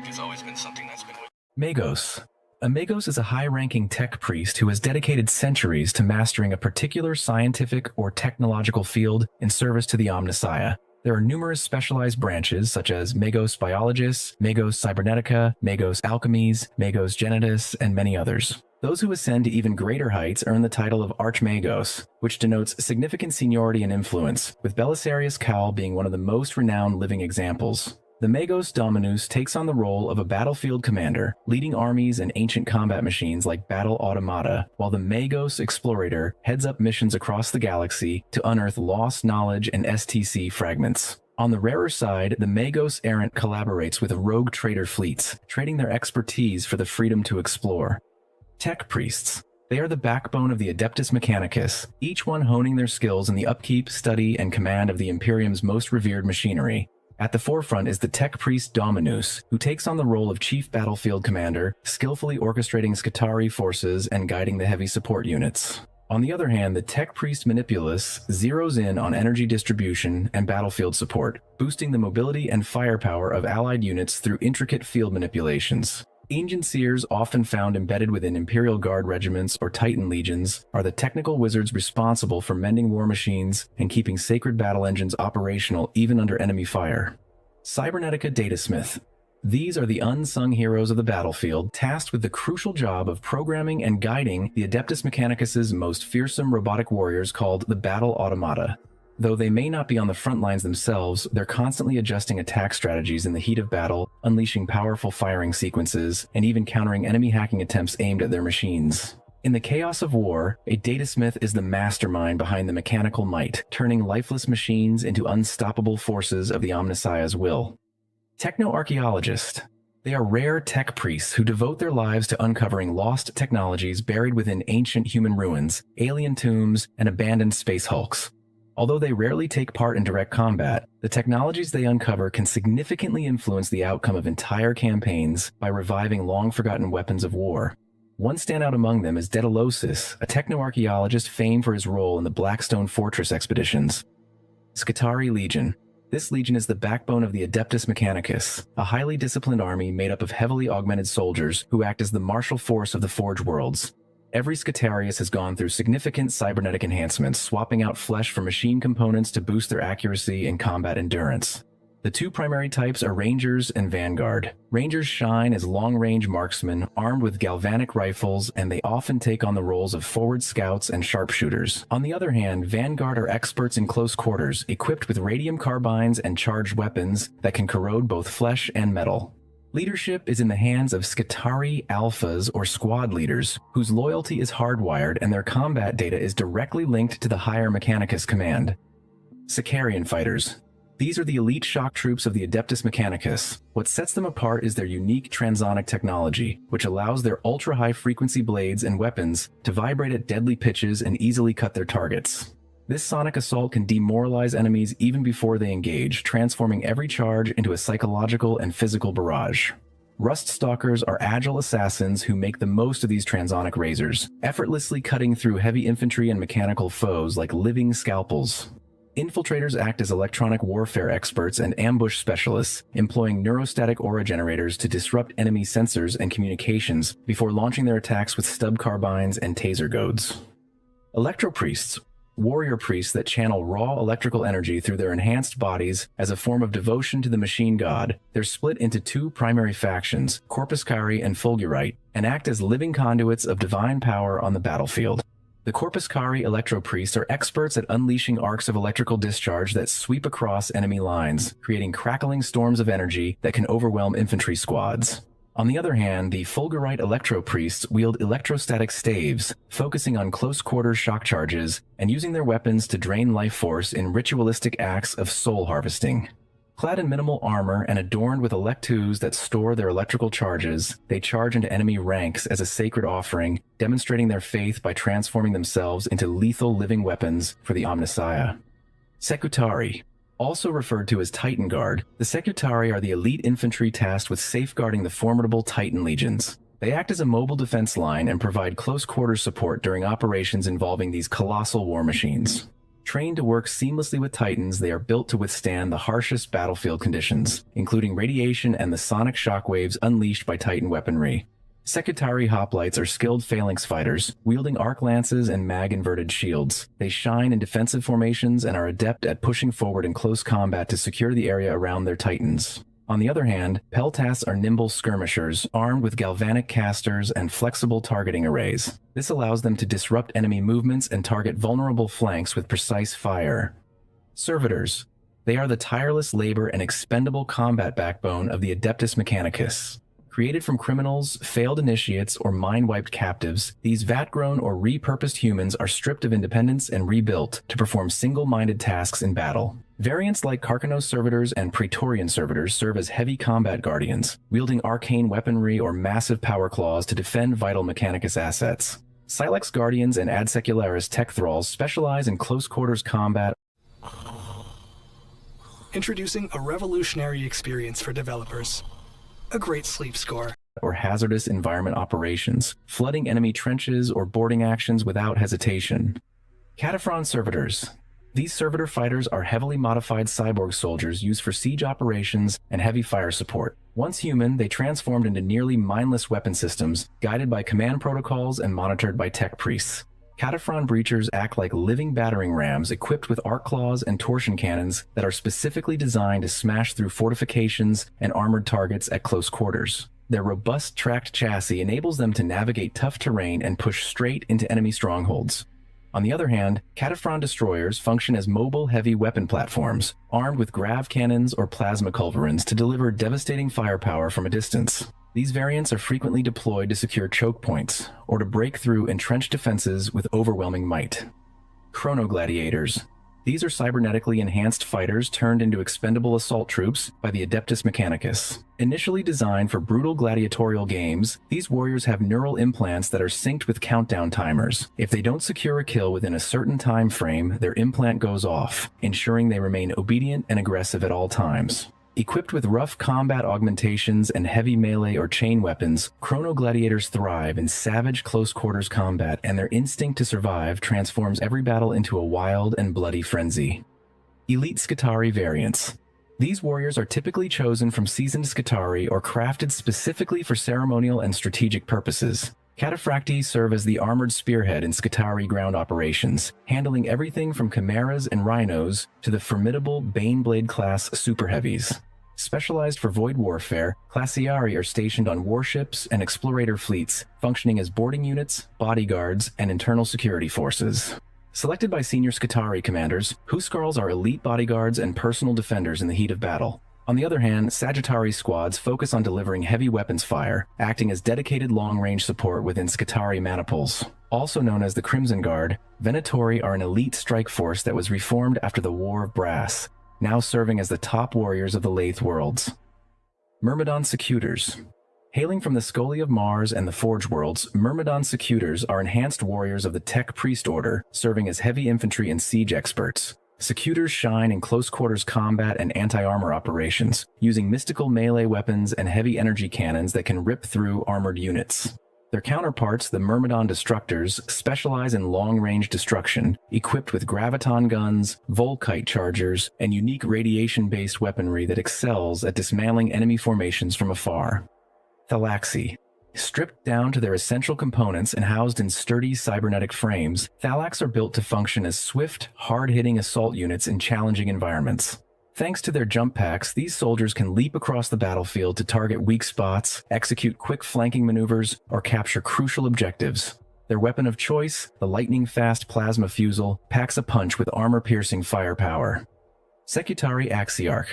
[SPEAKER 1] It's always been something that's been with
[SPEAKER 7] Magos. A Magos is a high-ranking tech priest who has dedicated centuries to mastering a particular scientific or technological field in service to the Omnissiah. There are numerous specialized branches such as Magos Biologists, Magos Cybernetica, Magos Alchemies, Magos Genitus, and many others. Those who ascend to even greater heights earn the title of Archmagos, which denotes significant seniority and influence, with Belisarius Cawl being one of the most renowned living examples. The Magos Dominus takes on the role of a battlefield commander, leading armies and ancient combat machines like battle automata, while the Magos Explorator heads up missions across the galaxy to unearth lost knowledge and STC fragments. On the rarer side, the Magos Errant collaborates with rogue trader fleets, trading their expertise for the freedom to explore. Tech priests. They are the backbone of the Adeptus Mechanicus, each one honing their skills in the upkeep, study, and command of the Imperium's most revered machinery. At the forefront is the Tech Priest Dominus, who takes on the role of chief battlefield commander, skillfully orchestrating Skitarii forces and guiding the heavy support units. On the other hand, the Tech Priest Manipulus zeroes in on energy distribution and battlefield support, boosting the mobility and firepower of allied units through intricate field manipulations. Ancient Seers, often found embedded within Imperial Guard regiments or Titan legions, are the technical wizards responsible for mending war machines and keeping sacred battle engines operational even under enemy fire. Cybernetica Datasmith. These are the unsung heroes of the battlefield, tasked with the crucial job of programming and guiding the Adeptus Mechanicus's most fearsome robotic warriors called the Battle Automata. Though they may not be on the front lines themselves, they're constantly adjusting attack strategies in the heat of battle, unleashing powerful firing sequences, and even countering enemy hacking attempts aimed at their machines. In the chaos of war, a datasmith is the mastermind behind the mechanical might, turning lifeless machines into unstoppable forces of the Omnissiah's will. Techno-archaeologist. They are rare tech priests who devote their lives to uncovering lost technologies buried within ancient human ruins, alien tombs, and abandoned space hulks. Although they rarely take part in direct combat, the technologies they uncover can significantly influence the outcome of entire campaigns by reviving long-forgotten weapons of war. One standout among them is Daedalosis, a techno-archaeologist famed for his role in the Blackstone Fortress expeditions. Skitarii Legion. This legion is the backbone of the Adeptus Mechanicus, a highly disciplined army made up of heavily augmented soldiers who act as the martial force of the Forge Worlds. Every Skitarius has gone through significant cybernetic enhancements, swapping out flesh for machine components to boost their accuracy and combat endurance. The two primary types are Rangers and Vanguard. Rangers shine as long-range marksmen armed with galvanic rifles, and they often take on the roles of forward scouts and sharpshooters. On the other hand, Vanguard are experts in close quarters, equipped with radium carbines and charged weapons that can corrode both flesh and metal. Leadership is in the hands of Skitarii Alphas, or squad leaders, whose loyalty is hardwired and their combat data is directly linked to the higher Mechanicus command. Sicarian Fighters. These are the elite shock troops of the Adeptus Mechanicus. What sets them apart is their unique transonic technology, which allows their ultra-high frequency blades and weapons to vibrate at deadly pitches and easily cut their targets. This sonic assault can demoralize enemies even before they engage, transforming every charge into a psychological and physical barrage. Rust Stalkers are agile assassins who make the most of these transonic razors, effortlessly cutting through heavy infantry and mechanical foes like living scalpels. Infiltrators act as electronic warfare experts and ambush specialists, employing neurostatic aura generators to disrupt enemy sensors and communications before launching their attacks with stub carbines and taser goads. Electropriests. Warrior priests that channel raw electrical energy through their enhanced bodies as a form of devotion to the machine god. They're split into two primary factions, Corpus Cari and Fulgurite, and act as living conduits of divine power on the battlefield. The Corpus Cari electropriests are experts at unleashing arcs of electrical discharge that sweep across enemy lines, creating crackling storms of energy that can overwhelm infantry squads. On the other hand, the Fulgurite electropriests wield electrostatic staves, focusing on close-quarters shock charges and using their weapons to drain life force in ritualistic acts of soul harvesting. Clad in minimal armor and adorned with electus that store their electrical charges, they charge into enemy ranks as a sacred offering, demonstrating their faith by transforming themselves into lethal living weapons for the Omnissiah. Secutarii. Also referred to as Titan Guard, the Secutarii are the elite infantry tasked with safeguarding the formidable Titan legions. They act as a mobile defense line and provide close-quarters support during operations involving these colossal war machines. Trained to work seamlessly with Titans, they are built to withstand the harshest battlefield conditions, including radiation and the sonic shockwaves unleashed by Titan weaponry. Secutarii hoplites are skilled phalanx fighters, wielding arc lances and mag-inverted shields. They shine in defensive formations and are adept at pushing forward in close combat to secure the area around their Titans. On the other hand, Peltas are nimble skirmishers, armed with galvanic casters and flexible targeting arrays. This allows them to disrupt enemy movements and target vulnerable flanks with precise fire. Servitors. They are the tireless labor and expendable combat backbone of the Adeptus Mechanicus. Created from criminals, failed initiates, or mind-wiped captives, these vat-grown or repurposed humans are stripped of independence and rebuilt to perform single-minded tasks in battle. Variants like Carcanos Servitors and Praetorian Servitors serve as heavy combat guardians, wielding arcane weaponry or massive power claws to defend vital Mechanicus assets. Silex Guardians and Ad Secularis Tech Thralls specialize in close-quarters combat.
[SPEAKER 4] Introducing a revolutionary experience for developers. A great sleep score.
[SPEAKER 7] or hazardous environment operations, flooding enemy trenches or boarding actions without hesitation. Cataphren servitors. These servitor fighters are heavily modified cyborg soldiers used for siege operations and heavy fire support. Once human, they transformed into nearly mindless weapon systems, guided by command protocols and monitored by tech priests. Cataphren breachers act like living battering rams equipped with arc claws and torsion cannons that are specifically designed to smash through fortifications and armored targets at close quarters. Their robust tracked chassis enables them to navigate tough terrain and push straight into enemy strongholds. On the other hand, Cataphren destroyers function as mobile heavy weapon platforms, armed with grav cannons or plasma culverins to deliver devastating firepower from a distance. These variants are frequently deployed to secure choke points, or to break through entrenched defenses with overwhelming might. Chronogladiators. These are cybernetically enhanced fighters turned into expendable assault troops by the Adeptus Mechanicus. Initially designed for brutal gladiatorial games, these warriors have neural implants that are synced with countdown timers. If they don't secure a kill within a certain time frame, their implant goes off, ensuring they remain obedient and aggressive at all times. Equipped with rough combat augmentations and heavy melee or chain weapons, chronogladiators thrive in savage close-quarters combat, and their instinct to survive transforms every battle into a wild and bloody frenzy. Elite Skitarii variants. These warriors are typically chosen from seasoned Skitarii or crafted specifically for ceremonial and strategic purposes. Cataphracti serve as the armored spearhead in Skitarii ground operations, handling everything from chimeras and rhinos to the formidable Baneblade-class super heavies. Specialized for void warfare, Classiari are stationed on warships and explorator fleets, functioning as boarding units, bodyguards, and internal security forces. Selected by senior Skitarii commanders, Huskarls are elite bodyguards and personal defenders in the heat of battle. On the other hand, Sagittari squads focus on delivering heavy weapons fire, acting as dedicated long-range support within Skitarii maniples. Also known as the Crimson Guard, Venatori are an elite strike force that was reformed after the War of Brass, now serving as the top warriors of the Lathe worlds. Myrmidon Secutors. Hailing from the Scoli of Mars and the Forge worlds, Myrmidon Secutors are enhanced warriors of the Tech Priest Order, serving as heavy infantry and siege experts. Secutors shine in close-quarters combat and anti-armor operations, using mystical melee weapons and heavy energy cannons that can rip through armored units. Their counterparts, the Myrmidon Destructors, specialize in long-range destruction, equipped with graviton guns, Volkite chargers, and unique radiation-based weaponry that excels at dismantling enemy formations from afar. Thalaxi. Stripped down to their essential components and housed in sturdy cybernetic frames, Thalax are built to function as swift, hard-hitting assault units in challenging environments. Thanks to their jump packs, these soldiers can leap across the battlefield to target weak spots, execute quick flanking maneuvers, or capture crucial objectives. Their weapon of choice, the lightning-fast plasma fusel, packs a punch with armor-piercing firepower. Secutari Axiarch.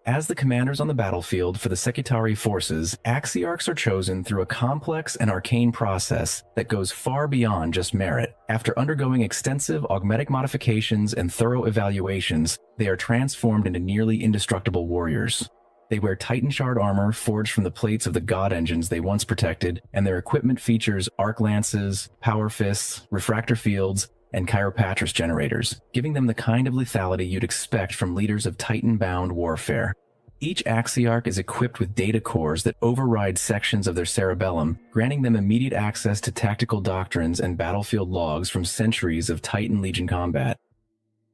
[SPEAKER 7] As the commanders on the battlefield for the Secutari forces, Axiarchs are chosen through a complex and arcane process that goes far beyond just merit. After undergoing extensive augmetic modifications and thorough evaluations, they are transformed into nearly indestructible warriors. They wear Titan Shard armor forged from the plates of the god engines they once protected, and their equipment features arc lances, power fists, refractor fields, and chiropatris generators, giving them the kind of lethality you'd expect from leaders of Titan-bound warfare. Each Axiarch is equipped with data cores that override sections of their cerebellum, granting them immediate access to tactical doctrines and battlefield logs from centuries of Titan Legion combat.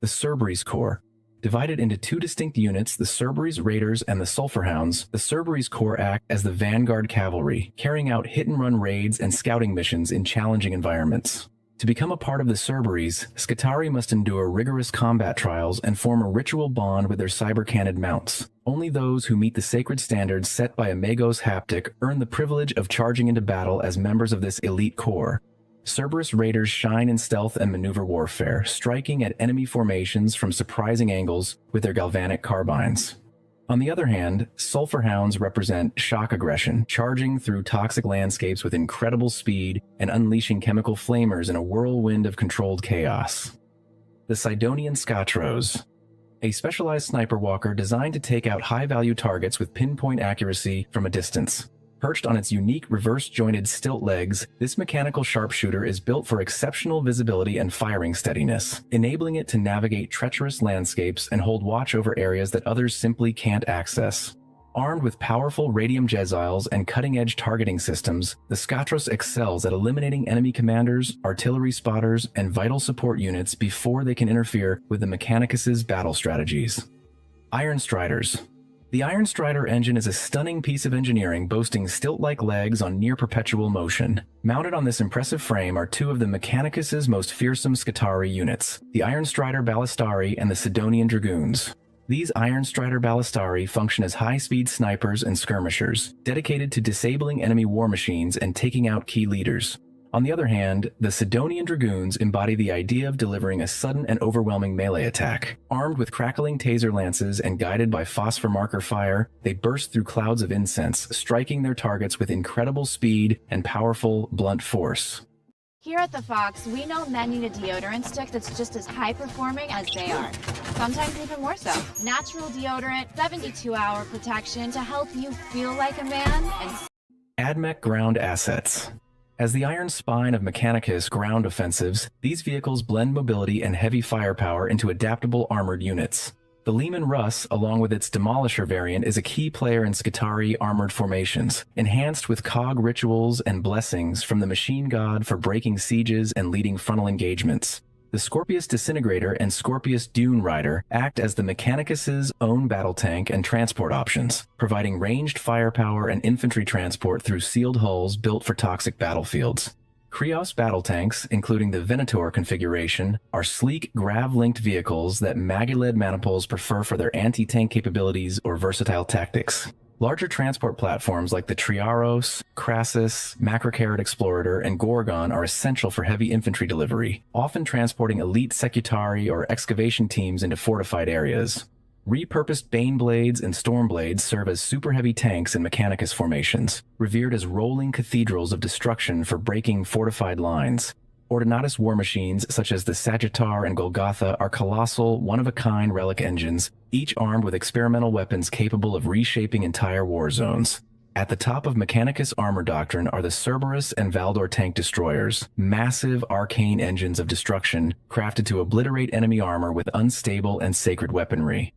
[SPEAKER 7] The Cerberus Corps. Divided into two distinct units, the Cerberus Raiders and the Sulphur Hounds, the Cerberus Corps act as the vanguard cavalry, carrying out hit-and-run raids and scouting missions in challenging environments. To become a part of the Cerberus, Skitarii must endure rigorous combat trials and form a ritual bond with their cyber-canned mounts. Only those who meet the sacred standards set by a Magos Haptic earn the privilege of charging into battle as members of this elite corps. Cerberus Raiders shine in stealth and maneuver warfare, striking at enemy formations from surprising angles with their galvanic carbines. On the other hand, Sulphur Hounds represent shock aggression, charging through toxic landscapes with incredible speed and unleashing chemical flamers in a whirlwind of controlled chaos. The Sidonian Scotros. A specialized sniper walker designed to take out high-value targets with pinpoint accuracy from a distance. Perched on its unique reverse-jointed stilt legs, this mechanical sharpshooter is built for exceptional visibility and firing steadiness, enabling it to navigate treacherous landscapes and hold watch over areas that others simply can't access. Armed with powerful radium jesiles and cutting-edge targeting systems, the Skatros excels at eliminating enemy commanders, artillery spotters, and vital support units before they can interfere with the Mechanicus' battle strategies. Iron Striders. The Iron Strider engine is a stunning piece of engineering boasting stilt-like legs on near-perpetual motion. Mounted on this impressive frame are two of the Mechanicus' most fearsome Scutari units, the Iron Strider Ballistari and the Sidonian Dragoons. These Iron Strider Ballistari function as high-speed snipers and skirmishers, dedicated to disabling enemy war machines and taking out key leaders. On the other hand, the Sidonian Dragoons embody the idea of delivering a sudden and overwhelming melee attack. Armed with crackling taser lances and guided by phosphor marker fire, they burst through clouds of incense, striking their targets with incredible speed and powerful, blunt force.
[SPEAKER 4] Here at the Fox, we know men need a deodorant stick that's just as high-performing as they are. Sometimes even more so. Natural deodorant, 72-hour protection to help you feel like a man and...
[SPEAKER 7] AdMech ground assets. As the iron spine of Mechanicus ground offensives, these vehicles blend mobility and heavy firepower into adaptable armored units. The Lehman Russ, along with its Demolisher variant, is a key player in Scutari armored formations, enhanced with cog rituals and blessings from the machine god for breaking sieges and leading frontal engagements. The Scorpius Disintegrator and Scorpius Dune Rider act as the Mechanicus' own battle tank and transport options, providing ranged firepower and infantry transport through sealed hulls built for toxic battlefields. Krios battle tanks, including the Venator configuration, are sleek, grav-linked vehicles that Magiled manipules prefer for their anti-tank capabilities or versatile tactics. Larger transport platforms like the Triaros, Crassus, Macrocarrot Explorator, and Gorgon are essential for heavy infantry delivery, often transporting elite Secutari or excavation teams into fortified areas. Repurposed Bane Blades and Storm Blades serve as super heavy tanks in Mechanicus formations, revered as rolling cathedrals of destruction for breaking fortified lines. Ordinatus war machines such as the Sagittar and Golgotha are colossal, one-of-a-kind relic engines, each armed with experimental weapons capable of reshaping entire war zones. At the top of Mechanicus armor doctrine are the Cerberus and Valdor tank destroyers, massive arcane engines of destruction crafted to obliterate enemy armor with unstable and sacred weaponry.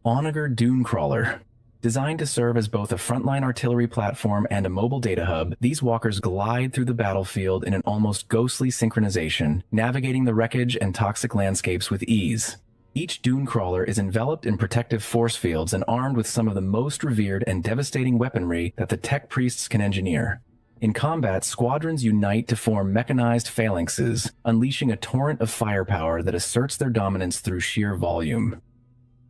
[SPEAKER 7] Onager Dune Crawler. Designed to serve as both a frontline artillery platform and a mobile data hub, these walkers glide through the battlefield in an almost ghostly synchronization, navigating the wreckage and toxic landscapes with ease. Each Dune Crawler is enveloped in protective force fields and armed with some of the most revered and devastating weaponry that the tech priests can engineer. In combat, squadrons unite to form mechanized phalanxes, unleashing a torrent of firepower that asserts their dominance through sheer volume.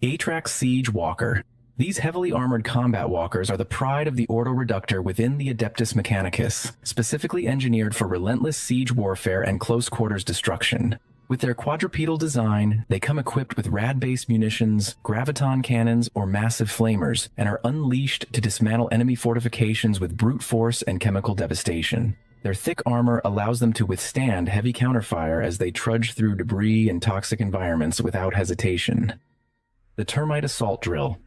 [SPEAKER 7] Atrax Siege Walker. These heavily armored combat walkers are the pride of the Ordo Reductor within the Adeptus Mechanicus, specifically engineered for relentless siege warfare and close-quarters destruction. With their quadrupedal design, they come equipped with rad-based munitions, graviton cannons, or massive flamers, and are unleashed to dismantle enemy fortifications with brute force and chemical devastation. Their thick armor allows them to withstand heavy counterfire as they trudge through debris and toxic environments without hesitation. The Termite Assault Drill.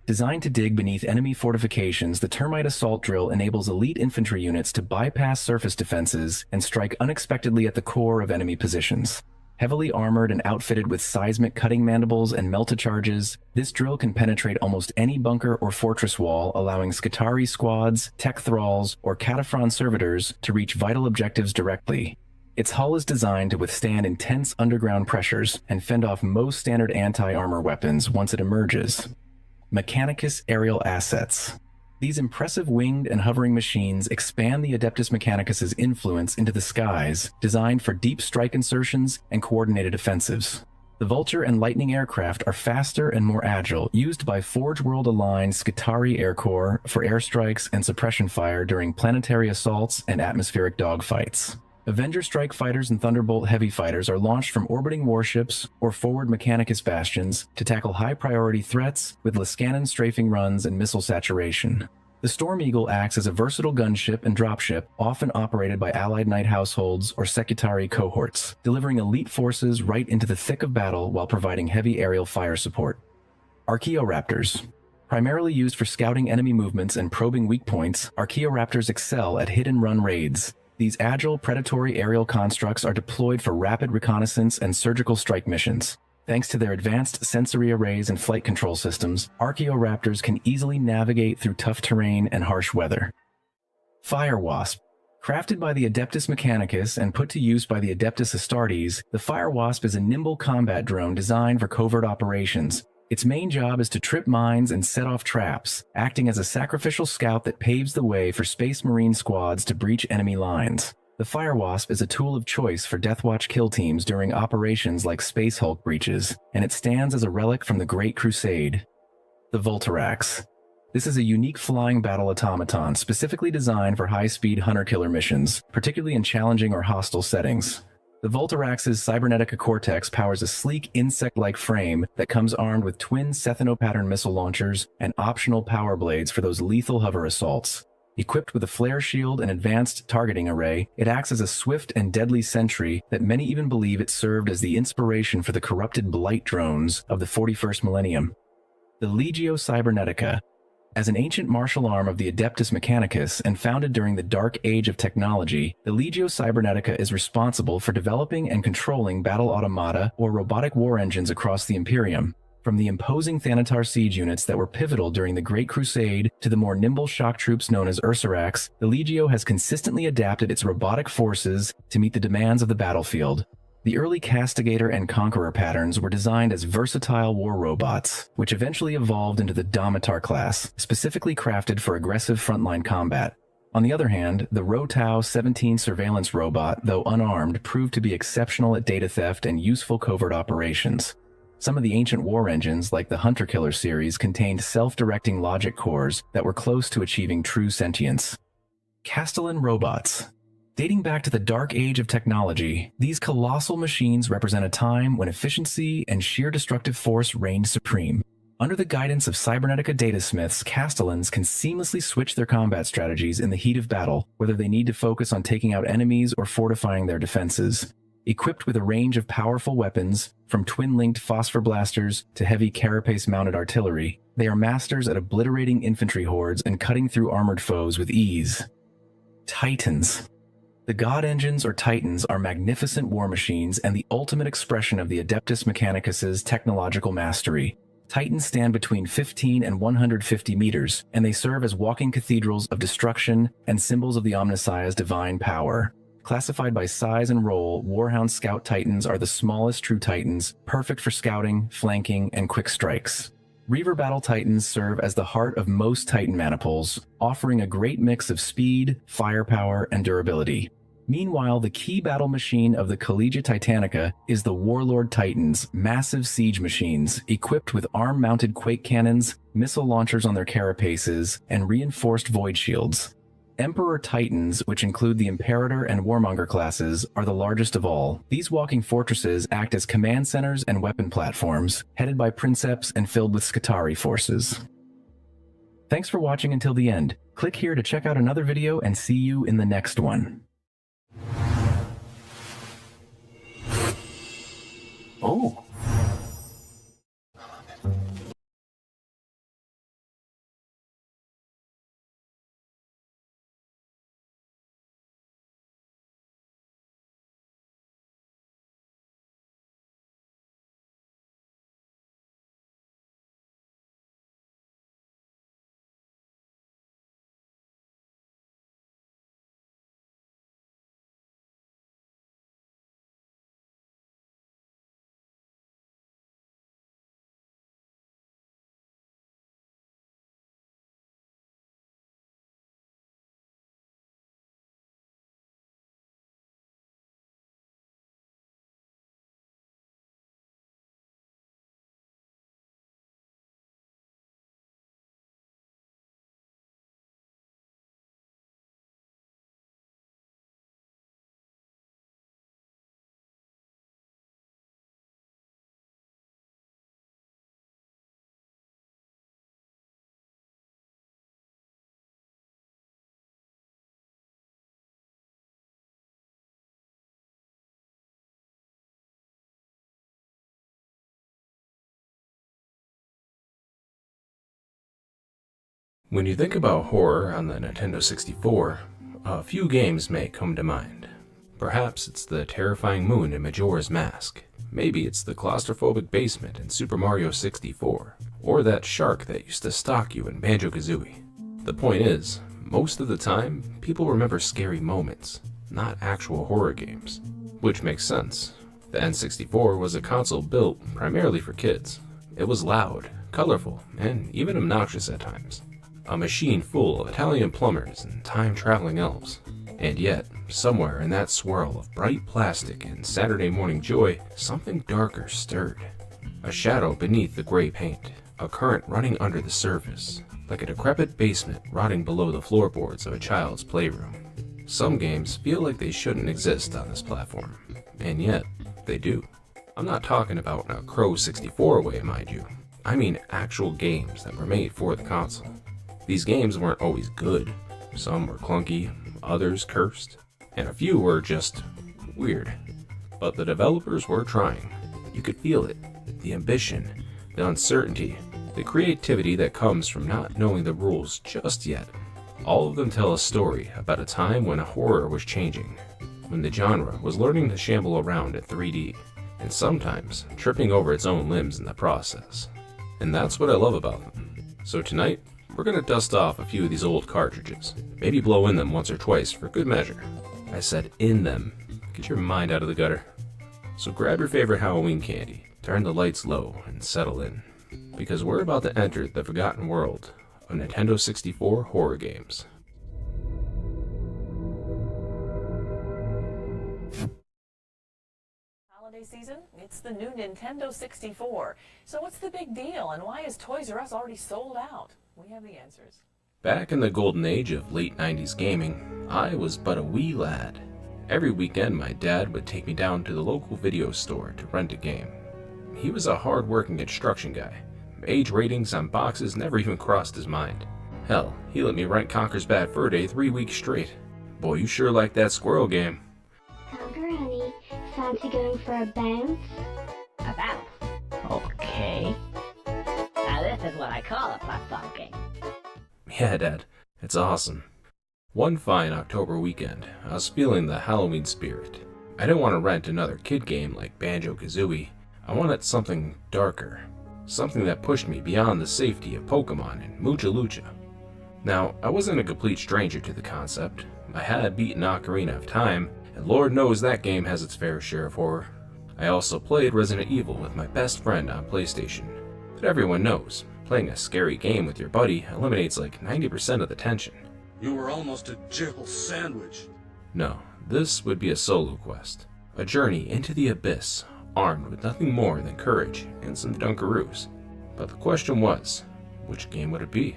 [SPEAKER 7] Designed to dig beneath enemy fortifications, the Termite Assault Drill enables elite infantry units to bypass surface defenses and strike unexpectedly at the core of enemy positions. Heavily armored and outfitted with seismic cutting mandibles and melta-charges, this drill can penetrate almost any bunker or fortress wall, allowing Scutari squads, tech thralls, or Cataphren servitors to reach vital objectives directly. Its hull is designed to withstand intense underground pressures and fend off most standard anti-armor weapons once it emerges. Mechanicus aerial assets. These impressive winged and hovering machines expand the Adeptus Mechanicus' influence into the skies, designed for deep strike insertions and coordinated offensives. The Vulture and Lightning aircraft are faster and more agile, used by Forge World-aligned Scutari Air Corps for airstrikes and suppression fire during planetary assaults and atmospheric dogfights. Avenger Strike Fighters and Thunderbolt Heavy Fighters are launched from orbiting warships or forward Mechanicus bastions to tackle high-priority threats with Lascanon strafing runs and missile saturation. The Storm Eagle acts as a versatile gunship and dropship, often operated by Allied Knight households or Secutari cohorts, delivering elite forces right into the thick of battle while providing heavy aerial fire support. Archaeoraptors. Primarily used for scouting enemy movements and probing weak points, Archaeoraptors excel at hit-and-run raids. These agile, predatory aerial constructs are deployed for rapid reconnaissance and surgical strike missions. Thanks to their advanced sensory arrays and flight control systems, Archaeoraptors can easily navigate through tough terrain and harsh weather. Fire Wasp. Crafted by the Adeptus Mechanicus and put to use by the Adeptus Astartes, the Fire Wasp is a nimble combat drone designed for covert operations. Its main job is to trip mines and set off traps, acting as a sacrificial scout that paves the way for Space Marine squads to breach enemy lines. The Fire Wasp is a tool of choice for Deathwatch kill teams during operations like Space Hulk breaches, and it stands as a relic from the Great Crusade. The Voltarax. This is a unique flying battle automaton specifically designed for high-speed hunter-killer missions, particularly in challenging or hostile settings. The Voltarax's Cybernetica Cortex powers a sleek insect-like frame that comes armed with twin Sethano-pattern missile launchers and optional power blades for those lethal hover assaults. Equipped with a flare shield and advanced targeting array, it acts as a swift and deadly sentry that many even believe it served as the inspiration for the corrupted Blight drones of the 41st millennium. The Legio Cybernetica. As an ancient martial arm of the Adeptus Mechanicus and founded during the Dark Age of technology, the Legio Cybernetica is responsible for developing and controlling battle automata or robotic war engines across the Imperium. From the imposing Thanatar siege units that were pivotal during the Great Crusade to the more nimble shock troops known as Ursarax, the Legio has consistently adapted its robotic forces to meet the demands of the battlefield. The early Castigator and Conqueror patterns were designed as versatile war robots, which eventually evolved into the Domitar class, specifically crafted for aggressive frontline combat. On the other hand, the Rotau 17 surveillance robot, though unarmed, proved to be exceptional at data theft and useful covert operations. Some of the ancient war engines, like the Hunter-Killer series, contained self-directing logic cores that were close to achieving true sentience. Castellan robots. Dating back to the Dark Age of technology, these colossal machines represent a time when efficiency and sheer destructive force reigned supreme. Under the guidance of Cybernetica datasmiths, Castellans can seamlessly switch their combat strategies in the heat of battle, whether they need to focus on taking out enemies or fortifying their defenses. Equipped with a range of powerful weapons, from twin-linked phosphor blasters to heavy carapace-mounted artillery, they are masters at obliterating infantry hordes and cutting through armored foes with ease. Titans. The God Engines, or Titans, are magnificent war machines and the ultimate expression of the Adeptus Mechanicus's technological mastery. Titans stand between 15 and 150 meters, and they serve as walking cathedrals of destruction and symbols of the Omnissiah's divine power. Classified by size and role, Warhound Scout Titans are the smallest true Titans, perfect for scouting, flanking, and quick strikes. Reaver Battle Titans serve as the heart of most Titan manifolds, offering a great mix of speed, firepower, and durability. Meanwhile, the key battle machine of the Collegia Titanica is the Warlord Titans, massive siege machines, equipped with arm-mounted quake cannons, missile launchers on their carapaces, and reinforced void shields. Emperor Titans, which include the Imperator and Warmonger classes, are the largest of all. These walking fortresses act as command centers and weapon platforms, headed by Princeps and filled with Skitarii forces. Thanks for watching until the end. Click here to check out another video and see you in the next one. Oh.
[SPEAKER 6] When you think about horror on the Nintendo 64, a few games may come to mind. Perhaps it's the terrifying moon in Majora's Mask. Maybe it's the claustrophobic basement in Super Mario 64. Or that shark that used to stalk you in Banjo-Kazooie. The point is, most of the time, people remember scary moments, not actual horror games. Which makes sense. The N64 was a console built primarily for kids. It was loud, colorful, and even obnoxious at times. A machine full of Italian plumbers and time-traveling elves. And yet, somewhere in that swirl of bright plastic and Saturday morning joy, something darker stirred. A shadow beneath the gray paint, a current running under the surface, like a decrepit basement rotting below the floorboards of a child's playroom. Some games feel like they shouldn't exist on this platform, and yet, they do. I'm not talking about in a Crow 64 way, mind you. I mean actual games that were made for the console. These games weren't always good. Some were clunky, others cursed, and a few were just weird. But the developers were trying. You could feel it. The ambition, the uncertainty, the creativity that comes from not knowing the rules just yet. All of them tell a story about a time when horror was changing, when the genre was learning to shamble around in 3D, and sometimes tripping over its own limbs in the process. And that's what I love about them. So tonight, we're gonna dust off a few of these old cartridges, maybe blow in them once or twice for good measure. I said in them. Get your mind out of the gutter. So grab your favorite Halloween candy, turn the lights low, and settle in. Because we're about to enter the forgotten world of Nintendo 64 horror games.
[SPEAKER 9] Holiday season, it's the new Nintendo 64. So what's the big deal, and why is Toys R Us already sold out? We have the answers.
[SPEAKER 6] Back in the golden age of late 90s gaming, I was but a wee lad. Every weekend my dad would take me down to the local video store to rent a game. He was a hard-working construction guy. Age ratings on boxes never even crossed his mind. Hell, he let me rent Conker's Bad Fur Day 3 weeks straight. Boy, you sure like that squirrel game.
[SPEAKER 2] Conker, honey, fancy going for a bounce?
[SPEAKER 23] A bounce? Okay. Now this is what I call a platform game.
[SPEAKER 6] Yeah, Dad, it's awesome. One fine October weekend, I was feeling the Halloween spirit. I didn't want to rent another kid game like Banjo-Kazooie. I wanted something darker. Something that pushed me beyond the safety of Pokemon and Mucha Lucha. Now, I wasn't a complete stranger to the concept. I had beaten Ocarina of Time, and Lord knows that game has its fair share of horror. I also played Resident Evil with my best friend on PlayStation. But everyone knows, playing a scary game with your buddy eliminates like 90% of the tension.
[SPEAKER 24] You were almost a jibble sandwich.
[SPEAKER 6] No, this would be a solo quest. A journey into the abyss, armed with nothing more than courage and some Dunkaroos. But the question was, which game would it be?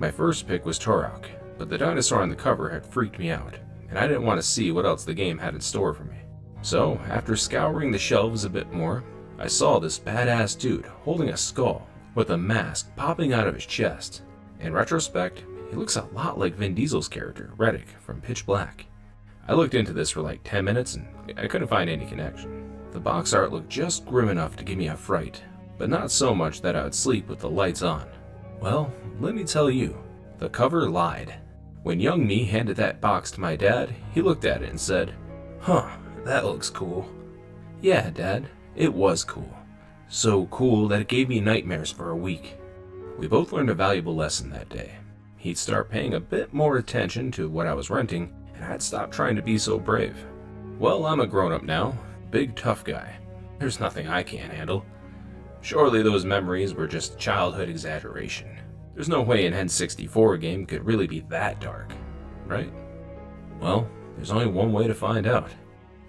[SPEAKER 6] My first pick was Turok, but the dinosaur on the cover had freaked me out, and I didn't want to see what else the game had in store for me. So, after scouring the shelves a bit more, I saw this badass dude holding a skull with a mask popping out of his chest. In retrospect, he looks a lot like Vin Diesel's character, Reddick, from Pitch Black. I looked into this for like 10 minutes and I couldn't find any connection. The box art looked just grim enough to give me a fright, but not so much that I would sleep with the lights on. Well, let me tell you, the cover lied. When young me handed that box to my dad, he looked at it and said, "Huh, that looks cool." Yeah, Dad, it was cool. So cool that it gave me nightmares for a week. We both learned a valuable lesson that day. He'd start paying a bit more attention to what I was renting, and I'd stop trying to be so brave. Well, I'm a grown-up now, big tough guy. There's nothing I can't handle. Surely those memories were just childhood exaggeration. There's no way an N64 game could really be that dark, right? Well, there's only one way to find out.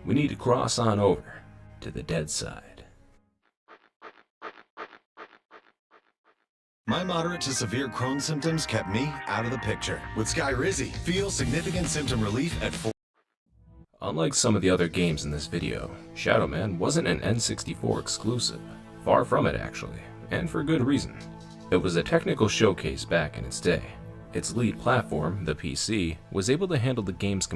[SPEAKER 6] We need to cross on over to the dead side.
[SPEAKER 25] My moderate to severe Crohn's symptoms kept me out of the picture. With Skyrizi, feel significant symptom relief at 4.
[SPEAKER 6] Unlike some of the other games in this video, Shadow Man wasn't an N64 exclusive. Far from it, actually, and for good reason. It was a technical showcase back in its day. Its lead platform, the PC, was able to handle the game's